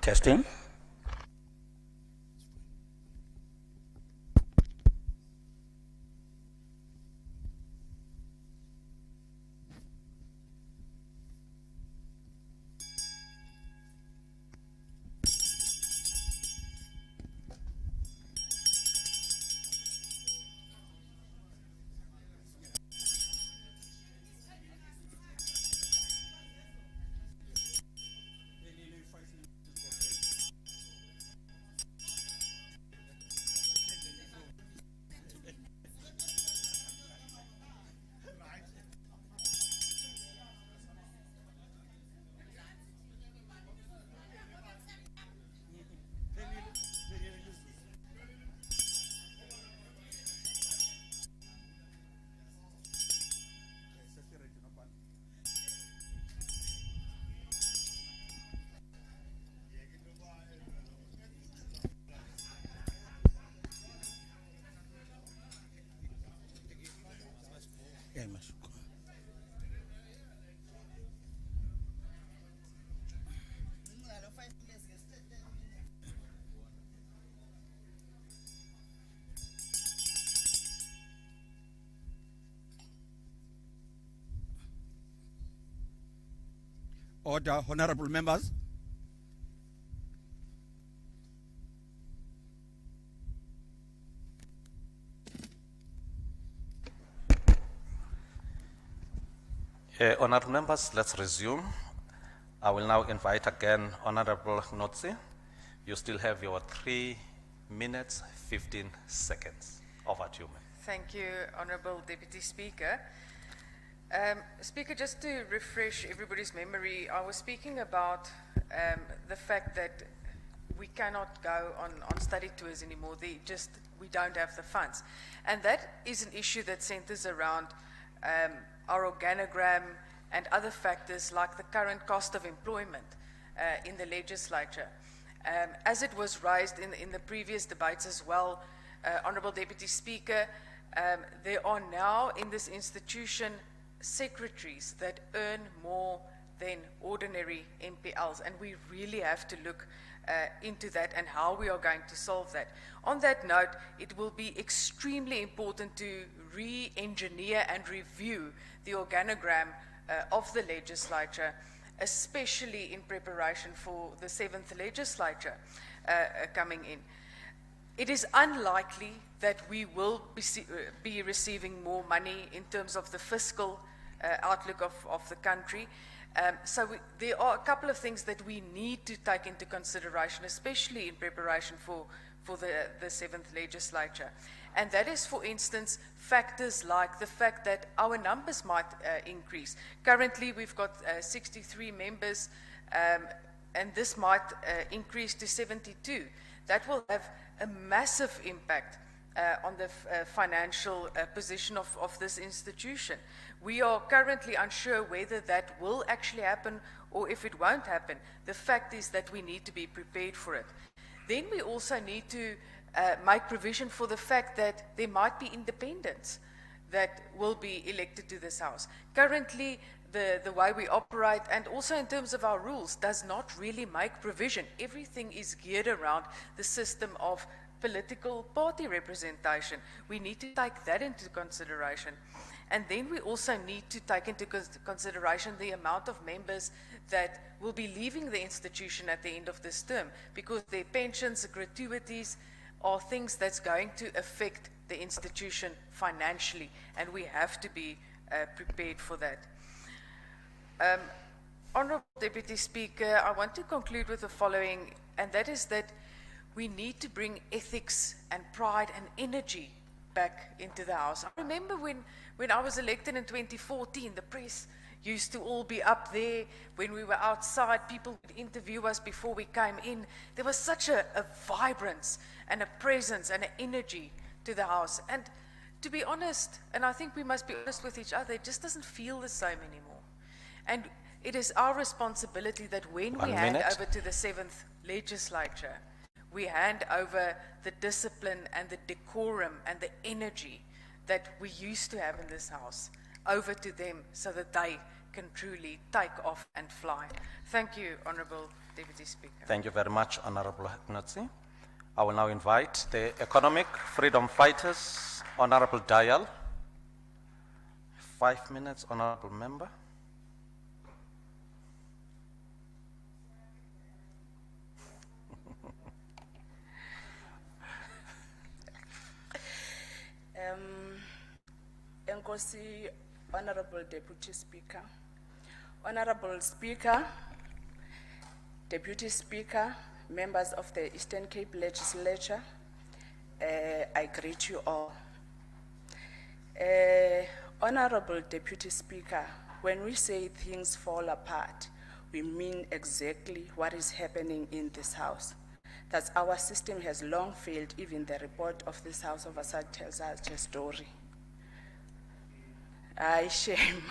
Testing. Order, honorable members. Honorable members, let's resume. I will now invite again Honorable Notsi. You still have your 3 minutes, 15 seconds. Over to you, ma'am. Thank you, Honourable Deputy Speaker. Speaker, just to refresh everybody's memory, I was speaking about the fact that we cannot go on study tours anymore. We don't have the funds. And that is an issue that centers around our organogram and other factors like the current cost of employment in the legislature. As it was raised in the previous debates as well, Honourable Deputy Speaker, there are now in this institution secretaries that earn more than ordinary MPLs, and we really have to look into that and how we are going to solve that. On that note, it will be extremely important to re-engineer and review the organogram of the legislature, especially in preparation for the 7th legislature coming in. It is unlikely that we will be receiving more money in terms of the fiscal outlook of the country. There are a couple of things that we need to take into consideration, especially in preparation for the 7th legislature. And that is, for instance, factors like the fact that our numbers might increase. Currently, we've got 63 members, and this might increase to 72. That will have a massive impact on the financial position of this institution. We are currently unsure whether that will actually happen or if it won't happen. The fact is that we need to be prepared for it. Then we also need to make provision for the fact that there might be independents that will be elected to this House. Currently, the way we operate, and also in terms of our rules, does not really make provision. Everything is geared around the system of political party representation. We need to take that into consideration. And then we also need to take into consideration the amount of members that will be leaving the institution at the end of this term, because their pensions, gratuities are things that's going to affect the institution financially, and we have to be prepared for that. Honourable Deputy Speaker, I want to conclude with the following, and that is that we need to bring ethics and pride and energy back into the House. I remember when I was elected in 2014, the press used to all be up there. When we were outside, people would interview us before we came in. There was such a vibrance and a presence and an energy to the House. And to be honest, and I think we must be honest with each other, it just doesn't feel the same anymore. And it is our responsibility that when we hand over to the 7th legislature, we hand over the discipline and the decorum and the energy that we used to have in this House over to them so that they can truly take off and fly. Thank you, Honourable Deputy Speaker. Thank you very much, Honorable Notsi. I will now invite the Economic Freedom Fighters, Honorable Dial. 5 minutes, Honorable Member. Enkosi, Honorable Deputy Speaker. Honorable Speaker, Deputy Speaker, members of the Eastern Cape Legislature, I greet you all. Honorable Deputy Speaker, when we say things fall apart, we mean exactly what is happening in this House. That our system has long failed. Even the report of this House Oversight tells us a story. Shame.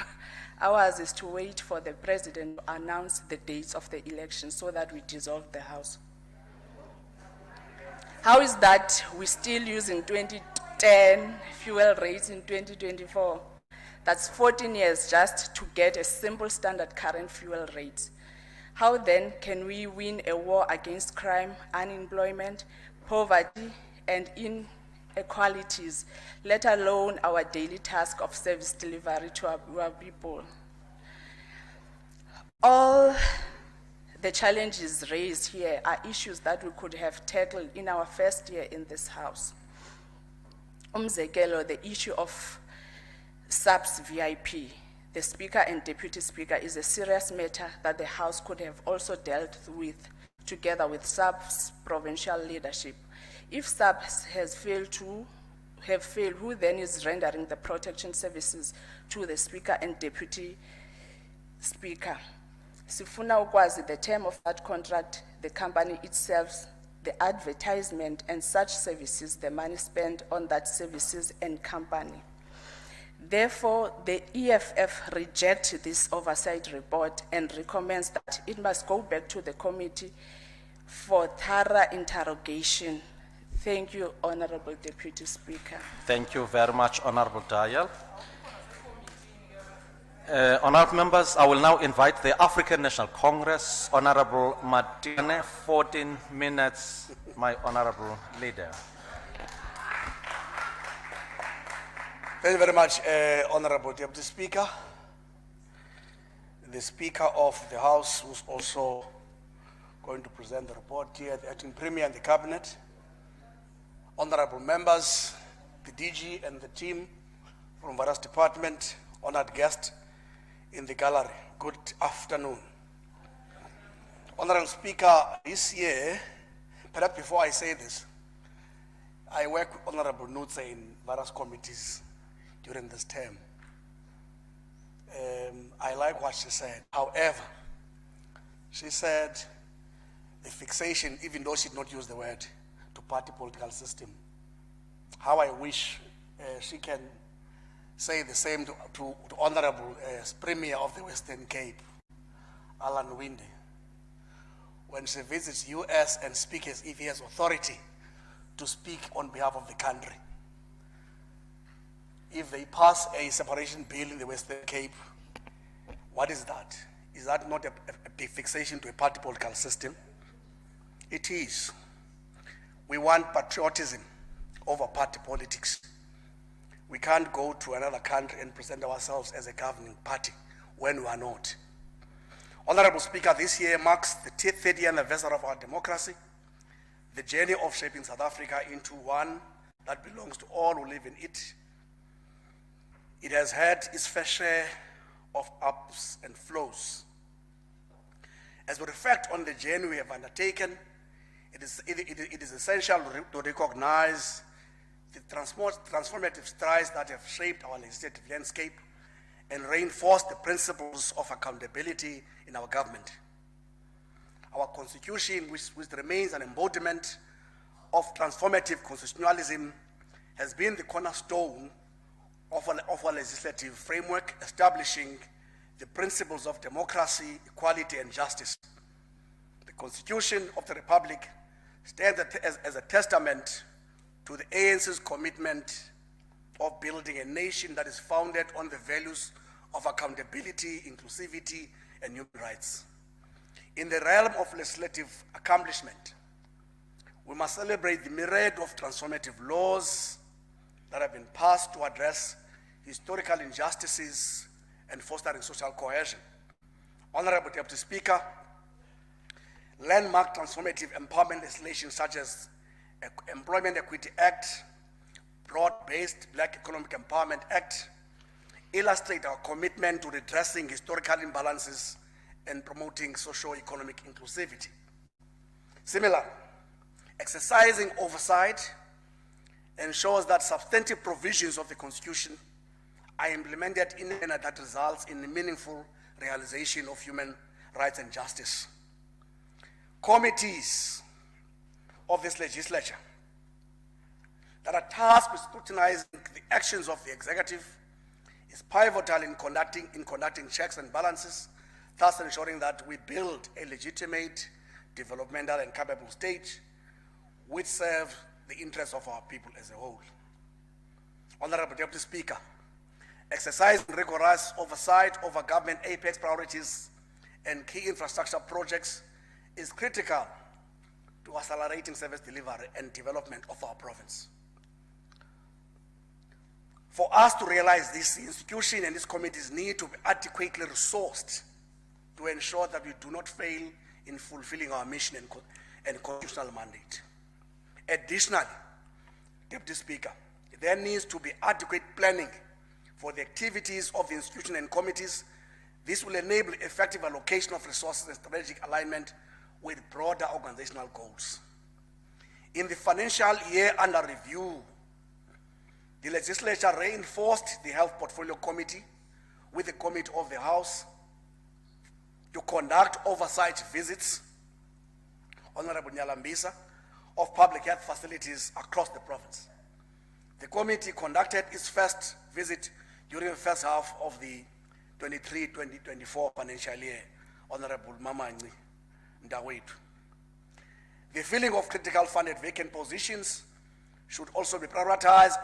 Ours is to wait for the President to announce the dates of the election so that we dissolve the House. How is that we're still using 2010 fuel rates in 2024? That's 14 years just to get a simple standard current fuel rates. How then can we win a war against crime, unemployment, poverty, and inequalities, let alone our daily task of service delivery to our people? All the challenges raised here are issues that we could have tackled in our first year in this House. Umzekelo, the issue of SAPS VIP, the Speaker and Deputy Speaker, is a serious matter that the House could have also dealt with together with SAPS provincial leadership. If SAPS has failed, who then is rendering the protection services to the Speaker and Deputy Speaker? Sifuna ukwazi the term of that contract, the company itself, the advertisement and such services, the money spent on that services and company. Therefore, the EFF rejects this oversight report and recommends that it must go back to the committee for thorough interrogation. Thank you, Honorable Deputy Speaker. Thank you very much, Honorable Dial. Honorable members, I will now invite the African National Congress, Honorable Matiane, 14 minutes, my Honorable Leader. Thank you very much, Honorable Deputy Speaker. The Speaker of the House, who's also going to present the report here, the Acting Premier and the Cabinet, honorable members, the DG and the team from various departments, honored guests in the gallery, good afternoon. Honorable Speaker, this year, perhaps before I say this, I work with Honorable Nutse in various committees during this term. I like what she said. However, she said the fixation, even though she did not use the word, to party political system. How I wish she can say the same to Honorable Premier of the Western Cape, Alan Winde, when she visits US and speaks as if he has authority to speak on behalf of the country. If they pass a separation bill in the Western Cape, what is that? Is that not a fixation to a party political system? It is. We want patriotism over party politics. We can't go to another country and present ourselves as a governing party when we are not. Honorable Speaker, this year marks the 30th anniversary of our democracy, the journey of shaping South Africa into one that belongs to all who live in it. It has had its fair share of ups and flows. As we reflect on the journey we have undertaken, it is essential to recognize the transformative strides that have shaped our legislative landscape and reinforced the principles of accountability in our government. Our constitution, which remains an embodiment of transformative constitutionalism, has been the cornerstone of our legislative framework, establishing the principles of democracy, equality, and justice. The Constitution of the Republic stands as a testament to the ANC's commitment of building a nation that is founded on the values of accountability, inclusivity, and human rights. In the realm of legislative accomplishment, we must celebrate the myriad of transformative laws that have been passed to address historical injustices and fostering social cohesion. Honorable Deputy Speaker, landmark transformative empowerment legislation such as Employment Equity Act, Broad-Based Black Economic Empowerment Act illustrate our commitment to redressing historical imbalances and promoting socio-economic inclusivity. Similarly, exercising oversight ensures that substantive provisions of the Constitution are implemented in a manner that results in the meaningful realization of human rights and justice. Committees of this legislature that are tasked with scrutinizing the actions of the executive is pivotal in conducting checks and balances, thus ensuring that we build a legitimate, developmental, and capable state which serve the interests of our people as a whole. Honorable Deputy Speaker, exercising rigorous oversight over government apex priorities and key infrastructure projects is critical to accelerating service delivery and development of our province. For us to realize this, the institution and its committees need to be adequately resourced to ensure that we do not fail in fulfilling our mission and constitutional mandate. Additionally, Deputy Speaker, there needs to be adequate planning for the activities of the institution and committees. This will enable effective allocation of resources and strategic alignment with broader organizational goals. In the financial year under review, the legislature reinforced the Health Portfolio Committee with the Committee of the House to conduct oversight visits, Honorable Nyalambisa, of public health facilities across the province. The committee conducted its first visit during the first half of the 23-2024 financial year, Honorable Mamani Ndawetu. The filling of critical funded vacant positions should also be prioritized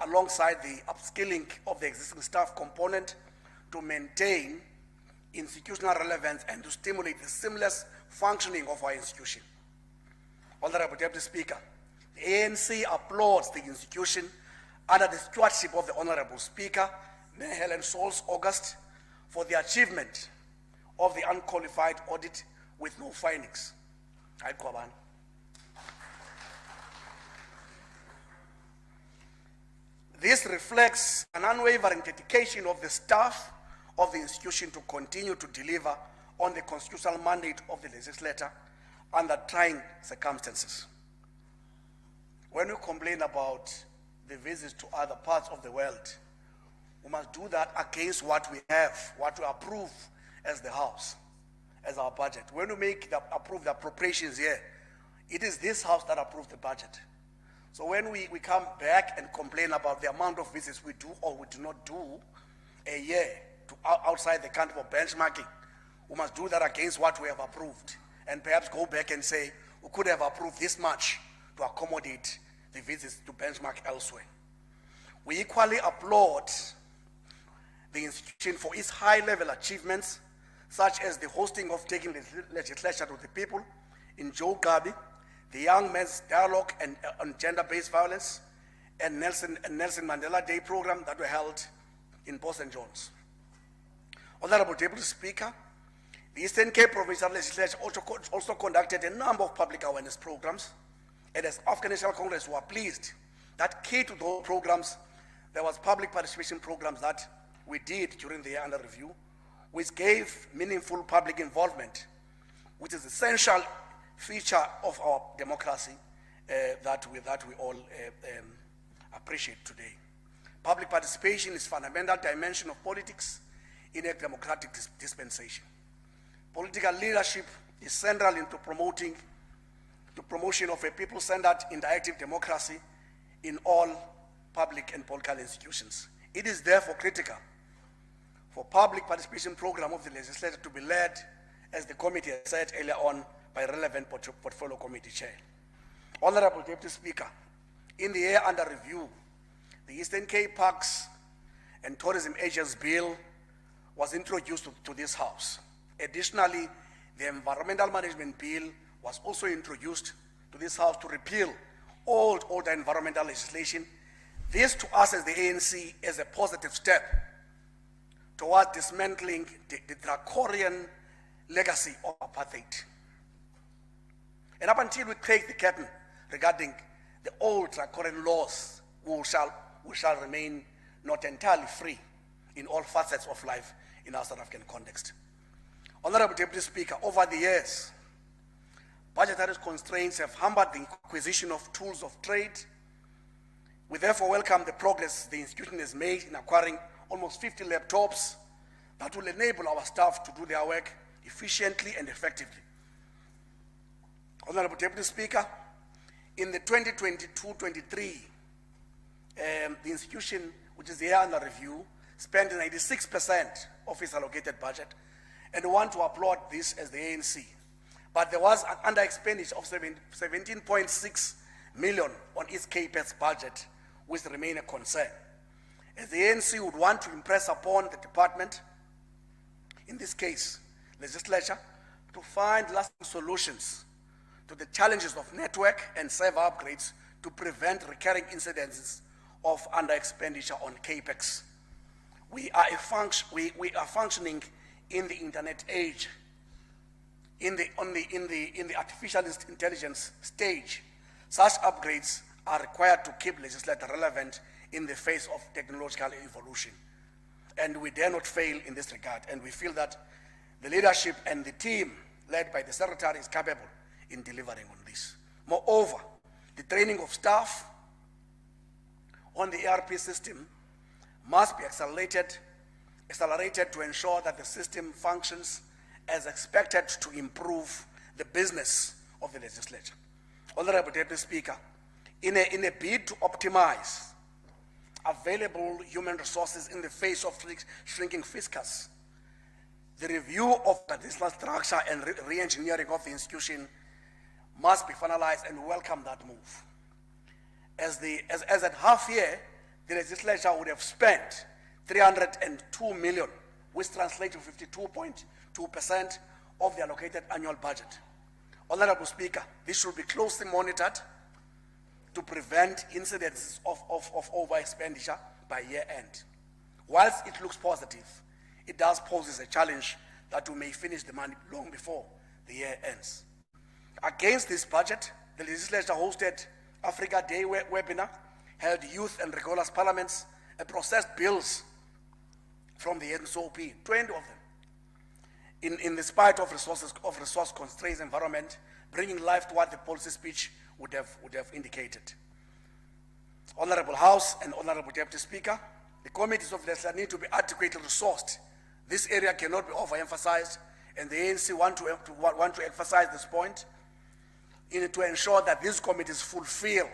alongside the upskilling of the existing staff component to maintain institutional relevance and to stimulate the seamless functioning of our institution. Honorable Deputy Speaker, the ANC applauds the institution under the stewardship of the Honorable Speaker, Mayor Helen Sauls August, for the achievement of the unqualified audit with no findings. This reflects an unwavering dedication of the staff of the institution to continue to deliver on the constitutional mandate of the legislature under trying circumstances. When we complain about the visits to other parts of the world, we must do that against what we have, what we approve as the House, as our budget. When we approve the appropriations here, it is this House that approves the budget. So when we come back and complain about the amount of visits we do or we do not do a year to outside the country for benchmarking, we must do that against what we have approved and perhaps go back and say we could have approved this much to accommodate the visits to benchmark elsewhere. We equally applaud the institution for its high-level achievements, such as the hosting of Taking the Legislature to the People in Joe Gabi, the Young Men's Dialogue on Gender-Based Violence, and Nelson Mandela Day program that were held in St. John's. Honorable Deputy Speaker, the Eastern Cape Provincial Legislature also conducted a number of public awareness programs, and as African National Congress were pleased that key to those programs, there was public participation programs that we did during the year under review, which gave meaningful public involvement, which is essential feature of our democracy that we all appreciate today. Public participation is a fundamental dimension of politics in a democratic dispensation. Political leadership is central into promotion of a people-centered interactive democracy in all public and political institutions. It is therefore critical for public participation program of the legislature to be led, as the committee has said earlier on, by relevant portfolio committee chair. Honorable Deputy Speaker, in the year under review, the Eastern Cape Parks and Tourism Agents Bill was introduced to this House. Additionally, the Environmental Management Bill was also introduced to this House to repeal older environmental legislation. This to us as the ANC is a positive step toward dismantling the draconian legacy of apartheid. And up until we crack the curtain regarding the old draconian laws, we shall remain not entirely free in all facets of life in our South African context. Honorable Deputy Speaker, over the years, budgetary constraints have hampered the acquisition of tools of trade. We therefore welcome the progress the institution has made in acquiring almost 50 laptops that will enable our staff to do their work efficiently and effectively. Honorable Deputy Speaker, in the 2022-23, the institution, which is the year under review, spent 96% of its allocated budget, and we want to applaud this as the ANC. But there was an under expenditure of 17.6 million on its CAPEX budget, which remain a concern. As the ANC would want to impress upon the department, in this case, legislature, to find lasting solutions to the challenges of network and server upgrades to prevent recurring incidences of under expenditure on CAPEX. We are functioning in the internet age, in the artificial intelligence stage. Such upgrades are required to keep legislature relevant in the face of technological evolution. And we dare not fail in this regard. And we feel that the leadership and the team led by the Secretary is capable in delivering on this. Moreover, the training of staff on the ERP system must be accelerated to ensure that the system functions as expected to improve the business of the legislature. Honorable Deputy Speaker, in a bid to optimize available human resources in the face of shrinking fiscus, the review of the legislative structure and re-engineering of the institution must be finalized, and welcome that move. As at half year, the legislature would have spent 302 million, which translates to 52.2% of the allocated annual budget. Honorable Speaker, this should be closely monitored to prevent incidents of over expenditure by year end. Whilst it looks positive, it does pose a challenge that we may finish the money long before the year ends. Against this budget, the legislature hosted Africa Day webinar, held youth and regulars parliaments, and processed bills from the NSOP, 20 of them. In the spite of resource constraints environment, bringing life to what the policy speech would have indicated. Honorable House and Honorable Deputy Speaker, the committees of the legislature need to be adequately resourced. This area cannot be overemphasized, and the ANC want to emphasize this point to ensure that these committees fulfill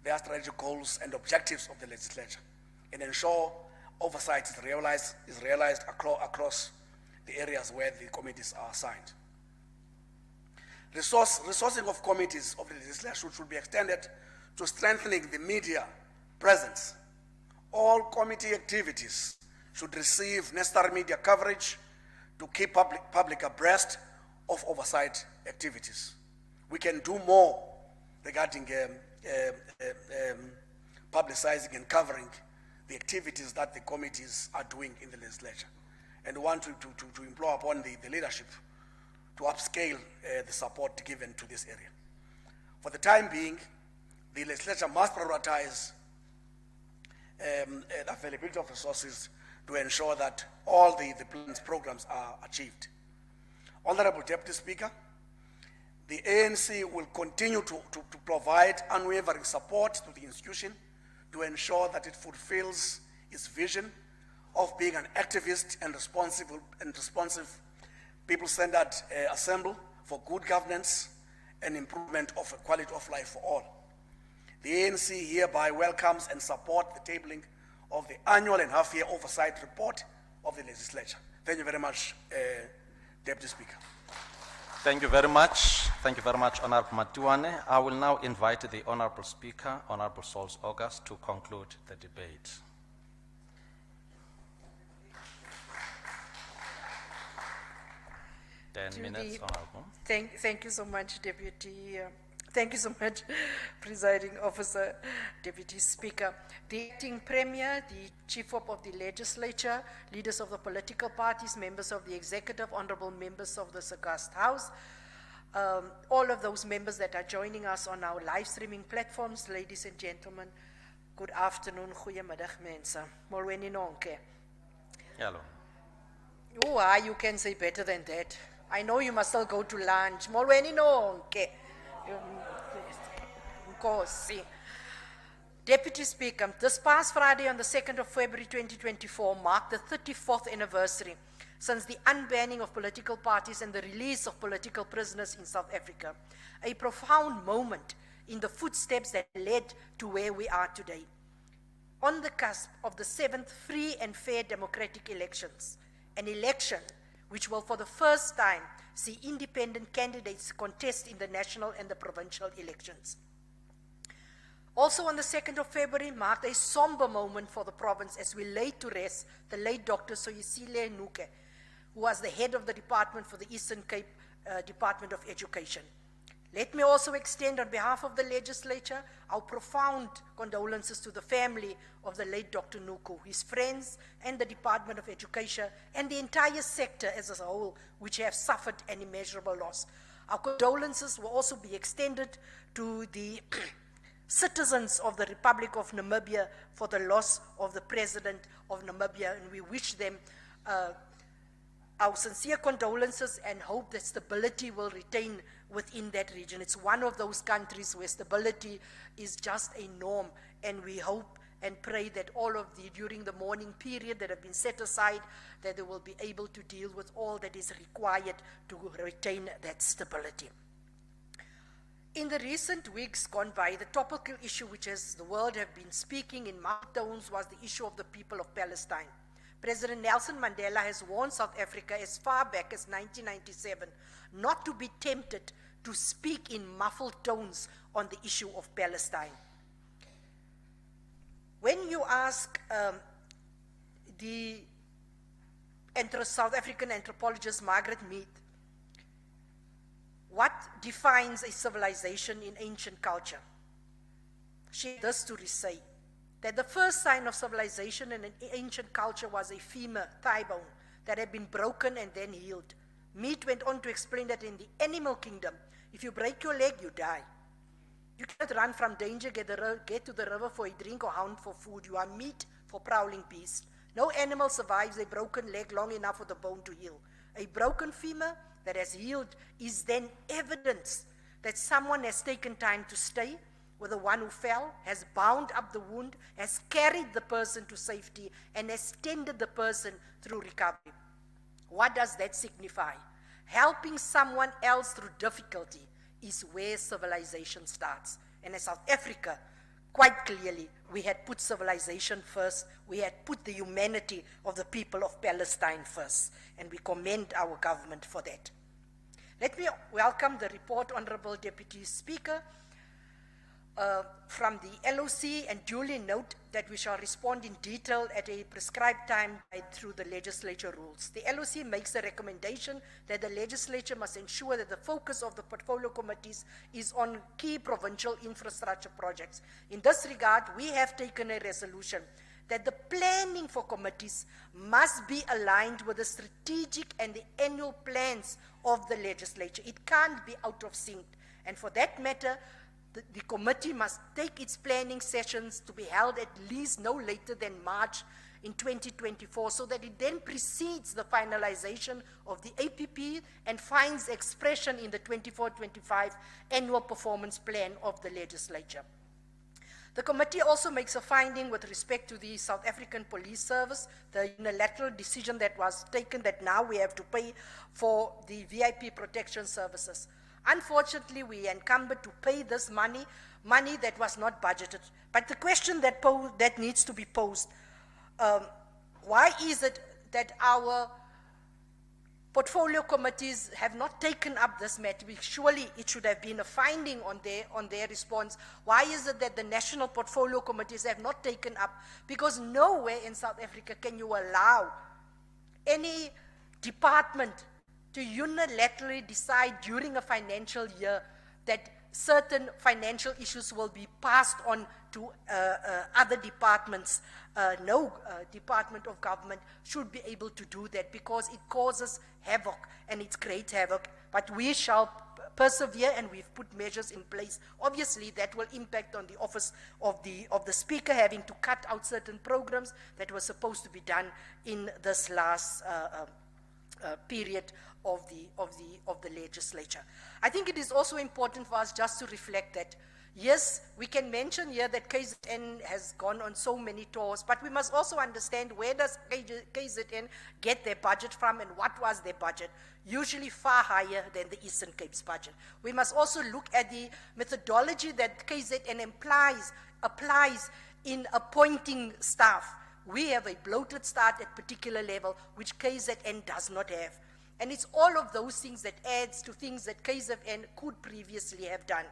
their strategic goals and objectives of the legislature, and ensure oversight is realized across the areas where the committees are assigned. Resourcing of committees of the legislature should be extended to strengthening the media presence. All committee activities should receive necessary media coverage to keep public abreast of oversight activities. We can do more regarding publicizing and covering the activities that the committees are doing in the legislature, and want to implore upon the leadership to upscale the support given to this area. For the time being, the legislature must prioritize the availability of resources to ensure that all the programs are achieved. Honorable Deputy Speaker, the ANC will continue to provide unwavering support to the institution to ensure that it fulfills its vision of being an activist and responsive people-centered assembly for good governance and improvement of quality of life for all. The ANC hereby welcomes and supports the tabling of the annual and half-year oversight report of the legislature. Thank you very much, Deputy Speaker. Thank you very much. Thank you very much, Honorable Matuane. I will now invite the Honorable Speaker, Honorable Sauls August, to conclude the debate. Then 10 minutes, the, Honorable. thank you so much, Deputy. Thank you so much, Presiding Officer, Deputy Speaker. The acting Premier, the Chief Whip of the Legislature, leaders of the political parties, members of the Executive, honorable members of this august House, all of those members that are joining us on our live streaming platforms, ladies and gentlemen, good afternoon, goeiemiddag mense. Molweni nonke. Hello. Oh, you can say better than that. I know you must still go to lunch. Molweni nonke. Nkosi. Deputy Speaker, this past Friday on the 2nd of February 2024 marked the 34th anniversary since the unbanning of political parties and the release of political prisoners in South Africa. A profound moment in the footsteps that led to where we are today. On the cusp of the 7th free and fair democratic elections, an election which will for the first time see independent candidates contest in the national and the provincial elections. Also on the 2nd of February marked a somber moment for the province as we laid to rest the late Dr. Soyisile Nuke, who was the head of the department for the Eastern Cape Department of Education. Let me also extend on behalf of the legislature our profound condolences to the family of the late Dr. Nuku, his friends and the Department of Education and the entire sector as a whole, which have suffered an immeasurable loss. Our condolences will also be extended to the citizens of the Republic of Namibia for the loss of the President of Namibia, and we wish them our sincere condolences and hope that stability will retain within that region. It's one of those countries where stability is just a norm, and we hope and pray that all of the, during the mourning period that have been set aside, that they will be able to deal with all that is required to retain that stability. In the recent weeks gone by, the topical issue which has the world have been speaking in tones was the issue of the people of Palestine. President Nelson Mandela has warned South Africa as far back as 1997 not to be tempted to speak in muffled tones on the issue of Palestine. When you ask the South African anthropologist Margaret Mead, what defines a civilization in ancient culture? She had this to say, that the first sign of civilization in an ancient culture was a femur, thigh bone, that had been broken and then healed. Mead went on to explain that in the animal kingdom, if you break your leg, you die. You cannot run from danger, get to the river for a drink or hunt for food. You are meat for prowling beasts. No animal survives a broken leg long enough for the bone to heal. A broken femur that has healed is then evidence that someone has taken time to stay with the one who fell, has bound up the wound, has carried the person to safety, and has tended the person through recovery. What does that signify? Helping someone else through difficulty is where civilization starts. And in South Africa, quite clearly, we had put civilization first. We had put the humanity of the people of Palestine first. And we commend our government for that. Let me welcome the report, Honorable Deputy Speaker, from the LOC, and duly note that we shall respond in detail at a prescribed time through the legislature rules. The LOC makes the recommendation that the legislature must ensure that the focus of the portfolio committees is on key provincial infrastructure projects. In this regard, we have taken a resolution that the planning for committees must be aligned with the strategic and the annual plans of the legislature. It can't be out of sync. And for that matter, the committee must take its planning sessions to be held at least no later than March in 2024, so that it then precedes the finalization of the APP and finds expression in the 24-25 annual performance plan of the legislature. The committee also makes a finding with respect to the South African Police Service, the unilateral decision that was taken that now we have to pay for the VIP protection services. Unfortunately, we are encumbered to pay this money that was not budgeted. But the question that needs to be posed, why is it that our portfolio committees have not taken up this matter? Surely it should have been a finding on their response. Why is it that the national portfolio committees have not taken up? Because nowhere in South Africa can you allow any department to unilaterally decide during a financial year that certain financial issues will be passed on to other departments. No department of government should be able to do that because it causes havoc and it creates havoc. But we shall persevere, and we've put measures in place. Obviously, that will impact on the office of the Speaker having to cut out certain programs that were supposed to be done in this last period of the legislature. I think it is also important for us just to reflect that, yes, we can mention here that KZN has gone on so many tours, but we must also understand where does KZN get their budget from and what was their budget, usually far higher than the Eastern Cape's budget. We must also look at the methodology that KZN applies in appointing staff. We have a bloated start at particular level, which KZN does not have. And it's all of those things that adds to things that KZN could previously have done.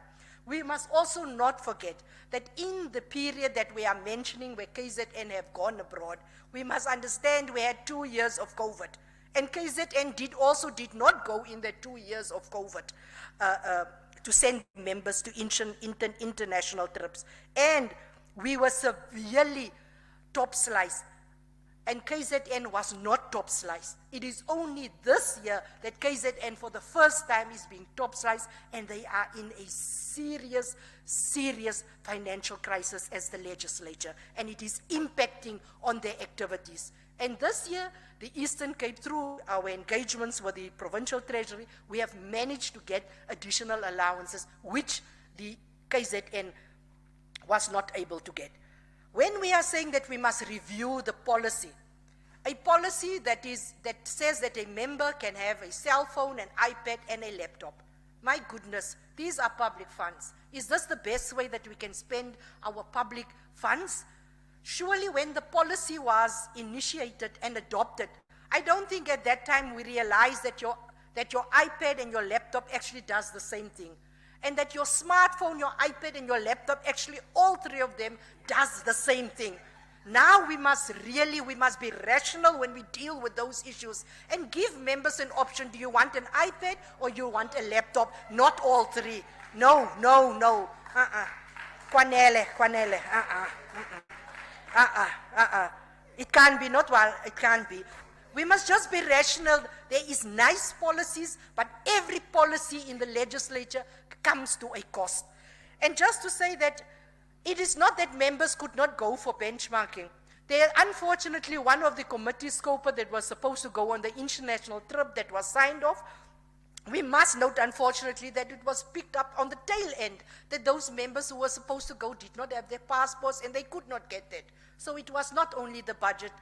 We must also not forget that in the period that we are mentioning where KZN have gone abroad, we must understand we had 2 years of COVID. And KZN did not go in the 2 years of COVID to send members to international trips. And we were severely top sliced. And KZN was not top sliced. It is only this year that KZN for the first time is being top sliced, and they are in a serious, serious financial crisis as the legislature, and it is impacting on their activities. And this year, the Eastern Cape, through our engagements with the Provincial Treasury, we have managed to get additional allowances, which the KZN was not able to get. When we are saying that we must review the policy, a policy that says that a member can have a cell phone, an iPad, and a laptop. My goodness, these are public funds. Is this the best way that we can spend our public funds? Surely when the policy was initiated and adopted, I don't think at that time we realized that your iPad and your laptop actually does the same thing. And that your smartphone, your iPad, and your laptop, actually all three of them does the same thing. Now we must be rational when we deal with those issues and give members an option. Do you want an iPad or you want a laptop? Not all three. No. Kwanele. It can't be, it can't be. We must just be rational. There is nice policies, but every policy in the legislature comes to a cost. And just to say that it is not that members could not go for benchmarking. Unfortunately, one of the committee scoper that was supposed to go on the international trip that was signed off, we must note, unfortunately, that it was picked up on the tail end, that those members who were supposed to go did not have their passports and they could not get that. So it was not only the budget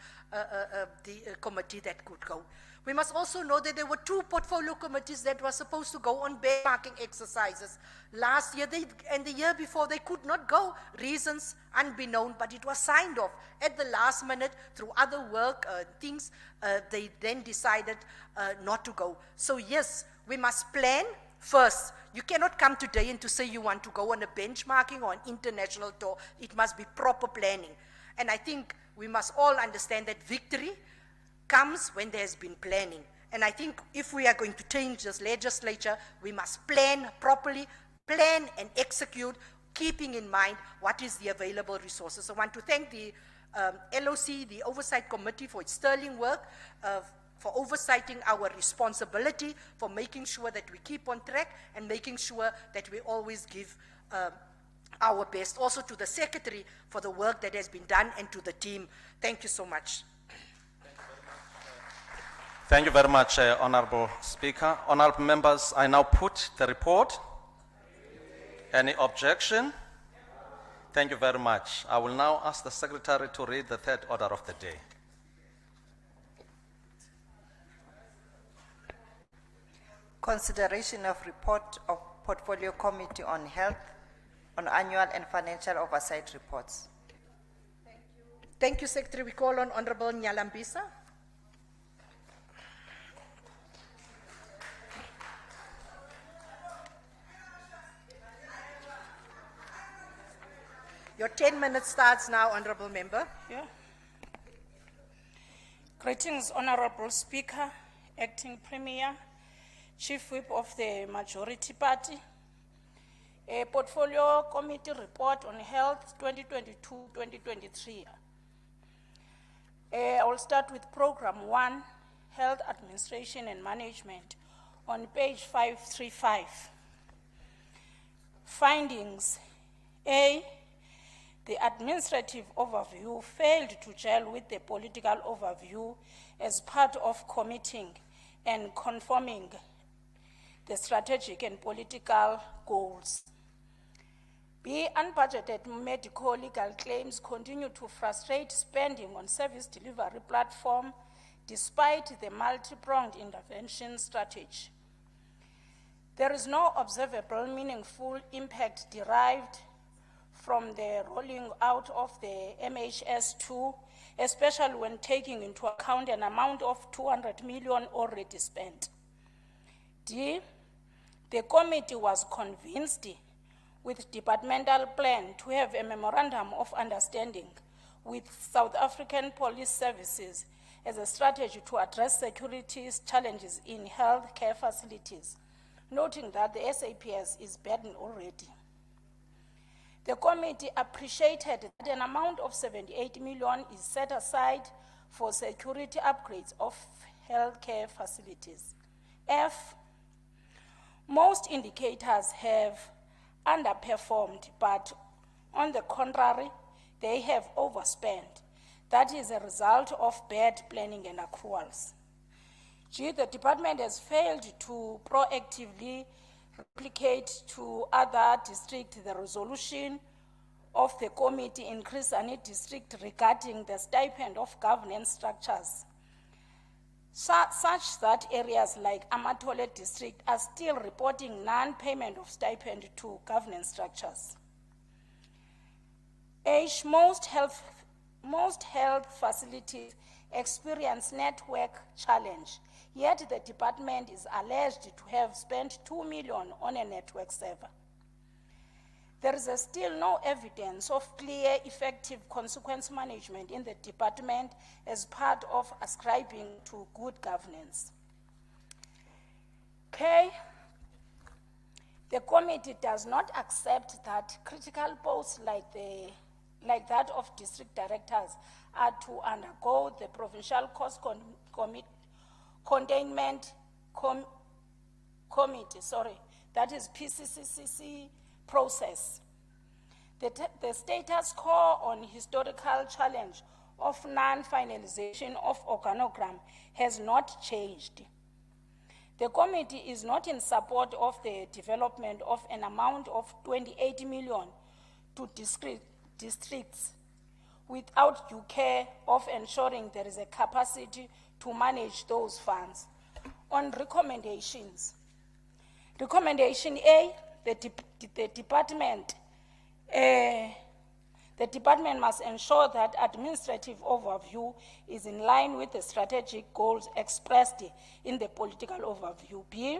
committee that could go. We must also know that there were 2 portfolio committees that were supposed to go on benchmarking exercises. Last year and the year before, they could not go, reasons unbeknown, but it was signed off. At the last minute, through other work, things, they then decided not to go. So yes, we must plan first. You cannot come today and to say you want to go on a benchmarking or an international tour. It must be proper planning. And I think we must all understand that victory comes when there has been planning. And I think if we are going to change this legislature, we must plan properly, plan and execute, keeping in mind what is the available resources. I want to thank the LOC, the Oversight Committee, for its sterling work, for oversighting our responsibility, for making sure that we keep on track and making sure that we always give our best. Also to the Secretary for the work that has been done, and to the team. Thank you so much. Thank you very much, Honorable Speaker. Honorable members, I now put the report. Any objection? Thank you very much. I will now ask the Secretary to read the 3rd order of the day. Consideration of report of Portfolio Committee on Health on annual and financial oversight reports. Thank you, Secretary. We call on Honorable Nyalambisa. Your 10 minutes starts now, Honorable Member. Yeah. Greetings, Honorable Speaker, Acting Premier, Chief Whip of the Majority Party. A Portfolio Committee Report on Health 2022-2023. I will start with Program 1, Health Administration and Management, on page 535. Findings. A, the administrative overview failed to gel with the political overview as part of committing and conforming the strategic and political goals. B, unbudgeted medical legal claims continue to frustrate spending on service delivery platform despite the multi-pronged intervention strategy. There is no observable meaningful impact derived from the rolling out of the MHS2, especially when taking into account an amount of 200 million already spent. D, the committee was convinced with departmental plan to have a memorandum of understanding with South African Police Services as a strategy to address security challenges in healthcare facilities, noting that the SAPS is burdened already. The committee appreciated that an amount of 78 million is set aside for security upgrades of healthcare facilities. F, most indicators have underperformed, but on the contrary, they have overspent. That is a result of bad planning and accruals. G, the department has failed to proactively replicate to other districts the resolution of the committee in Crisani district regarding the stipend of governance structures, such that areas like Amatole district are still reporting non-payment of stipend to governance structures. H, most health facilities experience network challenge, yet the department is alleged to have spent 2 million on a network server. There is still no evidence of clear, effective consequence management in the department as part of ascribing to good governance. K, the committee does not accept that critical posts like that of district directors are to undergo the Provincial Cost Containment Committee, that is PCCCC process. The status quo on historical challenge of non-finalization of organogram has not changed. The committee is not in support of the development of an amount of 28 million to districts without due care of ensuring there is a capacity to manage those funds. On recommendations, recommendation A, the department must ensure that administrative overview is in line with the strategic goals expressed in the political overview. B,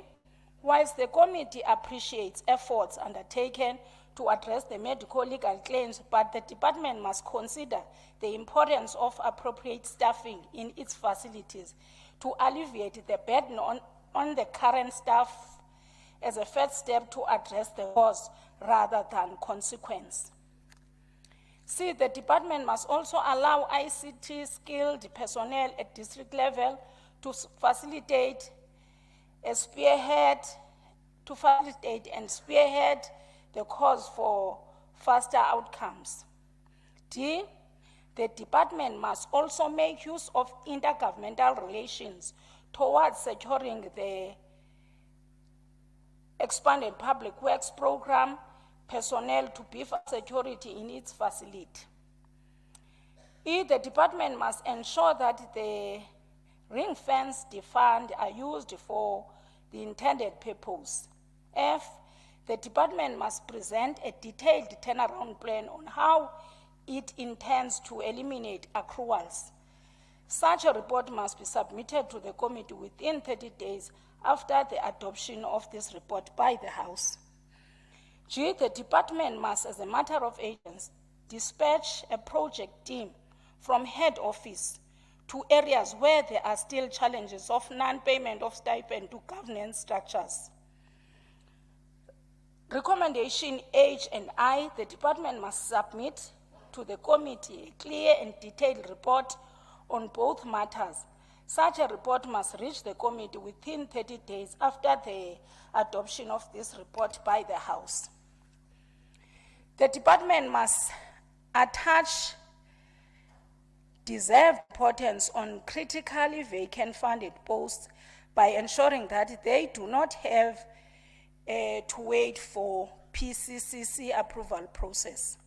whilst the committee appreciates efforts undertaken to address the medical legal claims, but the department must consider the importance of appropriate staffing in its facilities to alleviate the burden on the current staff as a first step to address the cause rather than consequence. C, the department must also allow ICT skilled personnel at district level to facilitate and spearhead the cause for faster outcomes. D, the department must also make use of intergovernmental relations towards securing the expanded public works program personnel to beef up security in its facility. E, the department must ensure that the ring-fenced funds are used for the intended purpose. F, the department must present a detailed turnaround plan on how it intends to eliminate accruals. Such a report must be submitted to the committee within 30 days after the adoption of this report by the House. G, the department must, as a matter of urgency, dispatch a project team from head office to areas where there are still challenges of non-payment of stipend to governance structures. Recommendation H and I, the department must submit to the committee a clear and detailed report on both matters. Such a report must reach the committee within 30 days after the adoption of this report by the House. The department must attach deserved importance on critically vacant funded posts by ensuring that they do not have to wait for PCCC approval process.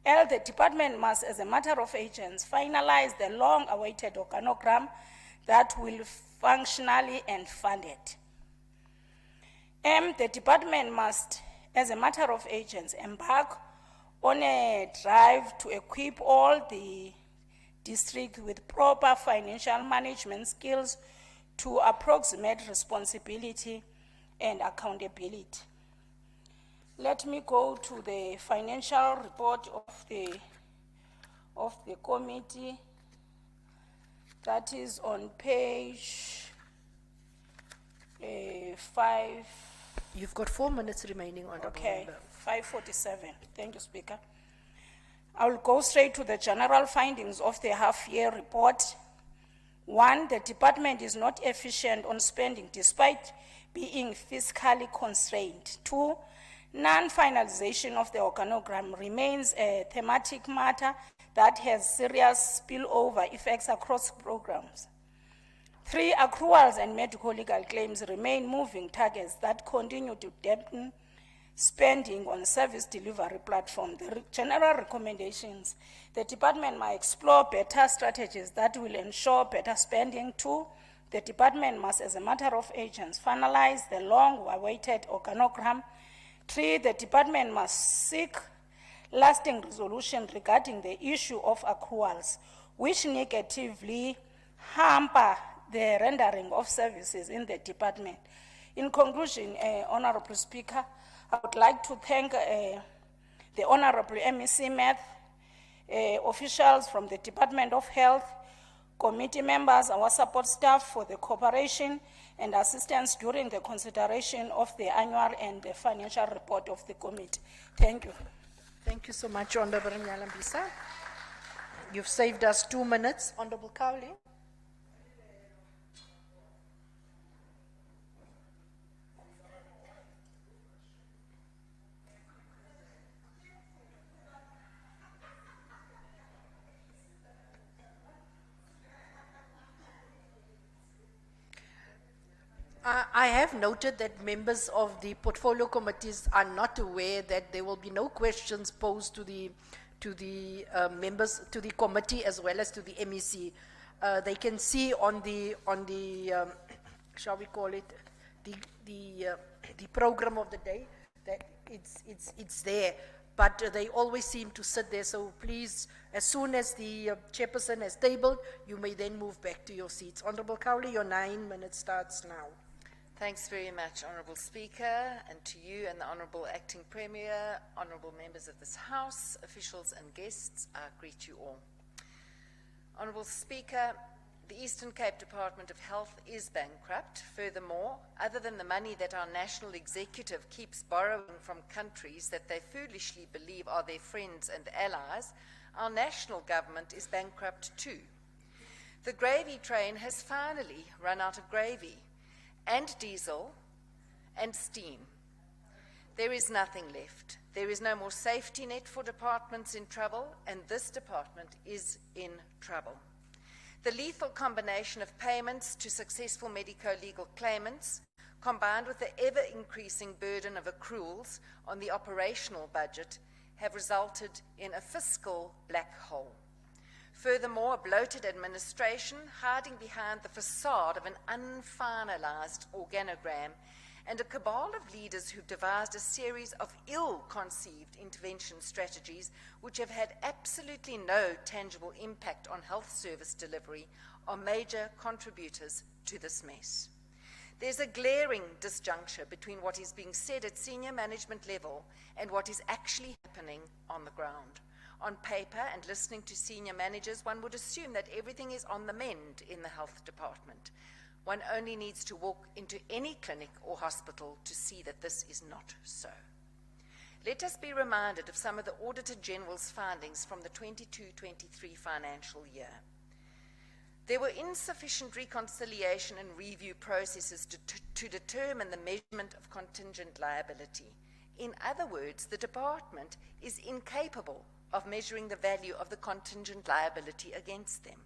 The department must, as a matter of urgency, finalize the long-awaited organogram that will functionally and funded. The department must, as a matter of urgency, embark on a drive to equip all the districts with proper financial management skills to approximate responsibility and accountability. Let me go to the financial report of the committee. That is on page 5. You've got 4 minutes remaining, Honorable Okay, Member. 547. Thank you, Speaker. I will go straight to the general findings of the half-year report. 1, the department is not efficient on spending despite being fiscally constrained. 2, non-finalization of the organogram remains a thematic matter that has serious spillover effects across programs. 3, accruals and medical legal claims remain moving targets that continue to dampen spending on service delivery platform. The general recommendations, the department might explore better strategies that will ensure better spending. 2, the department must, as a matter of urgency, finalize the long-awaited organogram. 3, the department must seek lasting resolution regarding the issue of accruals, which negatively hamper the rendering of services in the department. In conclusion, Honorable Speaker, I would like to thank the Honorable MEC Math, officials from the Department of Health, committee members, our support staff for the cooperation and assistance during the consideration of the annual and the financial report of the committee. Thank you. Thank you so much, Honorable Nyalambisa. You've saved us 2 minutes. Honorable Cowley. I have noted that members of the portfolio committees are not aware that there will be no questions posed to the members, to the committee as well as to the MEC. They can see on the shall we call it, the program of the day that it's there, but they always seem to sit there. So please, as soon as the chairperson has tabled, you may then move back to your seats. Honorable Cowley, your 9 minutes starts now. Thanks very much, Honourable Speaker, and to you and the Honourable Acting Premier, honourable members of this House, officials and guests, I greet you all. Honourable Speaker, the Eastern Cape Department of Health is bankrupt. Furthermore, other than the money that our national executive keeps borrowing from countries that they foolishly believe are their friends and allies, our national government is bankrupt too. The gravy train has finally run out of gravy, and diesel, and steam. There is nothing left. There is no more safety net for departments in trouble, and this department is in trouble. The lethal combination of payments to successful medico-legal claimants, combined with the ever-increasing burden of accruals on the operational budget, have resulted in a fiscal black hole. Furthermore, a bloated administration hiding behind the facade of an unfinalized organogram and a cabal of leaders who've devised a series of ill-conceived intervention strategies which have had absolutely no tangible impact on health service delivery are major contributors to this mess. There's a glaring disjuncture between what is being said at senior management level and what is actually happening on the ground. On paper and listening to senior managers, one would assume that everything is on the mend in the health department. One only needs to walk into any clinic or hospital to see that this is not so. Let us be reminded of some of the Auditor General's findings from the 22-23 financial year. There were insufficient reconciliation and review processes to determine the measurement of contingent liability. In other words, the department is incapable of measuring the value of the contingent liability against them.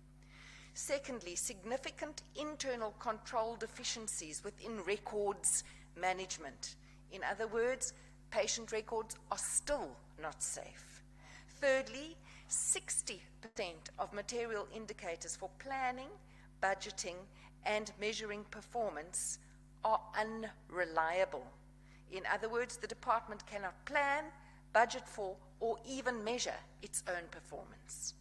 Secondly, significant internal control deficiencies within records management. In other words, patient records are still not safe. Thirdly, 60% of material indicators for planning, budgeting, and measuring performance are unreliable. In other words, the department cannot plan, budget for, or even measure its own performance.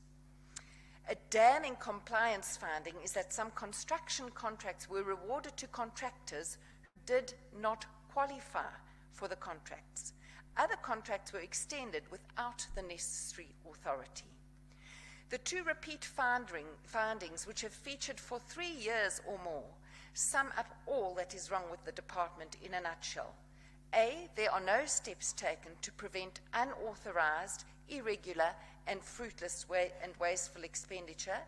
A damning compliance finding is that some construction contracts were awarded to contractors who did not qualify for the contracts. Other contracts were extended without the necessary authority. The two repeat findings, which have featured for 3 years or more, sum up all that is wrong with the department in a nutshell. A, there are no steps taken to prevent unauthorized, irregular, and fruitless and wasteful expenditure,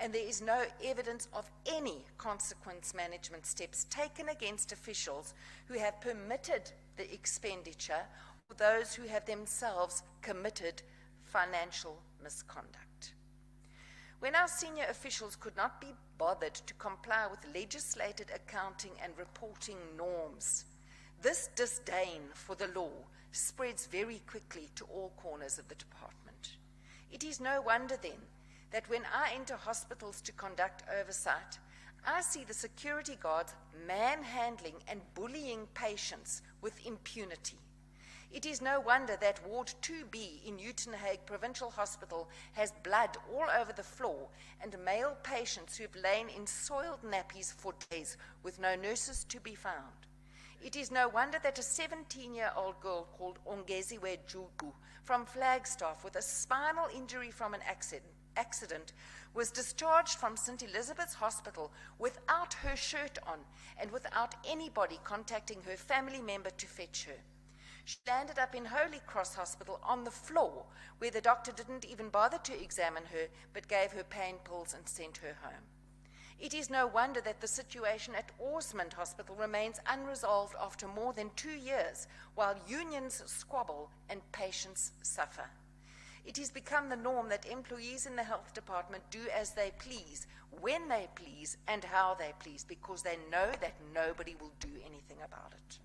and there is no evidence of any consequence management steps taken against officials who have permitted the expenditure or those who have themselves committed financial misconduct. When our senior officials could not be bothered to comply with legislated accounting and reporting norms, this disdain for the law spreads very quickly to all corners of the department. It is no wonder then that when I enter hospitals to conduct oversight, I see the security guards manhandling and bullying patients with impunity. It is no wonder that Ward 2B in Uitenhage Provincial Hospital has blood all over the floor and male patients who have lain in soiled nappies for days with no nurses to be found. It is no wonder that a 17-year-old girl called Ongeziwe Jugu from Flagstaff with a spinal injury from an accident was discharged from St. Elizabeth's Hospital without her shirt on and without anybody contacting her family member to fetch her. She landed up in Holy Cross Hospital on the floor where the doctor didn't even bother to examine her but gave her pain pills and sent her home. It is no wonder that the situation at Osmond Hospital remains unresolved after more than 2 years, while unions squabble and patients suffer. It has become the norm that employees in the health department do as they please, when they please, and how they please, because they know that nobody will do anything about it.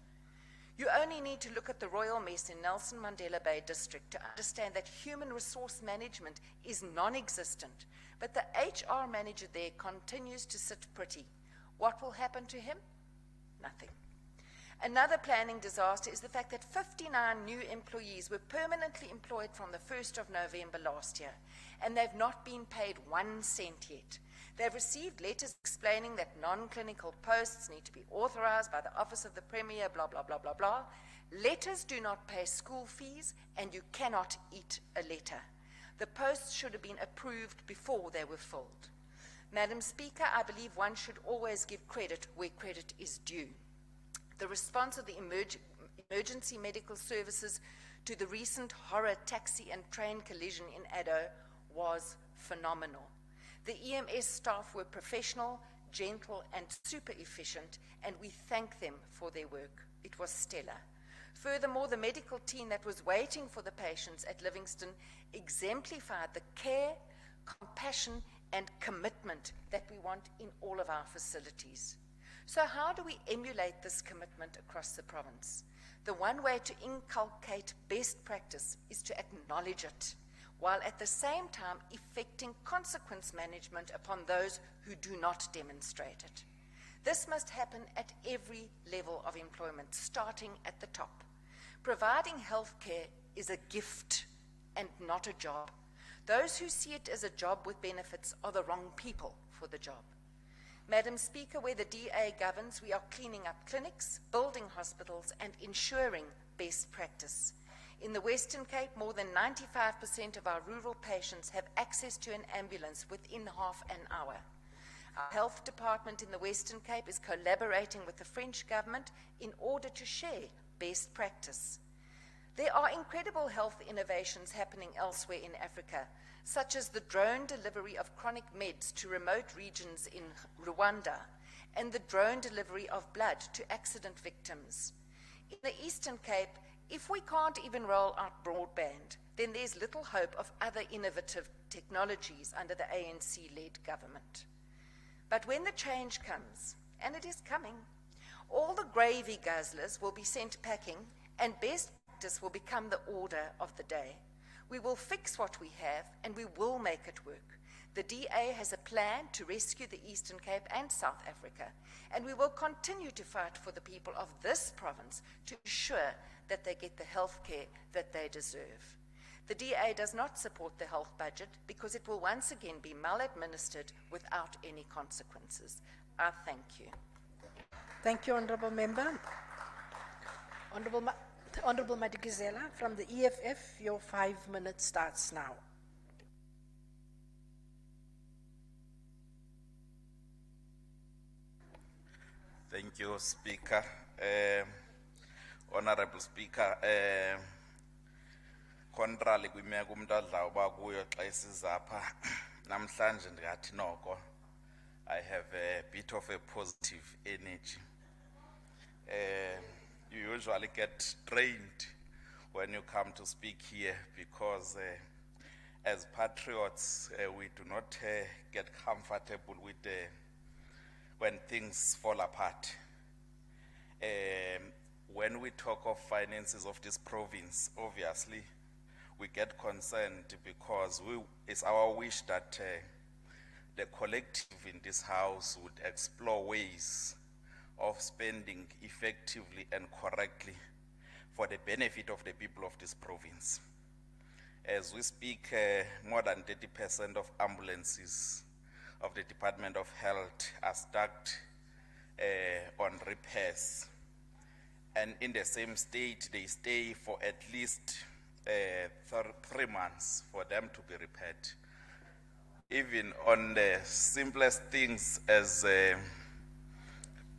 You only need to look at the royal mess in Nelson Mandela Bay District to understand that human resource management is non-existent, but the HR manager there continues to sit pretty. What will happen to him? Nothing. Another planning disaster is the fact that 59 new employees were permanently employed from the 1st of November last year, and they've not been paid 1 cent yet. They've received letters explaining that non-clinical posts need to be authorized by the Office of the Premier, blah, blah, blah, blah, blah. Letters do not pay school fees, and you cannot eat a letter. The posts should have been approved before they were filled. Madam Speaker, I believe one should always give credit where credit is due. The response of the emergency medical services to the recent horror taxi and train collision in Addo was phenomenal. The EMS staff were professional, gentle, and super efficient, and we thank them for their work. It was stellar. Furthermore, the medical team that was waiting for the patients at Livingston exemplified the care, compassion, and commitment that we want in all of our facilities. So how do we emulate this commitment across the province? The one way to inculcate best practice is to acknowledge it, while at the same time effecting consequence management upon those who do not demonstrate it. This must happen at every level of employment, starting at the top. Providing health care is a gift and not a job. Those who see it as a job with benefits are the wrong people for the job. Madam Speaker, where the DA governs, we are cleaning up clinics, building hospitals, and ensuring best practice. In the Western Cape, more than 95% of our rural patients have access to an ambulance within half an hour. Our health department in the Western Cape is collaborating with the French government in order to share best practice. There are incredible health innovations happening elsewhere in Africa, such as the drone delivery of chronic meds to remote regions in Rwanda and the drone delivery of blood to accident victims. In the Eastern Cape, if we can't even roll out broadband, then there's little hope of other innovative technologies under the ANC-led government. But when the change comes, and it is coming, all the gravy guzzlers will be sent packing and best practice will become the order of the day. We will fix what we have and we will make it work. The DA has a plan to rescue the Eastern Cape and South Africa, and we will continue to fight for the people of this province to ensure that they get the health care that they deserve. The DA does not support the health budget because it will once again be maladministered without any consequences. I thank you. Thank you, Honourable Member. Honourable Madikizela from the EFF, your 5 minutes starts now. Thank you, Speaker. Honorable Speaker, contrary kwimeko umuntu adla uba kuyo xa isizapha namhlanje ndingathi noko I have a bit of a positive energy. You usually get drained when you come to speak here because as patriots we do not get comfortable with when things fall apart. When we talk of finances of this province, obviously we get concerned because it's our wish that the collective in this house would explore ways of spending effectively and correctly for the benefit of the people of this province. As we speak, more than 30% of ambulances of the Department of Health are stuck on repairs. And in the same state, they stay for at least 3 months for them to be repaired. Even on the simplest things as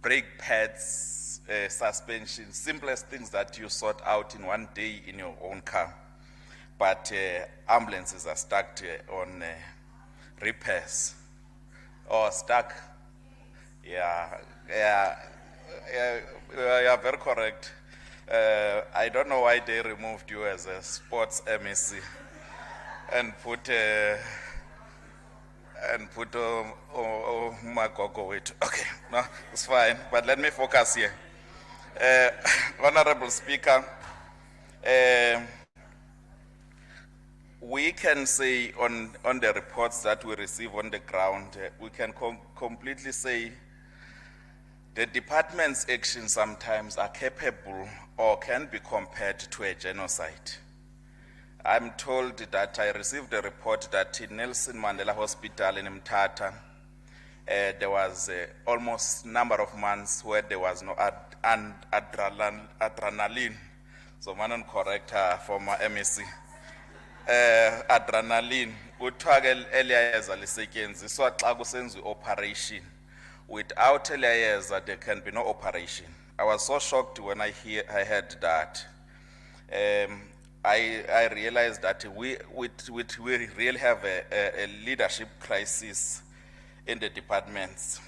brake pads, suspension, simplest things that you sort out in one day in your own car. But ambulances are stuck on repairs or stuck. Yeah, very correct. I don't know why they removed you as a sports MSc and put Magogo with. Okay, no, it's fine. But let me focus here. Honorable Speaker, we can say on the reports that we receive on the ground, we can completely say the department's actions sometimes are capable or can be compared to a genocide. I'm told that I received a report that in Nelson Mandela Hospital in Mthatha, there was almost number of months where there was no adrenaline. So man correct for my MSc. Adrenaline. Kuthiwa eliyeza lisetyenziswa xa kusenziwa operation. Without eliyeza there can be no operation. I was so shocked when I heard that. I realized that we really have a leadership crisis in the department.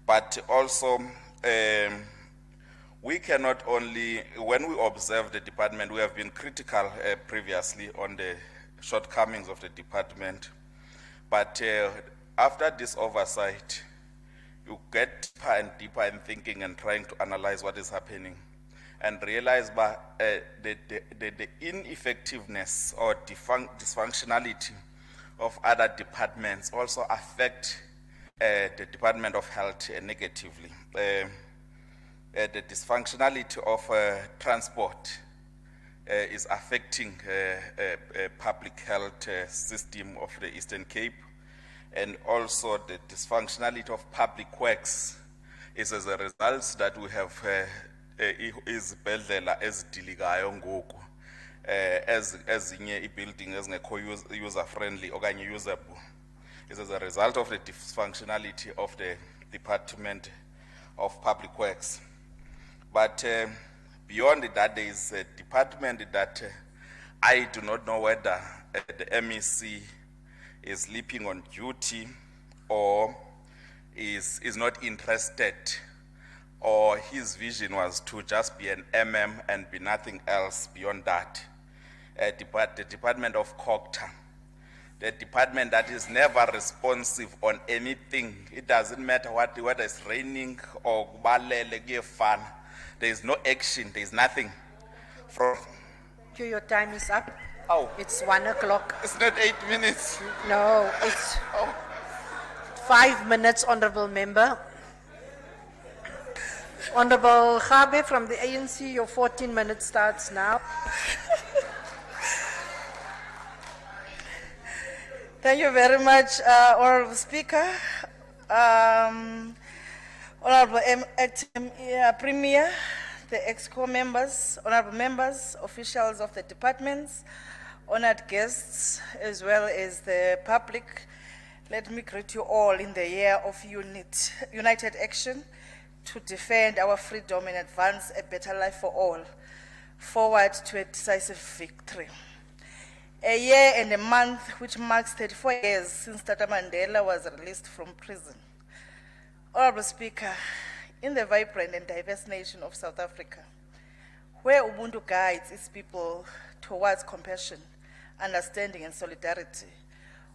But also, we cannot only, when we observe the department, we have been critical previously on the shortcomings of the department. But after this oversight, you get deeper and deeper in thinking and trying to analyze what is happening and realize the ineffectiveness or dysfunctionality of other departments also affect the Department of Health negatively. The dysfunctionality of transport is affecting public health system of the Eastern Cape, and also the dysfunctionality of public works is as a result that we have izibhedlela ezidilikayo ngoku ezinye i-building ezingekho user friendly okanye usable. Is as a result of the dysfunctionality of the Department of Public Works. But beyond that, there is a department that I do not know whether the MEC is sleeping on duty or is not interested, or his vision was to just be an MM and be nothing else beyond that. The Department of COGTA, the department that is never responsive on anything. It doesn't matter whether it's raining or kubalele kuyefana. There is no action, there is nothing. From Your time is up. Oh. It's 1 o'clock. It's not 8 minutes. No, it's 5 minutes, honorable member. Honorable Khabe from the ANC, your 14 minutes starts now. Thank you very much, Honorable Speaker, Honorable Acting Premier, the EXCO members, honorable members, officials of the departments, honored guests, as well as the public. Let me greet you all in the year of united action to defend our freedom and advance a better life for all, forward to a decisive victory. A year and a month which marks 34 years since Tata Mandela was released from prison. Honorable Speaker, in the vibrant and diverse nation of South Africa, where Ubuntu guides its people towards compassion, understanding and solidarity,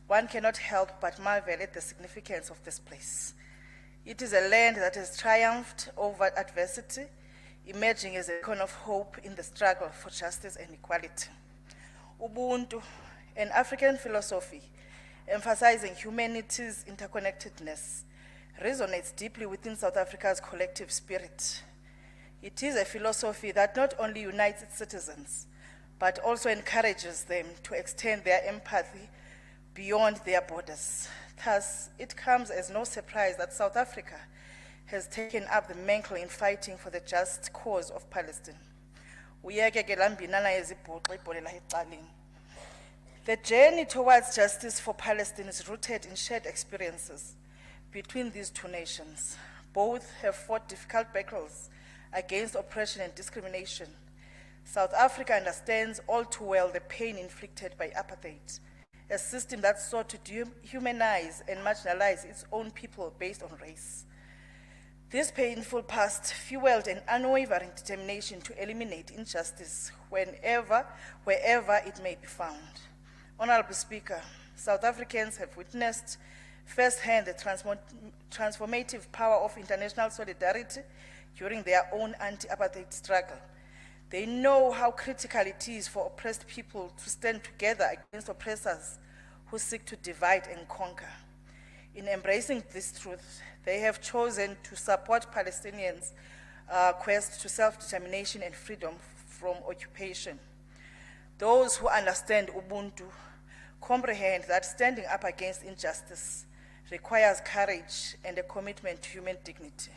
one cannot help but marvel at the significance of this place. It is a land that has triumphed over adversity, emerging as a beacon of hope in the struggle for justice and equality. Ubuntu, an African philosophy emphasizing humanity's interconnectedness, resonates deeply within South Africa's collective spirit. It is a philosophy that not only unites its citizens, but also encourages them to extend their empathy beyond their borders. Thus, it comes as no surprise that South Africa has taken up the mantle in fighting for the just cause of Palestine. The journey towards justice for Palestine is rooted in shared experiences between these two nations. Both have fought difficult battles against oppression and discrimination. South Africa understands all too well the pain inflicted by apartheid, a system that sought to dehumanize and marginalize its own people based on race. This painful past fueled an unwavering determination to eliminate injustice wherever it may be found. Honorable Speaker, South Africans have witnessed firsthand the transformative power of international solidarity during their own anti-apartheid struggle. They know how critical it is for oppressed people to stand together against oppressors who seek to divide and conquer. In embracing this truth, they have chosen to support Palestinians' quest to self-determination and freedom from occupation. Those who understand Ubuntu comprehend that standing up against injustice requires courage and a commitment to human dignity.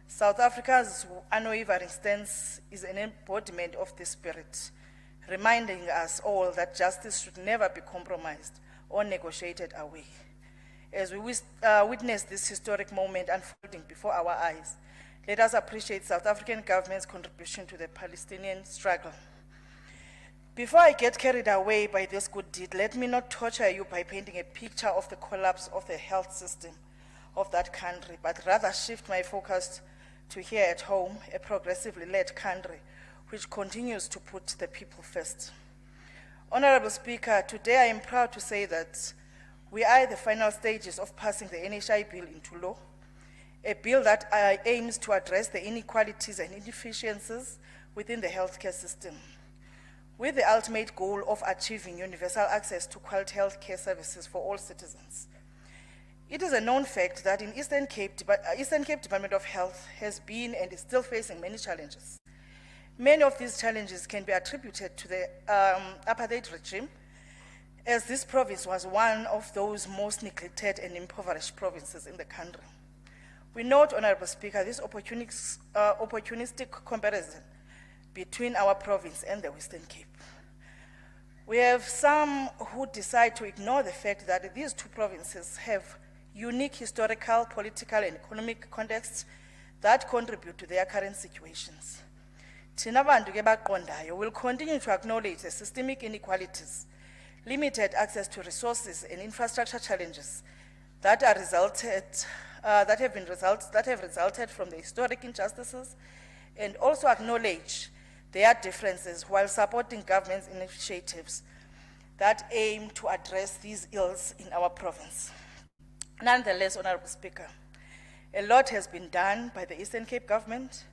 South Africa's unwavering stance is an embodiment of this spirit, reminding us all that justice should never be compromised or negotiated away. As we witness this historic moment unfolding before our eyes, let us appreciate South African government's contribution to the Palestinian struggle. Before I get carried away by this good deed, let me not torture you by painting a picture of the collapse of the health system of that country, but rather shift my focus to here at home, a progressively led country which continues to put the people first. Honorable Speaker, today I am proud to say that we are at the final stages of passing the NHI bill into law, a bill that aims to address the inequalities and inefficiencies within the healthcare system, with the ultimate goal of achieving universal access to quality healthcare services for all citizens. It is a known fact that in Eastern Cape Department of Health has been and is still facing many challenges. Many of these challenges can be attributed to the apartheid regime, as this province was one of those most neglected and impoverished provinces in the country. We note, Honorable Speaker, this opportunistic comparison between our province and the Western Cape. We have some who decide to ignore the fact that these two provinces have unique historical, political, and economic contexts that contribute to their current situations. Thina bantu ke baqondayo will continue to acknowledge the systemic inequalities, limited access to resources, and infrastructure challenges that have resulted from the historic injustices, and also acknowledge their differences while supporting government's initiatives that aim to address these ills in our province. Nonetheless, Honorable Speaker, a lot has been done by the Eastern Cape government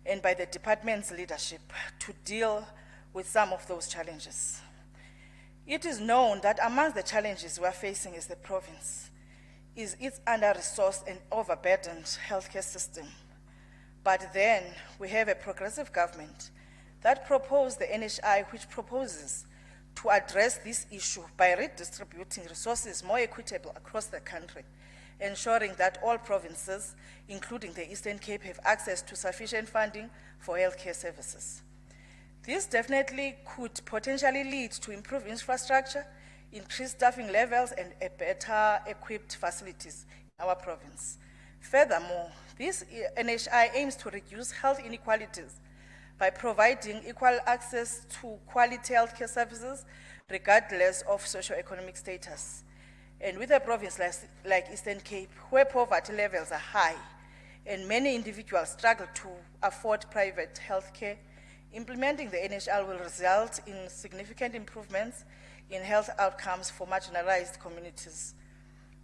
and by the department's leadership to deal with some of those challenges. It is known that amongst the challenges we are facing as the province is its under-resourced and overburdened healthcare system. But then we have a progressive government that proposed the NHI, which proposes to address this issue by redistributing resources more equitable across the country, ensuring that all provinces, including the Eastern Cape, have access to sufficient funding for healthcare services. This definitely could potentially lead to improved infrastructure, increased staffing levels, and a better equipped facilities in our province. Furthermore, this NHI aims to reduce health inequalities by providing equal access to quality healthcare services regardless of socioeconomic status. And with a province like Eastern Cape, where poverty levels are high and many individuals struggle to afford private healthcare, implementing the NHI will result in significant improvements in health outcomes for marginalized communities.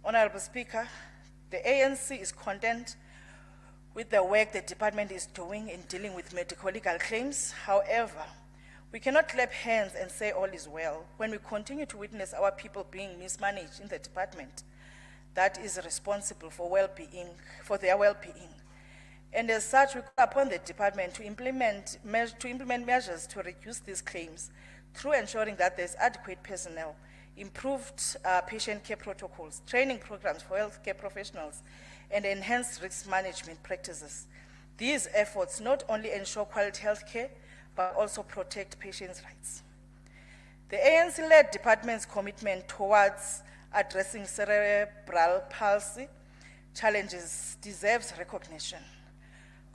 Honorable Speaker, the ANC is content with the work the department is doing in dealing with medical legal claims. However, we cannot clap hands and say all is well when we continue to witness our people being mismanaged in the department that is responsible for their well-being. And as such, we call upon the department to implement measures to reduce these claims through ensuring that there's adequate personnel, improved patient care protocols, training programs for healthcare professionals, and enhanced risk management practices. These efforts not only ensure quality healthcare, but also protect patients' rights. The ANC-led department's commitment towards addressing cerebral palsy challenges deserves recognition.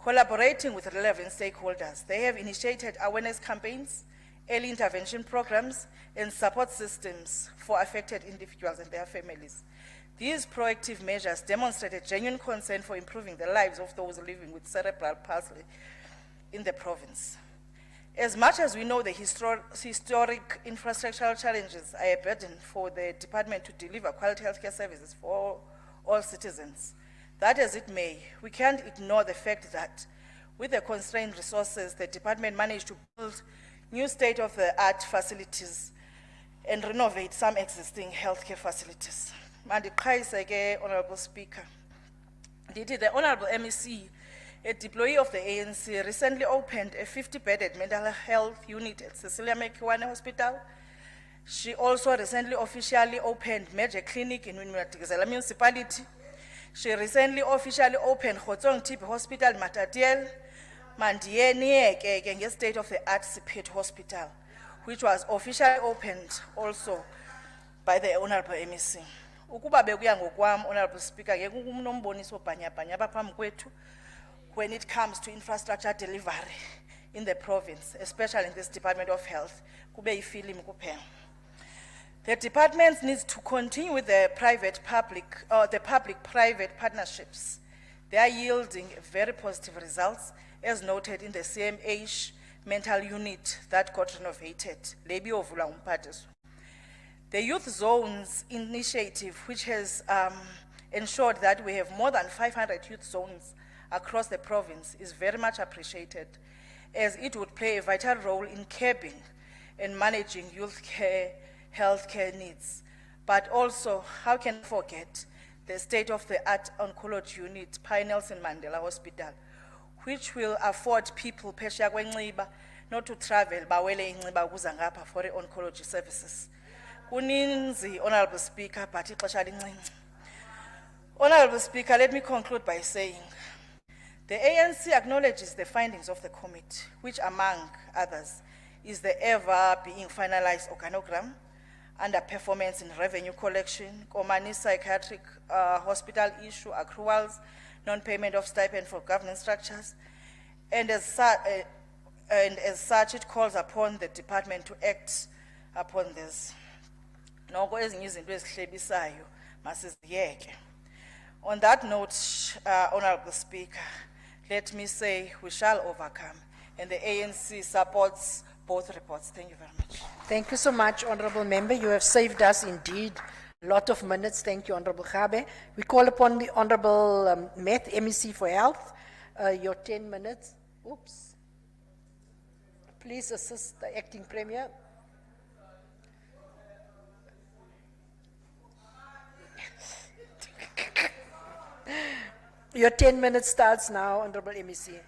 Collaborating with relevant stakeholders, they have initiated awareness campaigns, early intervention programs, and support systems for affected individuals and their families. These proactive measures demonstrate a genuine concern for improving the lives of those living with cerebral palsy in the province. As much as we know the historic infrastructural challenges are a burden for the department to deliver quality healthcare services for all citizens, that as it may, we can't ignore the fact that with the constrained resources, the department managed to build new state-of-the-art facilities and renovate some existing healthcare facilities. Mandiqhayise ke, Honorable Speaker. The Honorable MEC, a deployee of the ANC, recently opened a 50-bedded mental health unit at Cecilia Mekiwane Hospital. She also recently officially opened major clinic in Winmatigazela municipality. She recently officially opened Khotsong TB Hospital Matatiel, Mandiene ke state-of-the-art Siphet Hospital, which was officially opened also by the Honorable MEC. Ukuba bekuya ngokwami, Honorable Speaker, ke kungumnomboniso bhanyabhanya baphambi kwethu when it comes to infrastructure delivery in the province, especially in this Department of Health, kube yifilimu kuphela. The department needs to continue with the public-private partnerships. They are yielding very positive results, as noted in the CMH mental unit that got renovated. The Youth Zones initiative, which has ensured that we have more than 500 youth zones across the province, is very much appreciated, as it would play a vital role in curbing and managing healthcare needs. But also, how can we forget the state-of-the-art oncology unit, Pi Nelson Mandela Hospital, which will afford people phesheya kweNciba not to travel bawele iNciba ukuza ngapha for oncology services. Kuninzi, Honorable Speaker, but ixesha lincinci. Honorable Speaker, let me conclude by saying the ANC acknowledges the findings of the committee, which among others is the ever being finalized organogram, underperformance in revenue collection, Komani psychiatric hospital issue, accruals, non-payment of stipend for governance structures, and as such it calls upon the department to act upon this. Noko ezinye izinto ezihlebisayo masiziyeke. On that note, Honorable Speaker, let me say we shall overcome, and the ANC supports both reports. Thank you very much. Thank you so much, Honorable Member. You have saved us indeed a lot of minutes. Thank you, Honorable Gabe. We call upon the Honorable Met, MEC for Health. Your 10 minutes. Oops. Please assist the Acting Premier. Your 10 minutes starts now, Honorable MEC.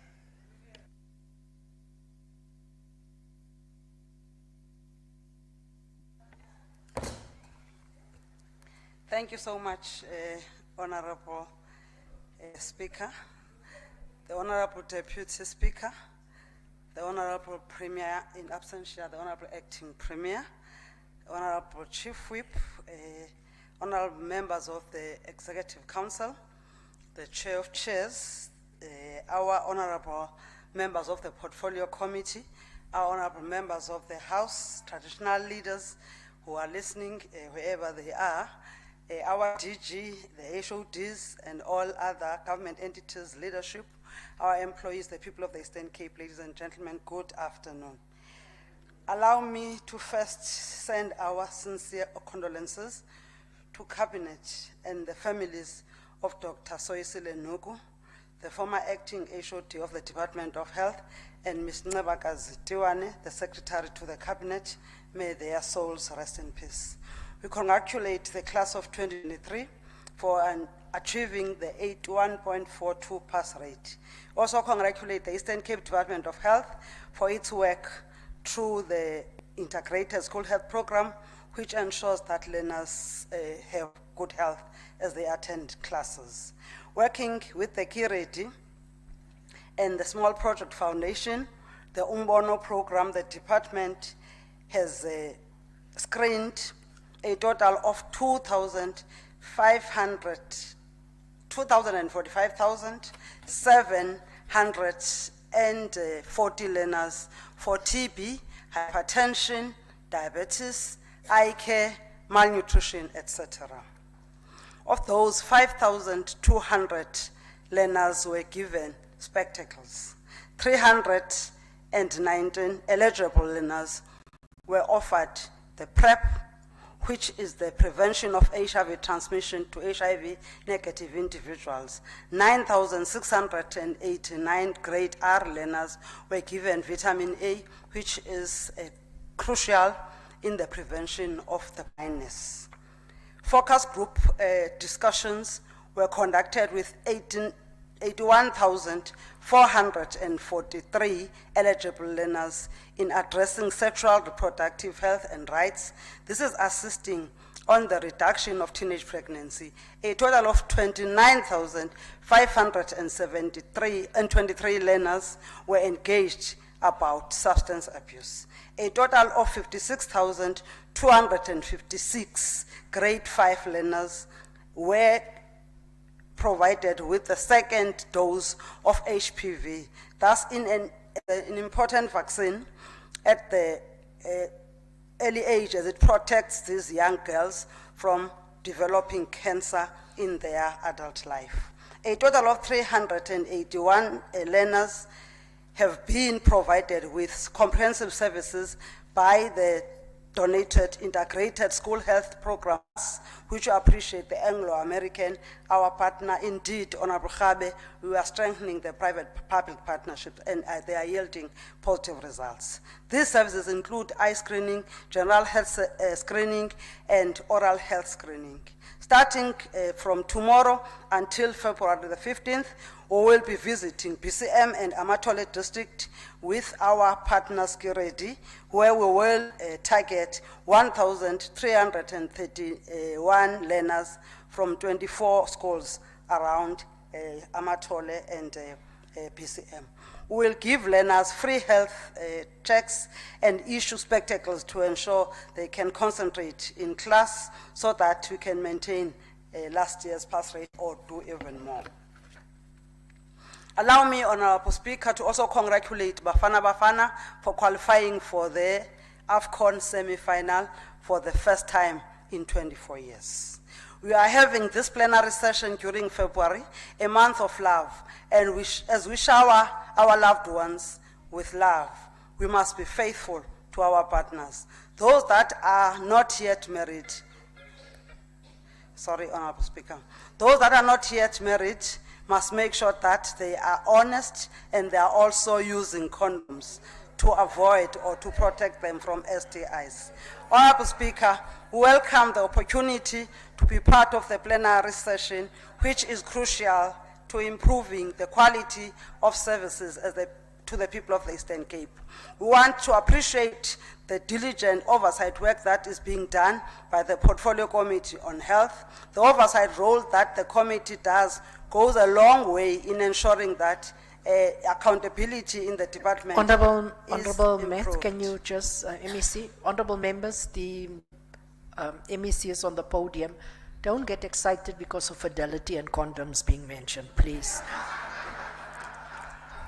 Thank you so much, Honorable Speaker, the Honorable Deputy Speaker, the Honorable Premier in absentia, the Honorable Acting Premier, Honorable Chief Whip, Honorable members of the Executive Council, the Chair of Chairs, our Honorable members of the Portfolio Committee, our Honorable members of the House, traditional leaders who are listening wherever they are, our DG, the HODs, and all other government entities, leadership, our employees, the people of the Eastern Cape, ladies and gentlemen, good afternoon. Allow me to first send our sincere condolences to Cabinet and the families of Dr. Soisile Nugu, the former acting HOD of the Department of Health, and Ms. Ncebakazi Tiwane, the Secretary to the Cabinet. May their souls rest in peace. We congratulate the class of 2023 for achieving the 81.42 pass rate. Also congratulate the Eastern Cape Department of Health for its work through the integrated school health program, which ensures that learners have good health as they attend classes. Working with the Kiredi and the Small Project Foundation, the Umbono program, the department has screened a total of 2,740 learners for TB, hypertension, diabetes, eye care, malnutrition, etc. Of those, 5,200 learners were given spectacles. 319 eligible learners were offered the PrEP, which is the prevention of HIV transmission to HIV negative individuals. 9,689 grade R learners were given vitamin A, which is crucial in the prevention of the blindness. Focus group discussions were conducted with 81,443 eligible learners in addressing sexual reproductive health and rights. This is assisting on the reduction of teenage pregnancy. A total of 29,523 learners were engaged about substance abuse. A total of 56,256 grade 5 learners were provided with the second dose of HPV. Thus, in an important vaccine at the early age, as it protects these young girls from developing cancer in their adult life. A total of 381 learners have been provided with comprehensive services by the donated integrated school health programs, which we appreciate the Anglo-American, our partner. Indeed, Honorable Gabe, we are strengthening the private-public partnerships, and they are yielding positive results. These services include eye screening, general health screening, and oral health screening. Starting from tomorrow until February the 15th, we will be visiting BCM and Amatole District with our partners Kiredi, where we will target 1,331 learners from 24 schools around Amatole and PCM. We will give learners free health checks and issue spectacles to ensure they can concentrate in class so that we can maintain last year's pass rate or do even more. Allow me, Honorable Speaker, to also congratulate Bafana Bafana for qualifying for the AFCON semi-final for the first time in 24 years. We are having this plenary session during February, a month of love, and as we shower our loved ones with love, we must be faithful to our partners. Those that are not yet married, sorry, Honorable Speaker, those that are not yet married must make sure that they are honest and they are also using condoms to avoid or to protect them from STIs. Honorable Speaker, we welcome the opportunity to be part of the plenary session, which is crucial to improving the quality of services to the people of the Eastern Cape. We want to appreciate the diligent oversight work that is being done by the Portfolio Committee on Health. The oversight role that the committee does goes a long way in ensuring that accountability in the department Honorable is Matt, improved. can you just, MEC, honorable members, the MEC is on the podium. Don't get excited because of fidelity and condoms being mentioned, please.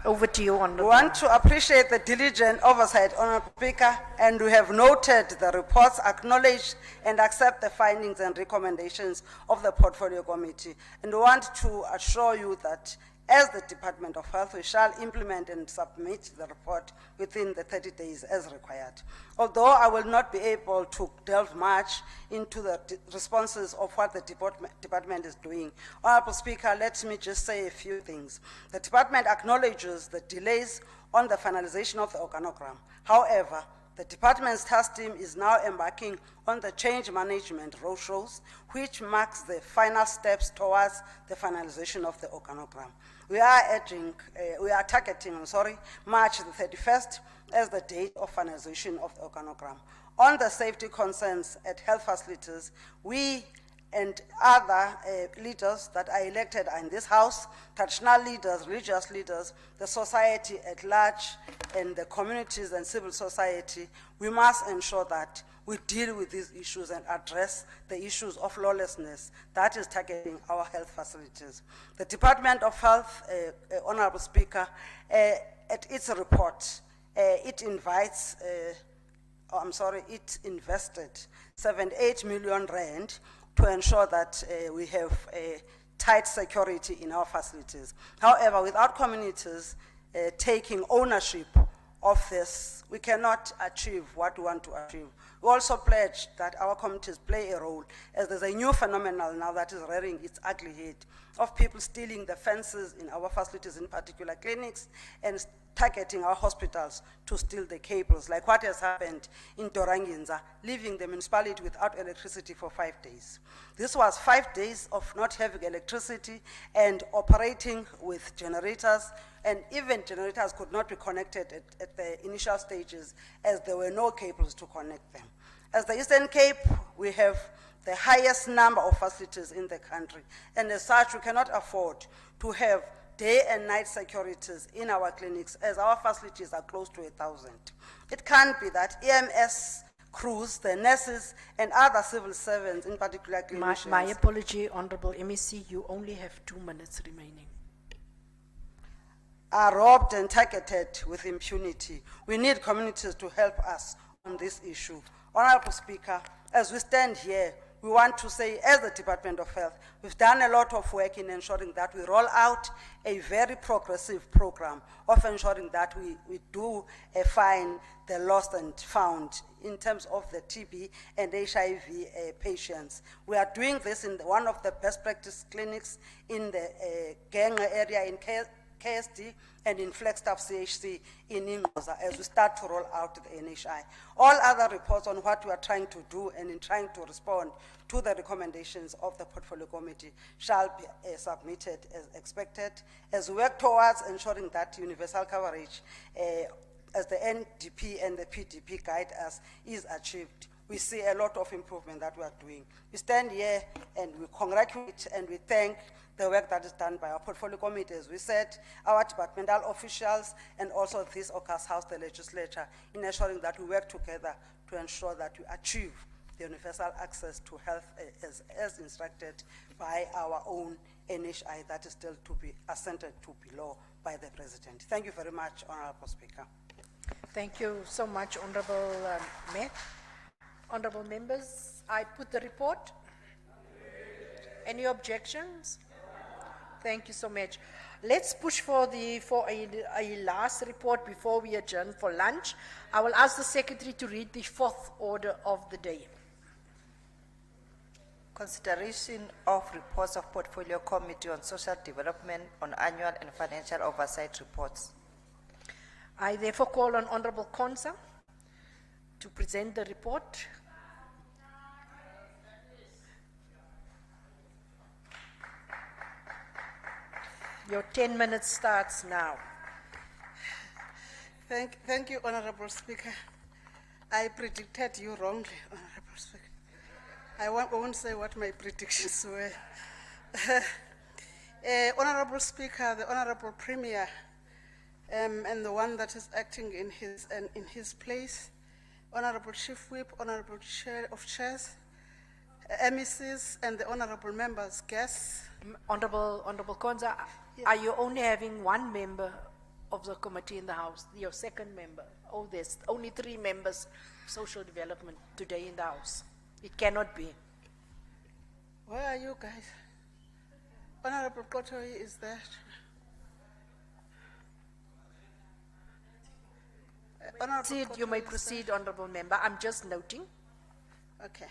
Over to you, We honorable. want to appreciate the diligent oversight, Honorable Speaker, and we have noted the reports, acknowledged and accept the findings and recommendations of the Portfolio Committee. And we want to assure you that as the Department of Health, we shall implement and submit the report within the 30 days as required. Although I will not be able to delve much into the responses of what the department is doing, Honorable Speaker, let me just say a few things. The department acknowledges the delays on the finalization of the organogram. However, the department's task team is now embarking on the change management roadshows, which marks the final steps towards the finalization of the organogram. We are targeting, March the 31st as the date of finalization of the organogram. On the safety concerns at health facilities, we and other leaders that are elected in this house, traditional leaders, religious leaders, the society at large, and the communities and civil society, we must ensure that we deal with these issues and address the issues of lawlessness that is targeting our health facilities. The Department of Health, Honorable Speaker, at its report, it invested 78 million rand to ensure that we have tight security in our facilities. However, without communities taking ownership of this, we cannot achieve what we want to achieve. We also pledge that our communities play a role, as there's a new phenomenon now that is rearing its ugly head of people stealing the fences in our facilities, in particular clinics, and targeting our hospitals to steal the cables, like what has happened in Doranginza, leaving the municipality without electricity for 5 days. This was 5 days of not having electricity and operating with generators, and even generators could not be connected at the initial stages as there were no cables to connect them. As the Eastern Cape, we have the highest number of facilities in the country, and as such, we cannot afford to have day and night securities in our clinics, as our facilities are close to 1,000. It can't be that EMS crews, the nurses, and other civil servants, in particular clinicians. My apology, Honorable MEC, you only have 2 minutes remaining. Are robbed and targeted with impunity. We need communities to help us on this issue. Honorable Speaker, as we stand here, we want to say, as the Department of Health, we've done a lot of work in ensuring that we roll out a very progressive program of ensuring that we do find the lost and found in terms of the TB and HIV patients. We are doing this in one of the best practice clinics in the Gang area in KSD and in Flagstaff CHC in Ingoza as we start to roll out the NHI. All other reports on what we are trying to do and in trying to respond to the recommendations of the Portfolio Committee shall be submitted as expected as we work towards ensuring that universal coverage as the NDP and the PDP guide us is achieved. we see a lot of improvement that we are doing. We stand here and we congratulate and we thank the work that is done by our portfolio committees. We said our departmental officials and also this August House, the legislature, in ensuring that we work together to ensure that we achieve the universal access to health as instructed by our own NHI that is still to be assented to below by the President. Thank you very much, Honorable Speaker. Thank you so much, Honorable Mayor. Honorable members, I put the report. Any objections? Thank you so much. Let's push for a last report before we adjourn for lunch. I will ask the secretary to read the fourth order of the day. Consideration of reports of Portfolio Committee on Social Development on annual and financial oversight reports. I therefore call on Honorable Konza to present the report. Your 10 minutes starts now. Thank you, Honorable Speaker. I predicted you wrongly, Honorable Speaker. I won't say what my predictions were. Honorable Speaker, the Honorable Premier, and the one that is acting in his place, Honorable Chief Whip, Honorable Chair of Chairs, MECs, and the Honorable members, guests. Honorable Konza, are you only having one member of the committee in the House, your second member? Oh, there's only 3 members, social development, today in the House. It cannot be. Where are you guys? Honorable Kotori is there. You may proceed, Honorable Member. I'm just noting. Okay.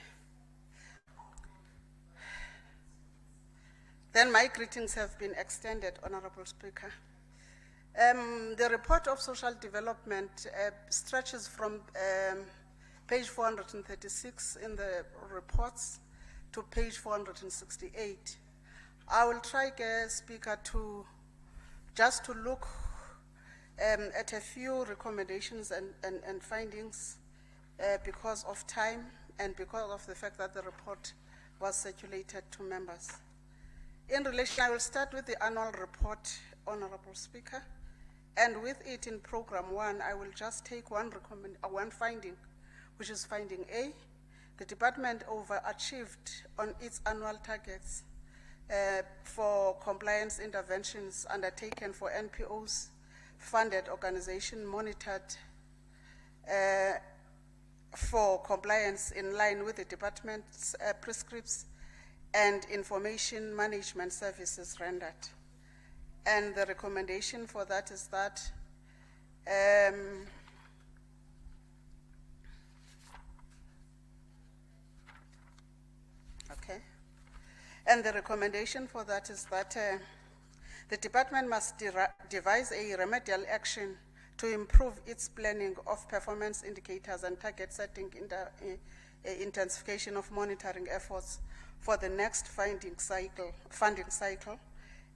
Then my greetings have been extended, Honorable Speaker. The report of social development stretches from page 436 in the reports to page 468. I will try, Speaker, to just to look at a few recommendations and findings because of time and because of the fact that the report was circulated to members. In relation, I will start with the annual report, Honorable Speaker, and with it in Program 1, I will just take one finding, which is finding A. The department overachieved on its annual targets for compliance interventions undertaken for NPOs, funded organization monitored for compliance in line with the department's prescripts and information management services rendered. And the recommendation for that is that okay. And the recommendation for that is that the department must devise a remedial action to improve its planning of performance indicators and target setting in the intensification of monitoring efforts for the next funding cycle,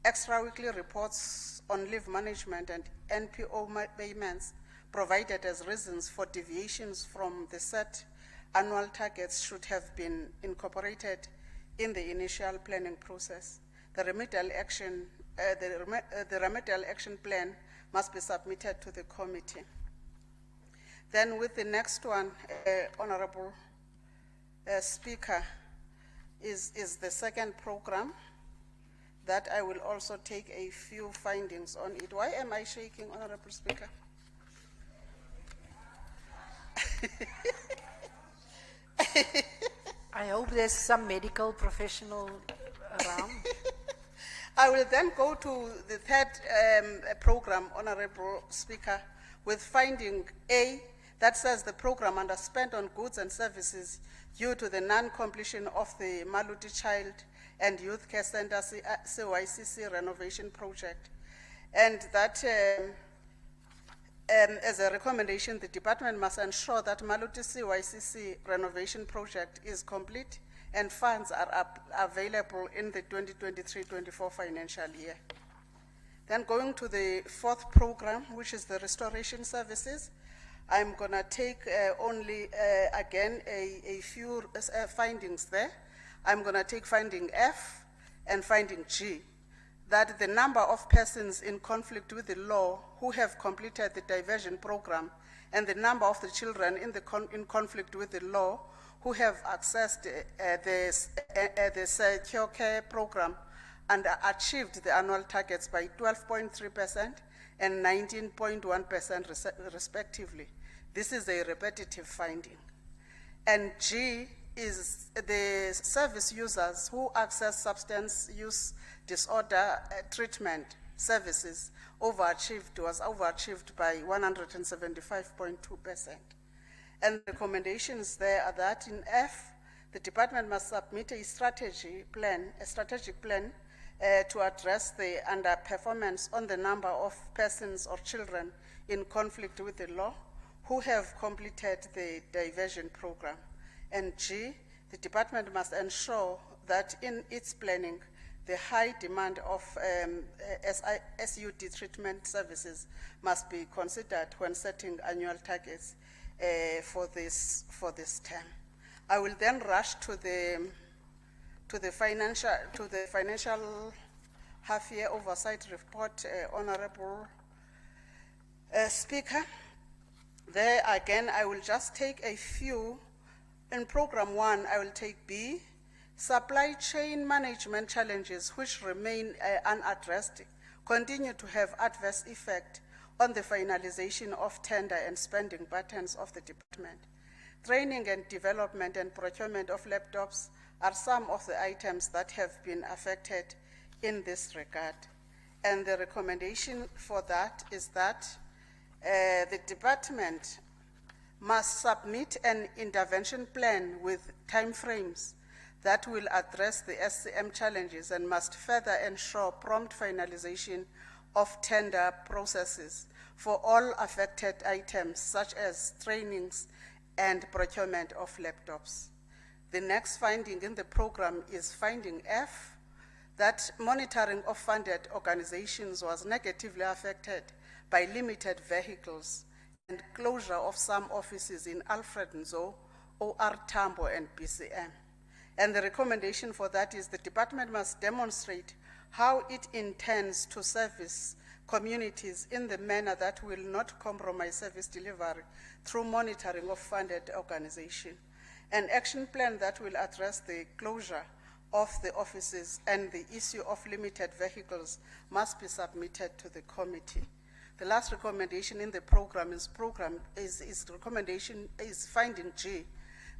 extra weekly reports on leave management and NPO payments provided as reasons for deviations from the set annual targets should have been incorporated in the initial planning process. The remedial action, the remedial action plan must be submitted to the committee. Then with the next one, Honorable Speaker, is the second program that I will also take a few findings on it. Why am I shaking, Honorable Speaker? I hope there's some medical professional around. I will then go to the third program, Honorable Speaker, with finding A, that says the program underspent on goods and services due to the non-completion of the Maluti Child and Youth Care Center CYCC renovation project. And that as a recommendation, the department must ensure that Maluti CYCC renovation project is complete and funds are available in the 2023-24 financial year. Then going to the fourth program, which is the restoration services, I'm gonna take only, again, a few findings there. I'm gonna take finding F and finding G, that the number of persons in conflict with the law who have completed the diversion program and the number of the children in conflict with the law who have accessed the secure care program and achieved the annual targets by 12.3% and 19.1% respectively. This is a repetitive finding. And G is the service users who access substance use disorder treatment services was overachieved by 175.2%. And the recommendations there are that in F, the department must submit a strategic plan to address the underperformance on the number of persons or children in conflict with the law who have completed the diversion program. And G, the department must ensure that in its planning, the high demand of SUD treatment services must be considered when setting annual targets for this term. I will then rush to the financial half-year oversight report, Honorable Speaker. There again, I will just take a few. In program 1, I will take B, supply chain management challenges which remain unaddressed continue to have adverse effect on the finalization of tender and spending patterns of the department. Training and development and procurement of laptops are some of the items that have been affected in this regard. And the recommendation for that is that the department must submit an intervention plan with timeframes that will address the SCM challenges and must further ensure prompt finalization of tender processes for all affected items such as trainings and procurement of laptops. The next finding in the program is finding F, that monitoring of funded organizations was negatively affected by limited vehicles and closure of some offices in Alfred Nzo, OR Tambo, and BCM. And the recommendation for that is the department must demonstrate how it intends to service communities in the manner that will not compromise service delivery through monitoring of funded organization. An action plan that will address the closure of the offices and the issue of limited vehicles must be submitted to the committee. The last recommendation in the program is finding G.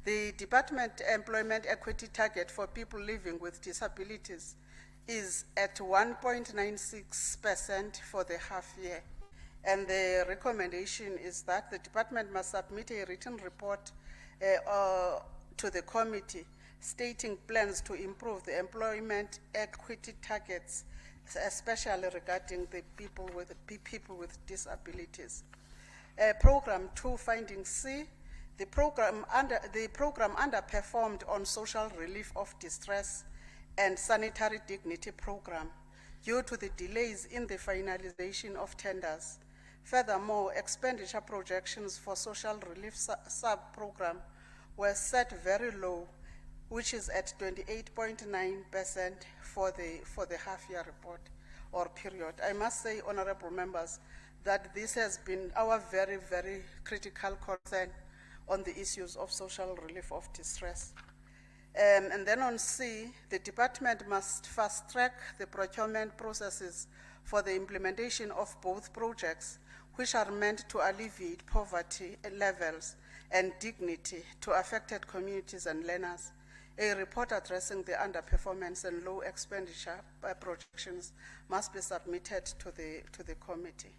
The department employment equity target for people living with disabilities is at 1.96% for the half year. And the recommendation is that the department must submit a written report to the committee stating plans to improve the employment equity targets, especially regarding the people with disabilities. Program 2, finding C, the program underperformed on social relief of distress and sanitary dignity program due to the delays in the finalization of tenders. Furthermore, expenditure projections for social relief sub-program were set very low, which is at 28.9% for the half-year report or period. I must say, honorable members, that this has been our very, very critical concern on the issues of social relief of distress. And then on C, the department must fast-track the procurement processes for the implementation of both projects, which are meant to alleviate poverty levels and dignity to affected communities and learners. A report addressing the underperformance and low expenditure projections must be submitted to the committee.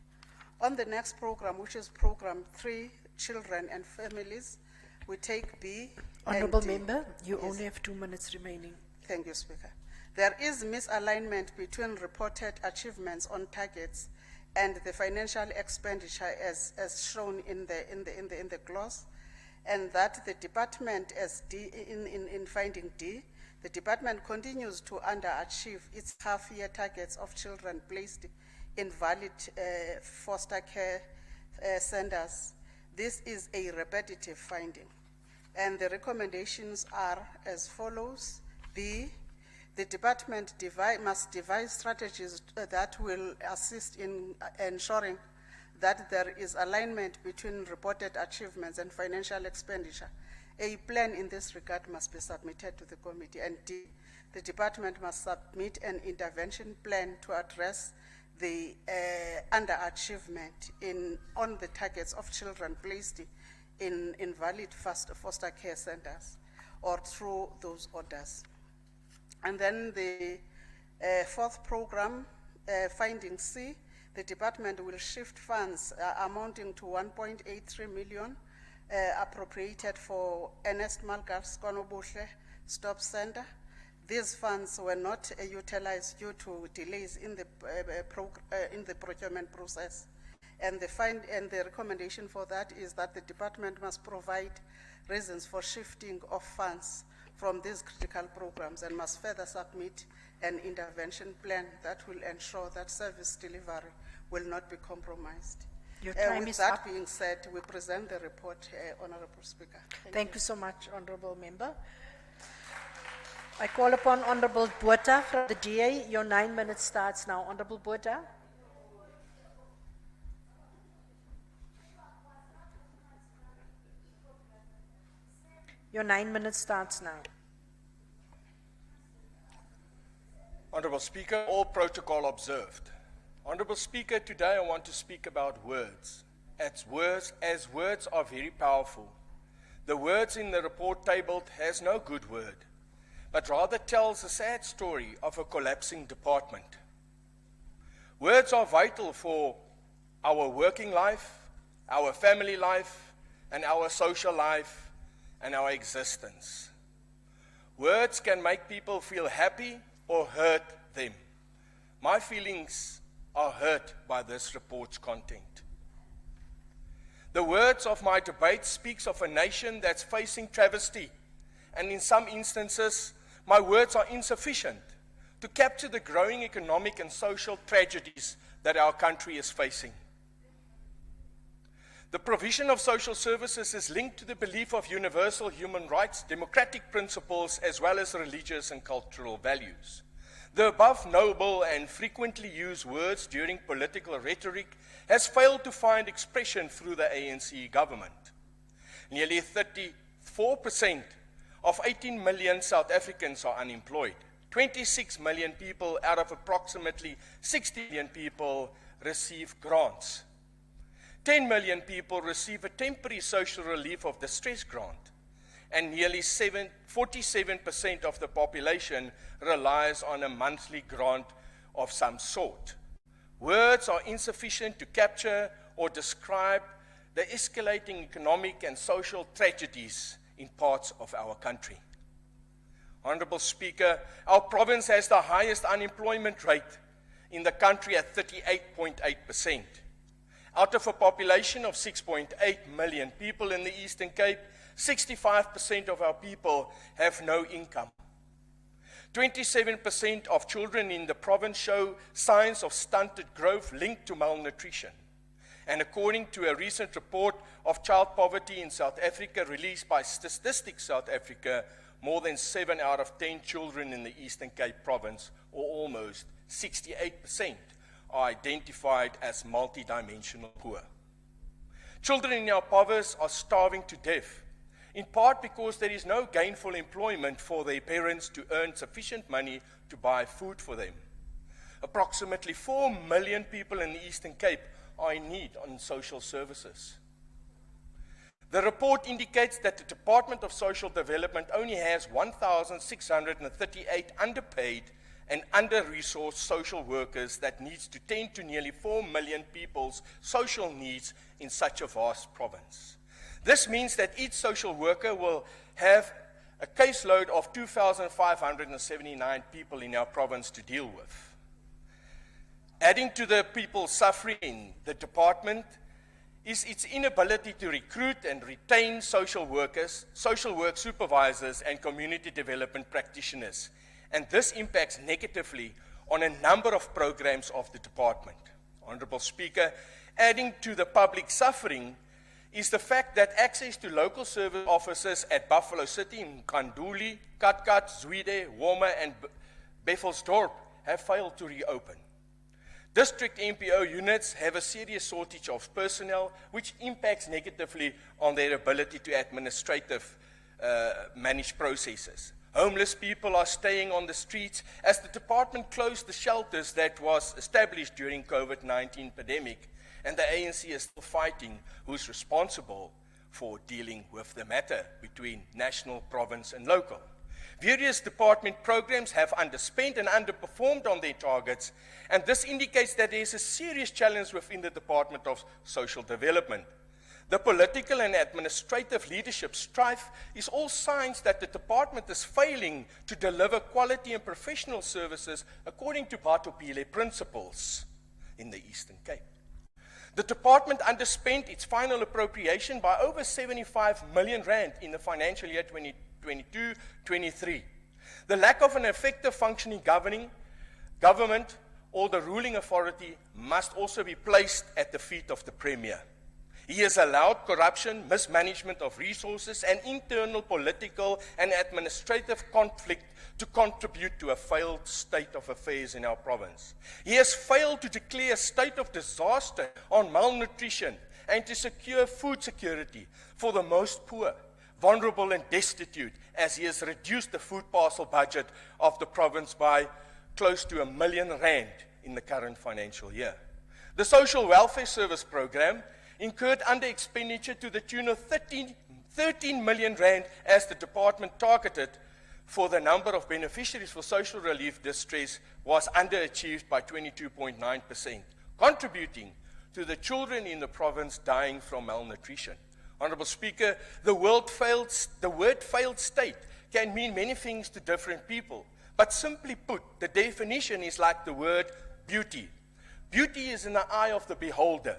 On the next program, which is program 3, Children and Families, we take B. Honorable and D. Member, you Yes. only have 2 minutes remaining. Thank you, Speaker. There is misalignment between reported achievements on targets and the financial expenditure as shown in the clause, and that the department, as D in finding D, the department continues to underachieve its half-year targets of children placed in valid foster care centers This is a repetitive finding, and the recommendations are as follows. B, the department must devise strategies that will assist in ensuring that there is alignment between reported achievements and financial expenditure. A plan in this regard must be submitted to the committee. And D, the department must submit an intervention plan to address the underachievement on the targets of children placed in invalid foster care centers or through those orders. And then the fourth program, finding C, the department will shift funds amounting to 1.83 million appropriated for Ernest Malgar's Konobuhle Stop Center. These funds were not utilized due to delays in the procurement process. And the recommendation for that is that the department must provide reasons for shifting of funds from these critical programs and must further submit an intervention plan that will ensure that service delivery will not be compromised. Your time with is that up. being said, we present the report, Honorable Speaker. Thank you so much, Honorable Member. I call upon Honorable Botha from the DA. Your 9 minutes starts now. Honorable Botha. Your 9 minutes starts now. Honorable Speaker, all protocol observed. Honorable Speaker, today I want to speak about words. As words are very powerful. The words in the report tabled has no good word, but rather tells a sad story of a collapsing department. Words are vital for our working life, our family life, and our social life, and our existence. Words can make people feel happy or hurt them. My feelings are hurt by this report's content. The words of my debate speaks of a nation that's facing travesty, and in some instances, my words are insufficient to capture the growing economic and social tragedies that our country is facing. The provision of social services is linked to the belief of universal human rights, democratic principles, as well as religious and cultural values. The above noble and frequently used words during political rhetoric has failed to find expression through the ANC government. Nearly 34% of 18 million South Africans are unemployed. 26 million people out of approximately 60 million people receive grants. 10 million people receive a temporary social relief of distress grant, and nearly 47% of the population relies on a monthly grant of some sort. Words are insufficient to capture or describe the escalating economic and social tragedies in parts of our country. Honorable Speaker, our province has the highest unemployment rate in the country at 38.8%. Out of a population of 6.8 million people in the Eastern Cape, 65% of our people have no income. 27% of children in the province show signs of stunted growth linked to malnutrition. And according to a recent report of child poverty in South Africa released by Statistics South Africa, more than 7 out of 10 children in the Eastern Cape province, or almost 68%, are identified as multidimensional poor. Children in our province are starving to death, in part because there is no gainful employment for their parents to earn sufficient money to buy food for them. Approximately 4 million people in the Eastern Cape are in need of social services. The report indicates that the Department of Social Development only has 1,638 underpaid and under-resourced social workers that needs to tend to nearly 4 million people's social needs in such a vast province. This means that each social worker will have a caseload of 2,579 people in our province to deal with. Adding to the people suffering in the department is its inability to recruit and retain social workers, social work supervisors, and community development practitioners. And this impacts negatively on a number of programs of the department. Honorable Speaker, adding to the public suffering is the fact that access to local service offices at Buffalo City, Mkanduli, Katkat, Zwede, Woma, and Beffelsdorp have failed to reopen. District MPO units have a serious shortage of personnel, which impacts negatively on their ability to manage processes. Homeless people are staying on the streets as the department closed the shelters that was established during COVID-19 pandemic, and the ANC is still fighting who's responsible for dealing with the matter between national, province, and local. Various department programs have underspent and underperformed on their targets, and this indicates that there is a serious challenge within the Department of Social Development. The political and administrative leadership strife is all signs that the department is failing to deliver quality and professional services according to Batopile principles in the Eastern Cape. The department underspent its final appropriation by over 75 million rand in the financial year 2022-23. The lack of an effective functioning government or the ruling authority must also be placed at the feet of the Premier. He has allowed corruption, mismanagement of resources, and internal political and administrative conflict to contribute to a failed state of affairs in our province. He has failed to declare a state of disaster on malnutrition and to secure food security for the most poor, vulnerable, and destitute, as he has reduced the food parcel budget of the province by close to R1 million in the current financial year. The Social Welfare Service Program incurred under expenditure to the tune of 13 million rand as the department targeted for the number of beneficiaries for social relief distress was underachieved by 22.9%, contributing to the children in the province dying from malnutrition. Honorable Speaker, the word failed state can mean many things to different people, but simply put, the definition is like the word beauty. Beauty is in the eye of the beholder.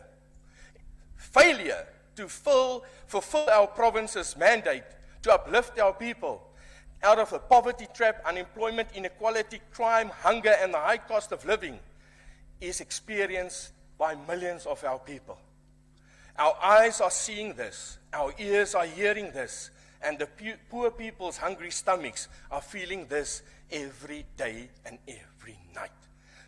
Failure to fulfill our province's mandate to uplift our people out of the poverty trap, unemployment, inequality, crime, hunger, and the high cost of living is experienced by millions of our people. Our eyes are seeing this, our ears are hearing this, and the poor people's hungry stomachs are feeling this every day and every night.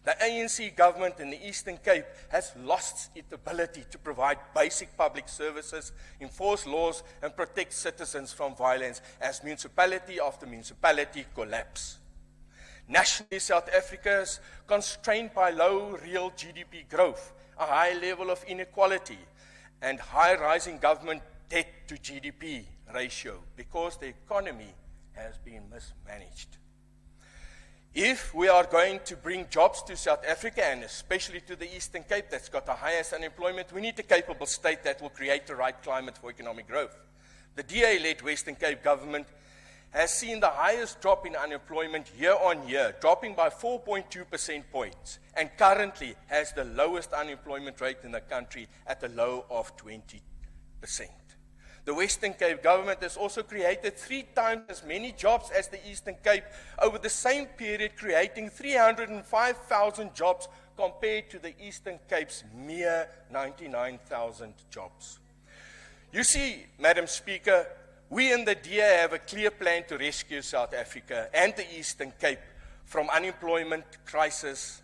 The ANC government in the Eastern Cape has lost its ability to provide basic public services, enforce laws, and protect citizens from violence as municipality after municipality collapse. Nationally, South Africa is constrained by low real GDP growth, a high level of inequality, and high rising government debt to GDP ratio because the economy has been mismanaged. If we are going to bring jobs to South Africa, and especially to the Eastern Cape that's got the highest unemployment, we need a capable state that will create the right climate for economic growth. The DA-led Western Cape government has seen the highest drop in unemployment year on year, dropping by 4.2% points, and currently has the lowest unemployment rate in the country at a low of 20%. The Western Cape government has also created 3 times as many jobs as the Eastern Cape over the same period, creating 305,000 jobs compared to the Eastern Cape's mere 99,000 jobs. You see, Madam Speaker, we in the DA have a clear plan to rescue South Africa and the Eastern Cape from unemployment crisis,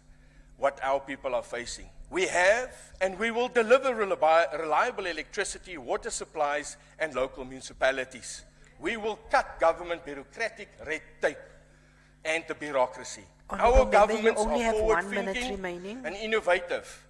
what our people are facing. We have and we will deliver reliable electricity, water supplies, and local municipalities. We will cut government bureaucratic red tape and the bureaucracy. Our governments are forward-thinking and innovative.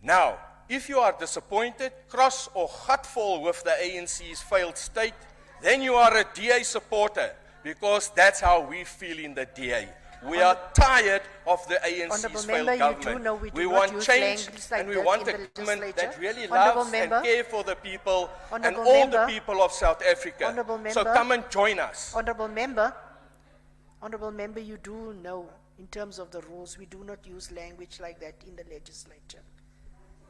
Now, if you are disappointed, cross or hurtful with the ANC's failed state, then you are a DA supporter, because that's how we feel in the DA. We are tired of the ANC's failed government. We want change, and we want a government that really loves and cares for the people and all the people of South Africa. So come and join us. Honorable member, you do know, in terms of the rules, we do not use language like that in the legislature.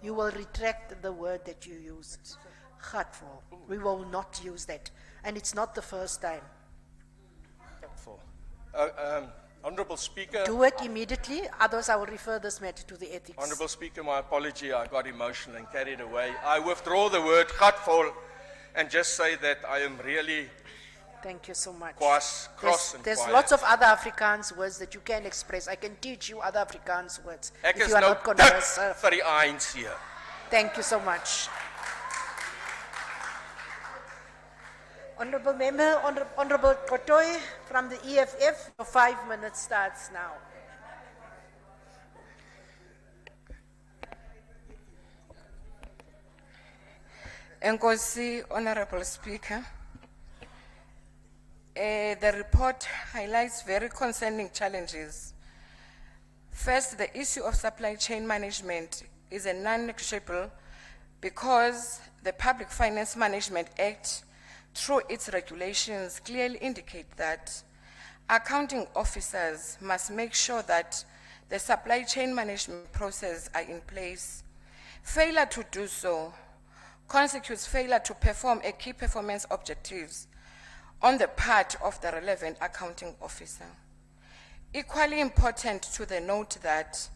You will retract the word that you used. Hurtful. We will not use that. And it's not the first time. Honorable Speaker. Do it immediately, otherwise I will refer this matter to the ethics. Honorable Speaker, my apology, I got emotional and carried away. I withdraw the word "gatvol" and just say that I am really Thank you so much. cross and There's quiet. lots of other Afrikaans words that you can express. I can teach you other Afrikaans words Ek if is you are nou not dik conversant. vir die ANC. Thank you so much. Honorable Member, Honorable Kotoy from the EFF, your 5 minutes starts now. Enkosi, Honorable Speaker. The report highlights very concerning challenges. First, the issue of supply chain management is a non-negotiable because the Public Finance Management Act, through its regulations, clearly indicate that accounting officers must make sure that the supply chain management process are in place. Failure to do so constitutes failure to perform a key performance objectives on the part of the relevant accounting officer. Equally important to the note that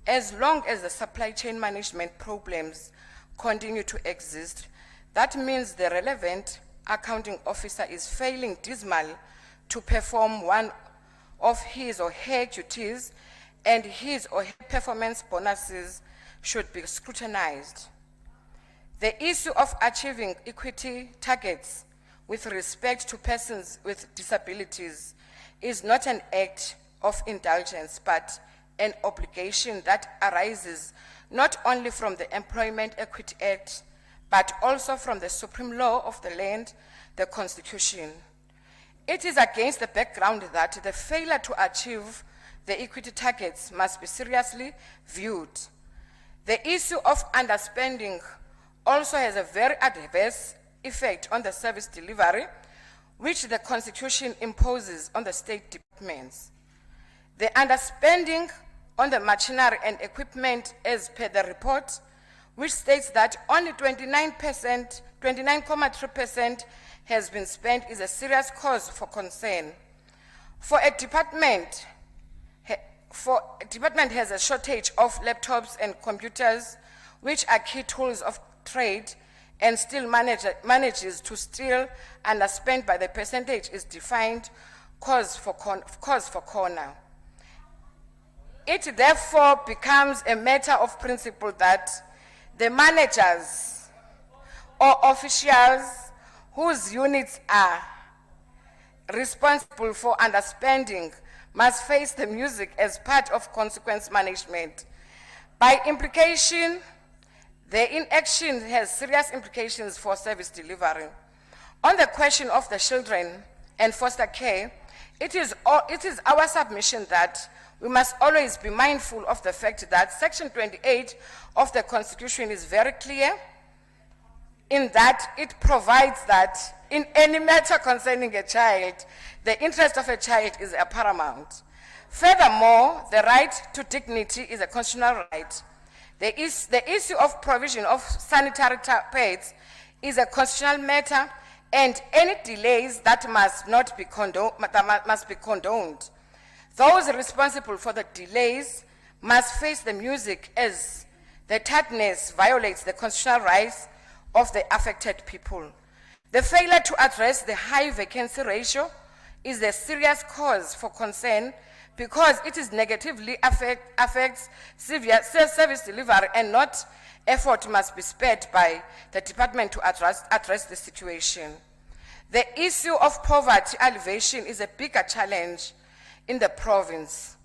as long as the supply chain management problems continue to exist, that means the relevant accounting officer is failing dismal to perform one of his or her duties, and his or her performance bonuses should be scrutinized. The issue of achieving equity targets with respect to persons with disabilities is not an act of indulgence, but an obligation that arises not only from the Employment Equity Act, but also from the supreme law of the land, the Constitution. It is against the background that the failure to achieve the equity targets must be seriously viewed. The issue of underspending also has a very adverse effect on the service delivery, which the Constitution imposes on the state departments. The underspending on the machinery and equipment as per the report, which states that only 29.3% has been spent, is a serious cause for concern. For a department has a shortage of laptops and computers, which are key tools of trade, and still manages to still underspend by the percentage is defined cause for corner. It therefore becomes a matter of principle that the managers or officials whose units are responsible for underspending must face the music as part of consequence management. By implication, the inaction has serious implications for service delivery. On the question of the children and foster care, it is our submission that we must always be mindful of the fact that Section 28 of the Constitution is very clear in that it provides that in any matter concerning a child, the interest of a child is paramount. Furthermore, the right to dignity is a constitutional right. The issue of provision of sanitary pads is a constitutional matter, and any delays that must be condoned. Those responsible for the delays must face the music, as the tardiness violates the constitutional rights of the affected people. The failure to address the high vacancy ratio is a serious cause for concern, because it is negatively affects severe service delivery, and not effort must be spared by the department to address the situation. The issue of poverty alleviation is a bigger challenge in the province.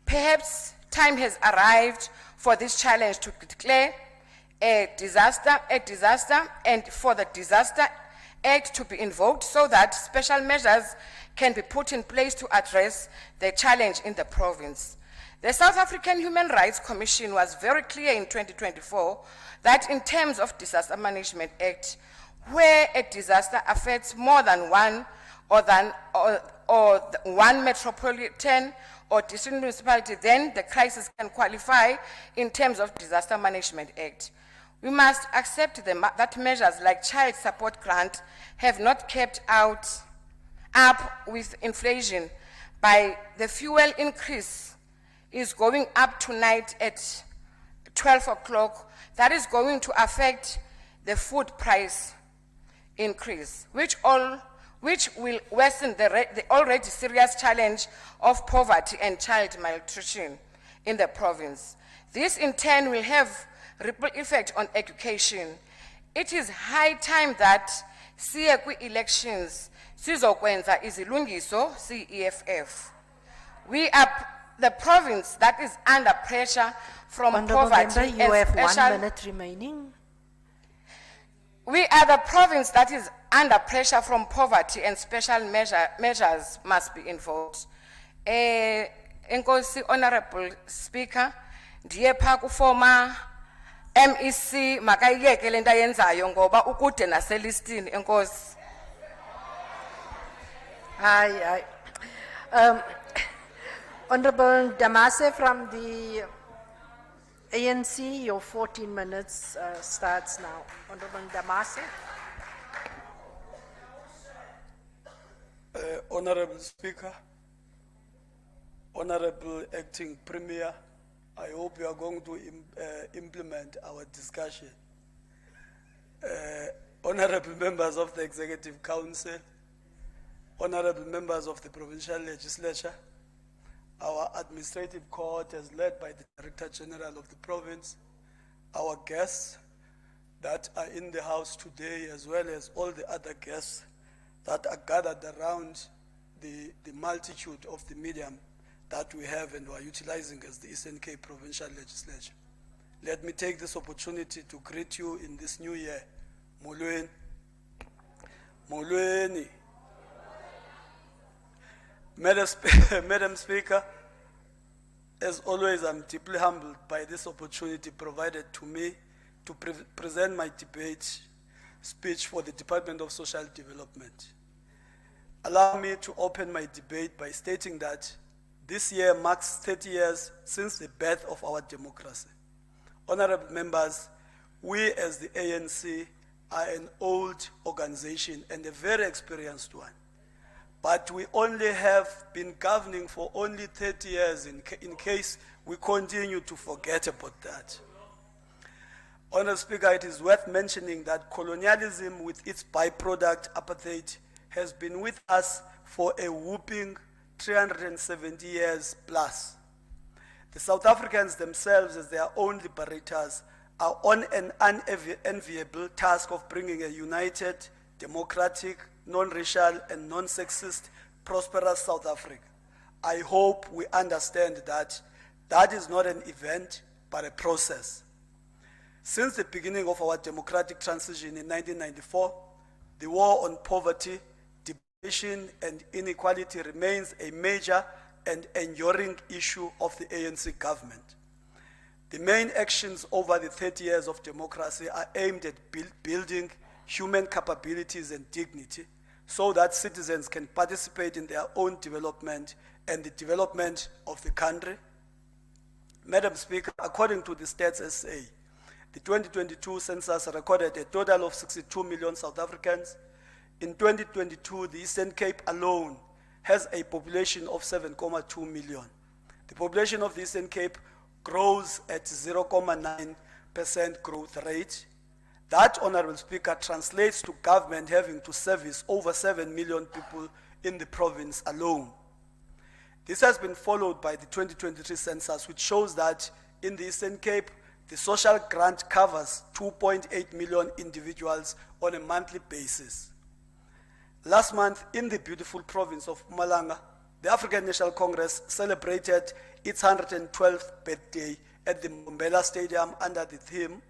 Perhaps time has arrived for this challenge to declare a disaster, and for the Disaster Act to be invoked so that special measures can be put in place to address the challenge in the province. The South African Human Rights Commission was very clear in 2024 that in terms of Disaster Management Act, where a disaster affects more than one or one metropolitan or district municipality, then the crisis can qualify in terms of Disaster Management Act. We must accept that measures like child support grant have not kept up with inflation, by the fuel increase is going up tonight at 12 o'clock. That is going to affect the food price increase, which will worsen the already serious challenge of poverty and child malnutrition in the province. This in turn will have ripple effect on education. It is high time that siye kwi-elections sizokwenza izilungiso si-EFF. We are the province that is under pressure from Honourable poverty Member, you have 1 special- minute remaining. We are the province that is under pressure from poverty and special measures must be involved. Enkosi, Honorable Speaker, ndiye pha ku-former MEC makayiyeke le nto ayenzayo ngoba ukude naselistini, enkosi. Hi. Honorable Damase from the ANC, your 14 minutes starts now. Honorable Damase. Honorable Speaker, Honorable Acting Premier, I hope you are going to implement our discussion. Honorable members of the Executive Council, honorable members of the Provincial Legislature, our administrative court as led by the Director General of the province, our guests that are in the house today, as well as all the other guests that are gathered around the multitude of the medium that we have and we are utilizing as the Eastern Cape Provincial Legislature. Let me take this opportunity to greet you in this new year. Molweni. Molweni. Madam Speaker, as always, I'm deeply humbled by this opportunity provided to me to present my debate speech for the Department of Social Development. Allow me to open my debate by stating that this year marks 30 years since the birth of our democracy. Honorable members, we as the ANC are an old organization and a very experienced one. But we only have been governing for only 30 years in case we continue to forget about that. Honorable Speaker, it is worth mentioning that colonialism with its byproduct apartheid has been with us for a whopping 370 years plus. The South Africans themselves, as their own liberators, are on an unenviable task of bringing a united, democratic, non-racial and non-sexist, prosperous South Africa. I hope we understand that that is not an event, but a process. Since the beginning of our democratic transition in 1994, the war on poverty, deprivation and inequality remains a major and enduring issue of the ANC government. The main actions over the 30 years of democracy are aimed at building human capabilities and dignity so that citizens can participate in their own development and the development of the country. Madam Speaker, according to the Stats SA, the 2022 census recorded a total of 62 million South Africans. In 2022, the Eastern Cape alone has a population of 7.2 million. The population of the Eastern Cape grows at 0.9% growth rate. That, Honorable Speaker, translates to government having to service over 7 million people in the province alone. This has been followed by the 2023 census, which shows that in the Eastern Cape, the social grant covers 2.8 million individuals on a monthly basis. Last month, in the beautiful province of Mpumalanga, the African National Congress celebrated its 112th birthday at the Mbombela Stadium under the theme,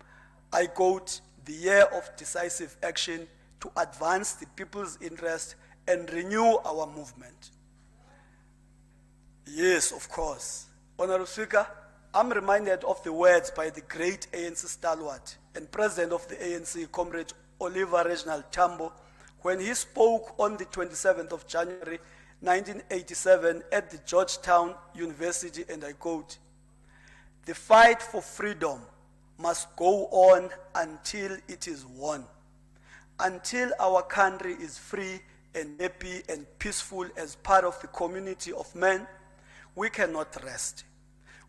I quote, the year of decisive action to advance the people's interest and renew our movement. Yes, of course. Honorable Speaker, I'm reminded of the words by the great ANC stalwart and president of the ANC, Comrade Oliver Reginald Tambo, when he spoke on the 27th of January 1987 at the Georgetown University, and I quote, the fight for freedom must go on until it is won, until our country is free and happy and peaceful as part of the community of men, we cannot rest.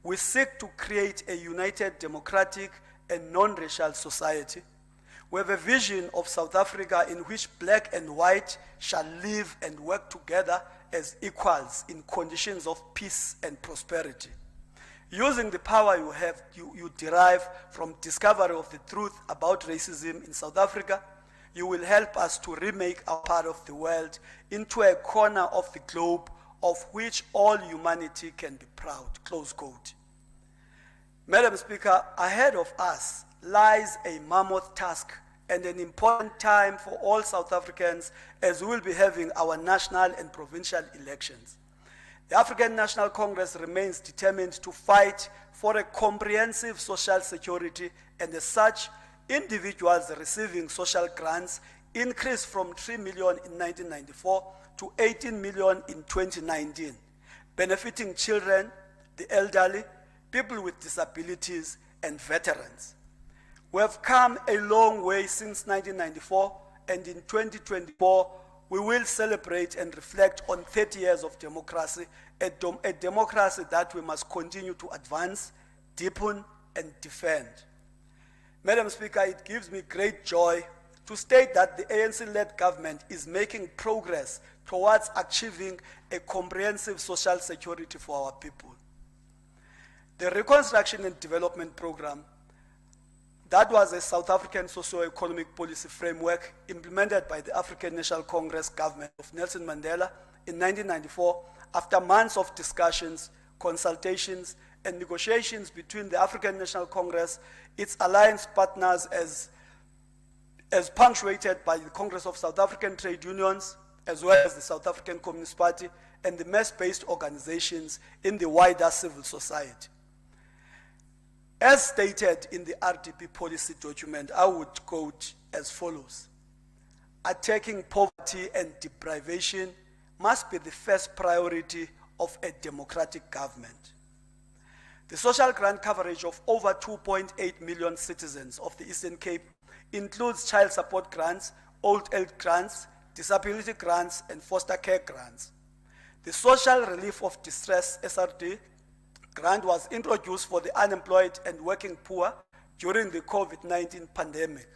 We seek to create a united, democratic, and non-racial society. We have a vision of South Africa in which black and white shall live and work together as equals in conditions of peace and prosperity. Using the power you have, you derive from discovery of the truth about racism in South Africa, you will help us to remake our part of the world into a corner of the globe of which all humanity can be proud, close quote. Madam Speaker, ahead of us lies a mammoth task and an important time for all South Africans as we will be having our national and provincial elections. The African National Congress remains determined to fight for a comprehensive social security, and as such, individuals receiving social grants increased from 3 million in 1994 to 18 million in 2019, benefiting children, the elderly, people with disabilities, and veterans. We have come a long way since 1994, and in 2024, we will celebrate and reflect on 30 years of democracy, a democracy that we must continue to advance, deepen, and defend. Madam Speaker, it gives me great joy to state that the ANC-led government is making progress towards achieving a comprehensive social security for our people. The Reconstruction and Development Program, that was a South African socio-economic policy framework implemented by the African National Congress government of Nelson Mandela in 1994 after months of discussions, consultations, and negotiations between the African National Congress, its alliance partners as punctuated by the Congress of South African Trade Unions, as well as the South African Communist Party, and the mass-based organizations in the wider civil society. As stated in the RDP policy document, I would quote as follows: attacking poverty and deprivation must be the first priority of a democratic government. The social grant coverage of over 2.8 million citizens of the Eastern Cape includes child support grants, old age grants, disability grants, and foster care grants. The Social Relief of Distress (SRD) grant was introduced for the unemployed and working poor during the COVID-19 pandemic.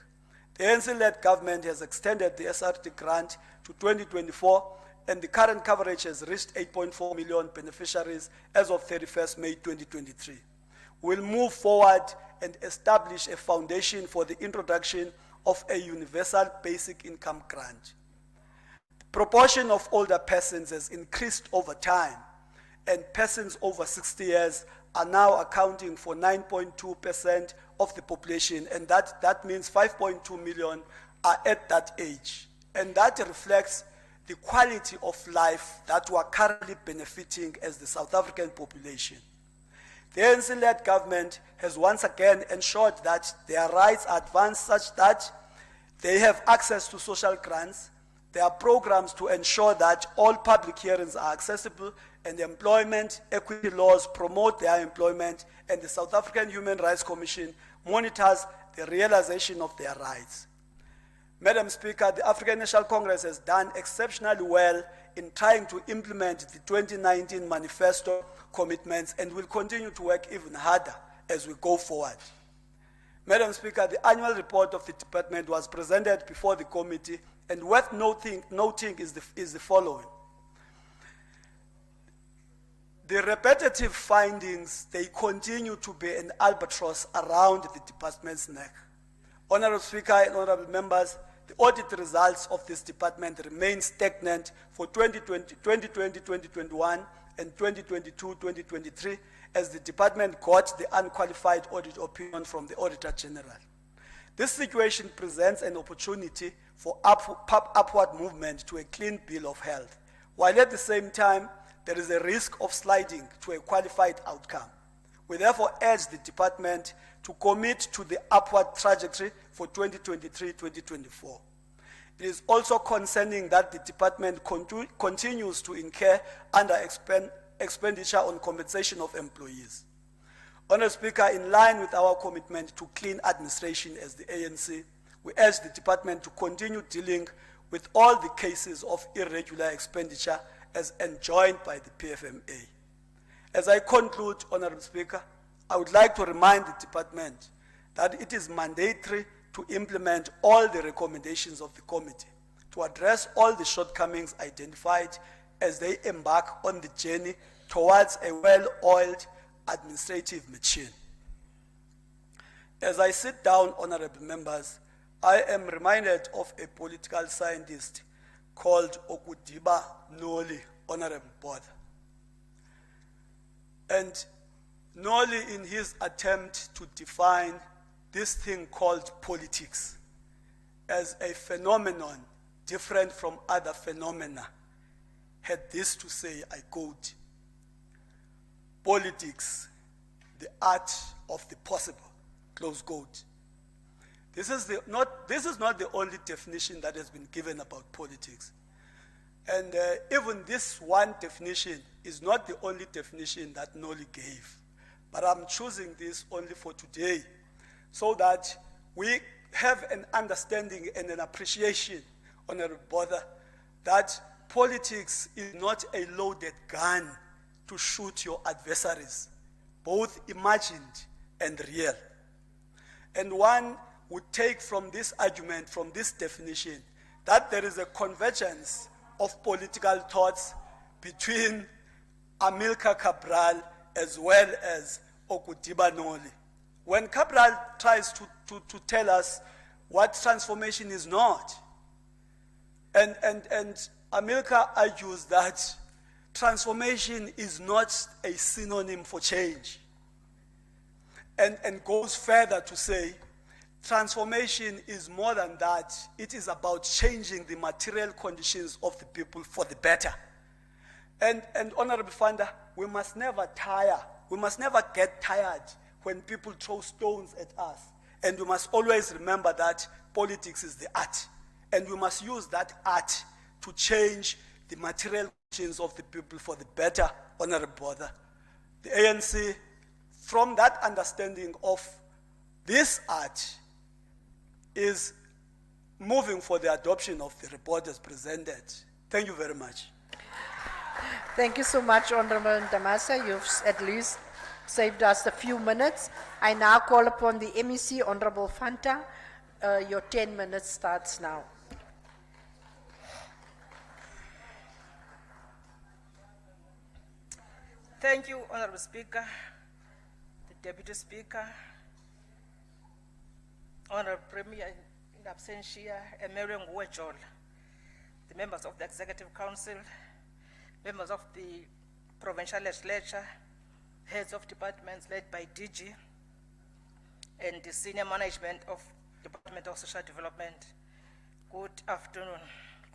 The ANC-led government has extended the SRD grant to 2024, and the current coverage has reached 8.4 million beneficiaries as of 31st May 2023. We'll move forward and establish a foundation for the introduction of a universal basic income grant. The proportion of older persons has increased over time, and persons over 60 years are now accounting for 9.2% of the population, and that means 5.2 million are at that age. And that reflects the quality of life that we are currently benefiting as the South African population. The ANC-led government has once again ensured that their rights are advanced such that they have access to social grants. There are programs to ensure that all public hearings are accessible, and employment equity laws promote their employment, and the South African Human Rights Commission monitors the realization of their rights. Madam Speaker, the African National Congress has done exceptionally well in trying to implement the 2019 manifesto commitments and will continue to work even harder as we go forward. Madam Speaker, the annual report of the department was presented before the committee, and worth noting is the following. The repetitive findings, they continue to be an albatross around the department's neck. Honorable Speaker and honorable members, the audit results of this department remain stagnant for 2020, 2021, and 2022-2023, as the department got the unqualified audit opinion from the Auditor General. This situation presents an opportunity for upward movement to a clean bill of health, while at the same time, there is a risk of sliding to a qualified outcome. We therefore urge the department to commit to the upward trajectory for 2023-2024. It is also concerning that the department continues to incur under expenditure on compensation of employees. Honourable Speaker, in line with our commitment to clean administration as the ANC, we urge the department to continue dealing with all the cases of irregular expenditure as enjoined by the PFMA. As I conclude, Honorable Speaker, I would like to remind the department that it is mandatory to implement all the recommendations of the committee to address all the shortcomings identified as they embark on the journey towards a well-oiled administrative machine. As I sit down, honorable members, I am reminded of a political scientist called Okudiba Noli, honorable board. And Noli, in his attempt to define this thing called politics as a phenomenon different from other phenomena, had this to say, I quote, "Politics, the art of the possible," close quote. This is not the only definition that has been given about politics. And even this one definition is not the only definition that Noli gave. But I'm choosing this only for today so that we have an understanding and an appreciation, Honorable Botha, that politics is not a loaded gun to shoot your adversaries, both imagined and real. And one would take from this argument, from this definition, that there is a convergence of political thoughts between Amilcar Cabral as well as Okudiba Noli. When Cabral tries to tell us what transformation is not, and Amilcar argues that transformation is not a synonym for change, and goes further to say transformation is more than that. It is about changing the material conditions of the people for the better. And Honorable Fanda, we must never tire. We must never get tired when people throw stones at us. And we must always remember that politics is the art. And we must use that art to change the material conditions of the people for the better, Honorable Botha. The ANC, from that understanding of this art, is moving for the adoption of the report as presented. Thank you very much. Thank you so much, Honorable Ndamasa. You've at least saved us a few minutes. I now call upon the MEC, Honorable Fanta. Your 10 minutes starts now. Thank you, Honorable Speaker, the Deputy Speaker, Honorable Premier in absentia, Emerian Nguejol, the members of the Executive Council, members of the Provincial Legislature, heads of departments led by DG, and the senior management of Department of Social Development. Good afternoon.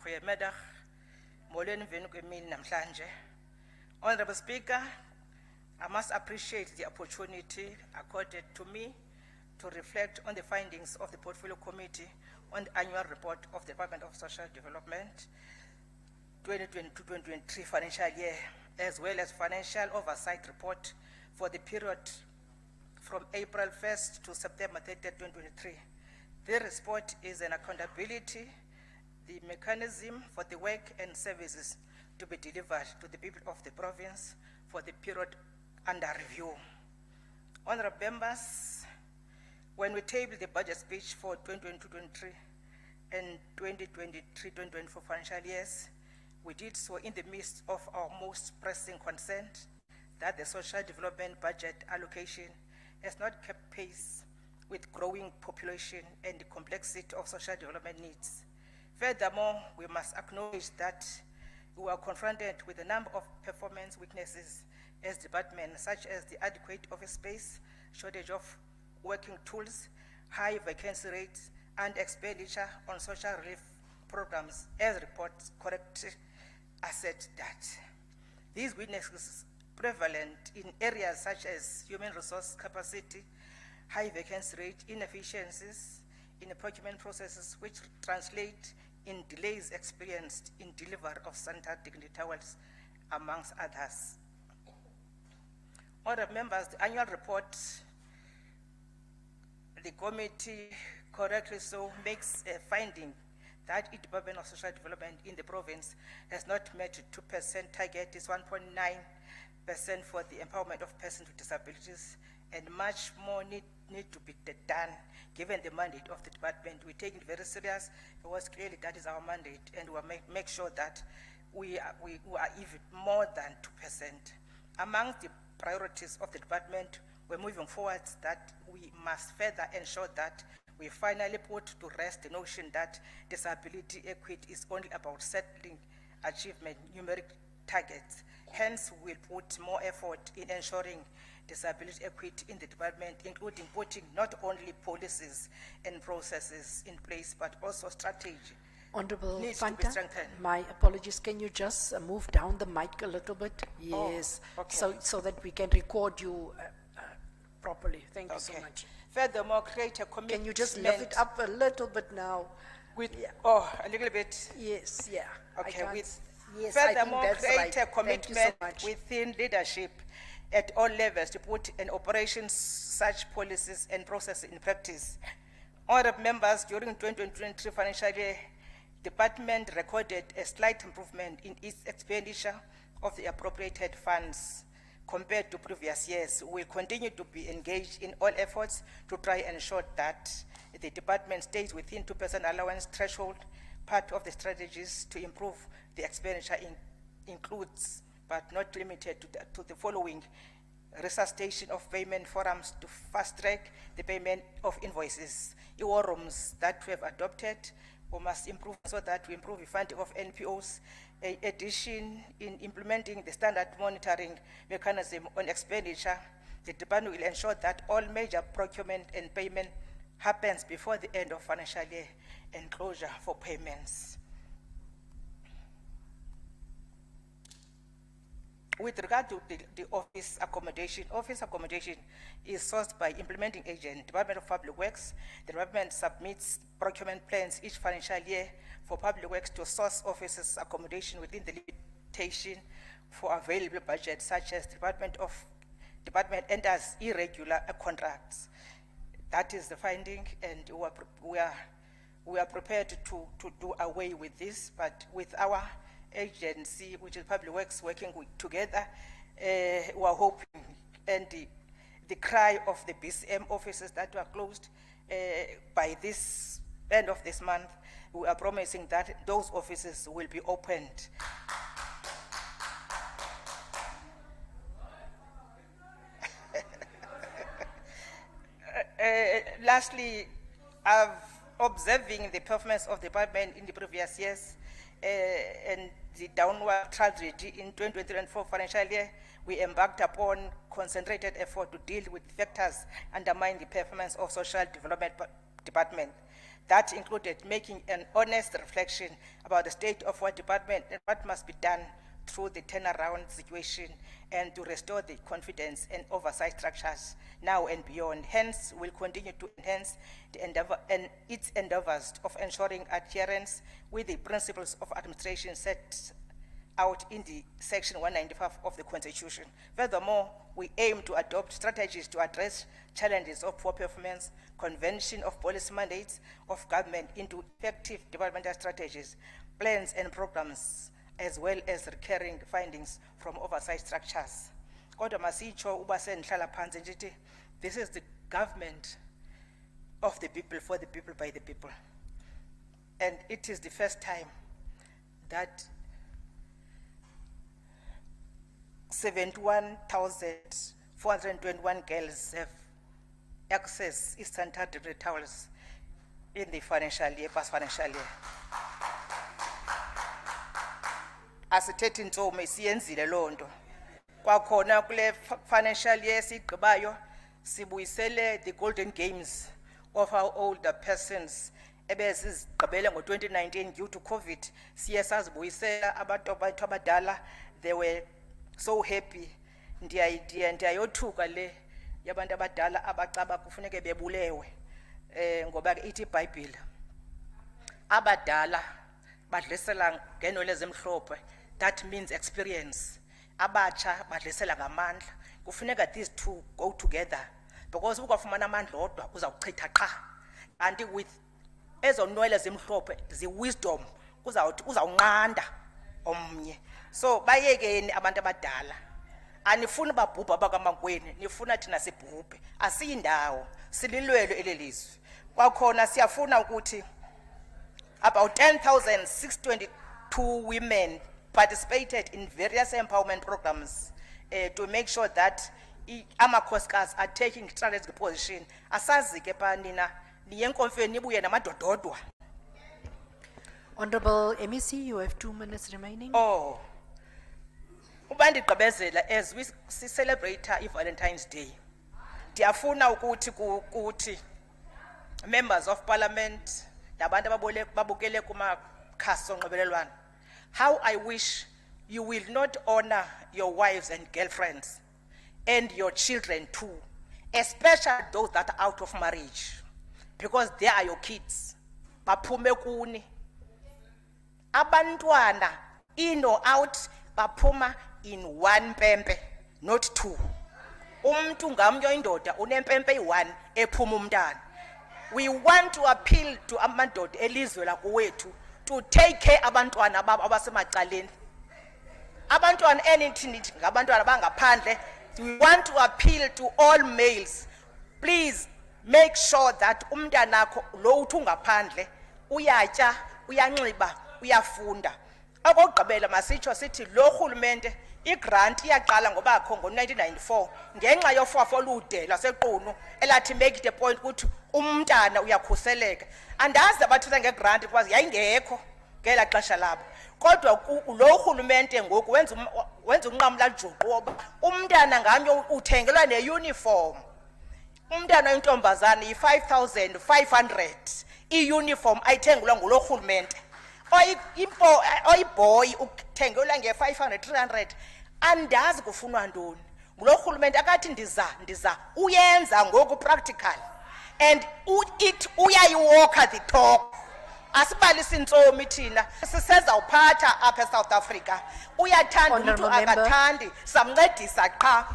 Goeiemiddag. Molweni venukemini namhlanje. Honorable Speaker, I must appreciate the opportunity accorded to me to reflect on the findings of the Portfolio Committee on the annual report of the Department of Social Development 2022-2023 financial year, as well as financial oversight report for the period from April 1st to September 30th, 2023. This report is an accountability, the mechanism for the work and services to be delivered to the people of the province for the period under review. Honorable members, when we tabled the budget speech for 2022-23 and 2023-2024 financial years, we did so in the midst of our most pressing concern that the social development budget allocation has not kept pace with growing population and the complexity of social development needs. Furthermore, we must acknowledge that we were confronted with a number of performance weaknesses as departments, such as the adequate office space, shortage of working tools, high vacancy rates, and expenditure on social relief programs, as reports correctly assert that. These weaknesses prevalent in areas such as human resource capacity, high vacancy rate, inefficiencies in the procurement processes, which translate in delays experienced in delivery of sanitary dignity towels, amongst others. Honorable members, the annual report, the committee correctly so makes a finding that the Department of Social Development in the province has not met 2% target, is 1.9% for the empowerment of persons with disabilities, and much more need to be done given the mandate of the department. We take it very serious because clearly that is our mandate, and we will make sure that we are even more than 2%. Among the priorities of the department, we're moving forward that we must further ensure that we finally put to rest the notion that disability equity is only about settling achievement numeric targets. Hence, we'll put more effort in ensuring disability equity in the department, including putting not only policies and processes in place, but also strategy. Honorable Needs to be Fanta, strengthened. my apologies, can you just move down the mic a little bit? Oh, Yes, okay. so that we can record you properly. Thank you so Okay. much. Furthermore, create a commitment. Can you just lift it up a little bit now? With, a little bit. Yes, yeah. I Okay, can't- with, yes, I think furthermore, that's create right. a Thank you so commitment much. within leadership at all levels to put in operation such policies and processes in practice. Honorable members, during 2023 financial year, department recorded a slight improvement in its expenditure of the appropriated funds compared to previous years. We continue to be engaged in all efforts to try and ensure that the department stays within 2% allowance threshold. Part of the strategies to improve the expenditure includes, but not limited to the following: resuscitation of payment forums to fast track the payment of invoices, EWROMs that we have adopted. We must improve so that we improve the funding of NPOs. In addition, in implementing the standard monitoring mechanism on expenditure, the department will ensure that all major procurement and payment happens before the end of financial year and closure for payments. With regard to the office accommodation is sourced by implementing agent, Department of Public Works. The department submits procurement plans each financial year for Public Works to source offices accommodation within the limitation for available budget, such as department enters irregular contracts. That is the finding, and we are prepared to do away with this, but with our agency, which is Public Works, working together, we are hoping, and the cry of the BCM offices that were closed by this end of this month, we are promising that those offices will be opened. Lastly, observing the performance of the department in the previous years and the downward trajectory in 2024 financial year, we embarked upon concentrated effort to deal with factors undermine the performance of social development department. That included making an honest reflection about the state of our department and what must be done through the turnaround situation and to restore the confidence and oversight structures now and beyond. Hence, we'll continue to enhance the endeavor and its endeavors of ensuring adherence with the principles of administration set out in the section 195 of the Constitution. Furthermore, we aim to adopt strategies to address challenges of poor performance, convention of policy mandates of government into effective developmental strategies, plans and programs, as well as recurring findings from oversight structures. Kodwa masitsho uba sendihlala phansi njithi, this is the government of the people, for the people, by the people. And it is the first time that 71,421 girls have access Eastern Tartary towels in the financial year, past financial year. Asithethi ntsomi siyenzile loo nto. Kwakhona kule financial year sigqibayo sibuyisele the golden games of our older persons ebezizigqibele ngo-2019 due to COVID. Siye sazibuyisela abantu abadala. They were so happy. Ndiyayothuka le yabantu abadala abacaba kufuneke bebulewe ngoba ke ithi iBhayibhile abadala badlisela ngenwele ezimhlophe. That means experience. Abatsha badlisela ngamandla. Kufuneka these two go together, because ukufumana amandla odwa uzawuchitha qha. And with ezonwele zimhlophe zi-wisdom uzawunqanda omnye. So bayekeni abantu abadala. Anifuni babhubha bakaMankweni, nifuna thina sibhubhe. Asiyindawo, sililwelo elelizwe. Kwakhona siyafuna ukuthi about 10,622 women participated in various empowerment programs to make sure that amakhosikazi are taking strategic position. Asazi ke pa nina niyenkomfeni nibuye namadododwa. Honorable MEC, you have 2 minutes remaining. Oh. Ubandigqibezela as we celebrate Valentine's Day. Ndiyafuna ukuthi members of parliament nabantu babukele kumakhasi onxibelelwano. How I wish you will not honor your wives and girlfriends and your children too, especially those that are out of marriage, because they are your kids. Baphume kuni. Abantwana in or out baphuma in one pempe, not two. Umntu ngamnye indoda unempempe eyi-1 ephuma umntana. We want to appeal to amadoda elizwe lakuwethu to take care abantwana abasemacaleni. Abantwana anything ngabantwana bangaphandle. We want to appeal to all males. Please make sure that umntanakho lo uthi ungaphandle uyatya, uyanxiba, uyafunda. Okugqibela masitsho sithi lo rhulumente igrant iyaqala ngoba kho ngo1994 ngenxa yofafo olude lasequnu elathi make it a point ukuthi umntana uyakhuseleka. Andazi abathetha ngegrant because yayingekho ngela xesha labo. Kodwa lo rhulumente ngoku wenza unqamla juqu woba umntana ngamnye uthengelwa neuniform. Umntana oyintombazana yi-5,500 iuniform ayithengelwa ngulo rhulumente. Oyiboy ukuthengelwa nge-500, 300. Andazi kufunwa ntoni. Ngulo rhulumente akathi ndiza uyenza ngoku practical. And uyayiwalker the talk. Asibalisi intsomi thina sisenza uphatha apha eSouth Africa. Uyathanda umuntu akathandi samncedisa qha.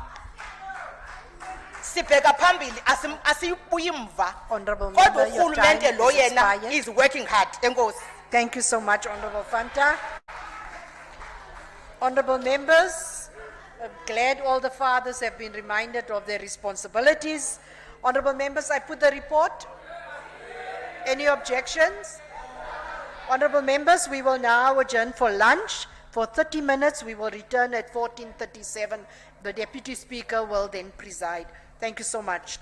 Sibheka phambili asibuyi mva. Kodwa urhulumente lo yena is working hard. Enkosi. Thank you so much, Honorable Fanta. Honorable members, I'm glad all the fathers have been reminded of their responsibilities. Honorable members, I put the report. Any objections? Honorable members, we will now adjourn for lunch. For 30 minutes, we will return at 14:37. The Deputy Speaker will then preside. Thank you so much.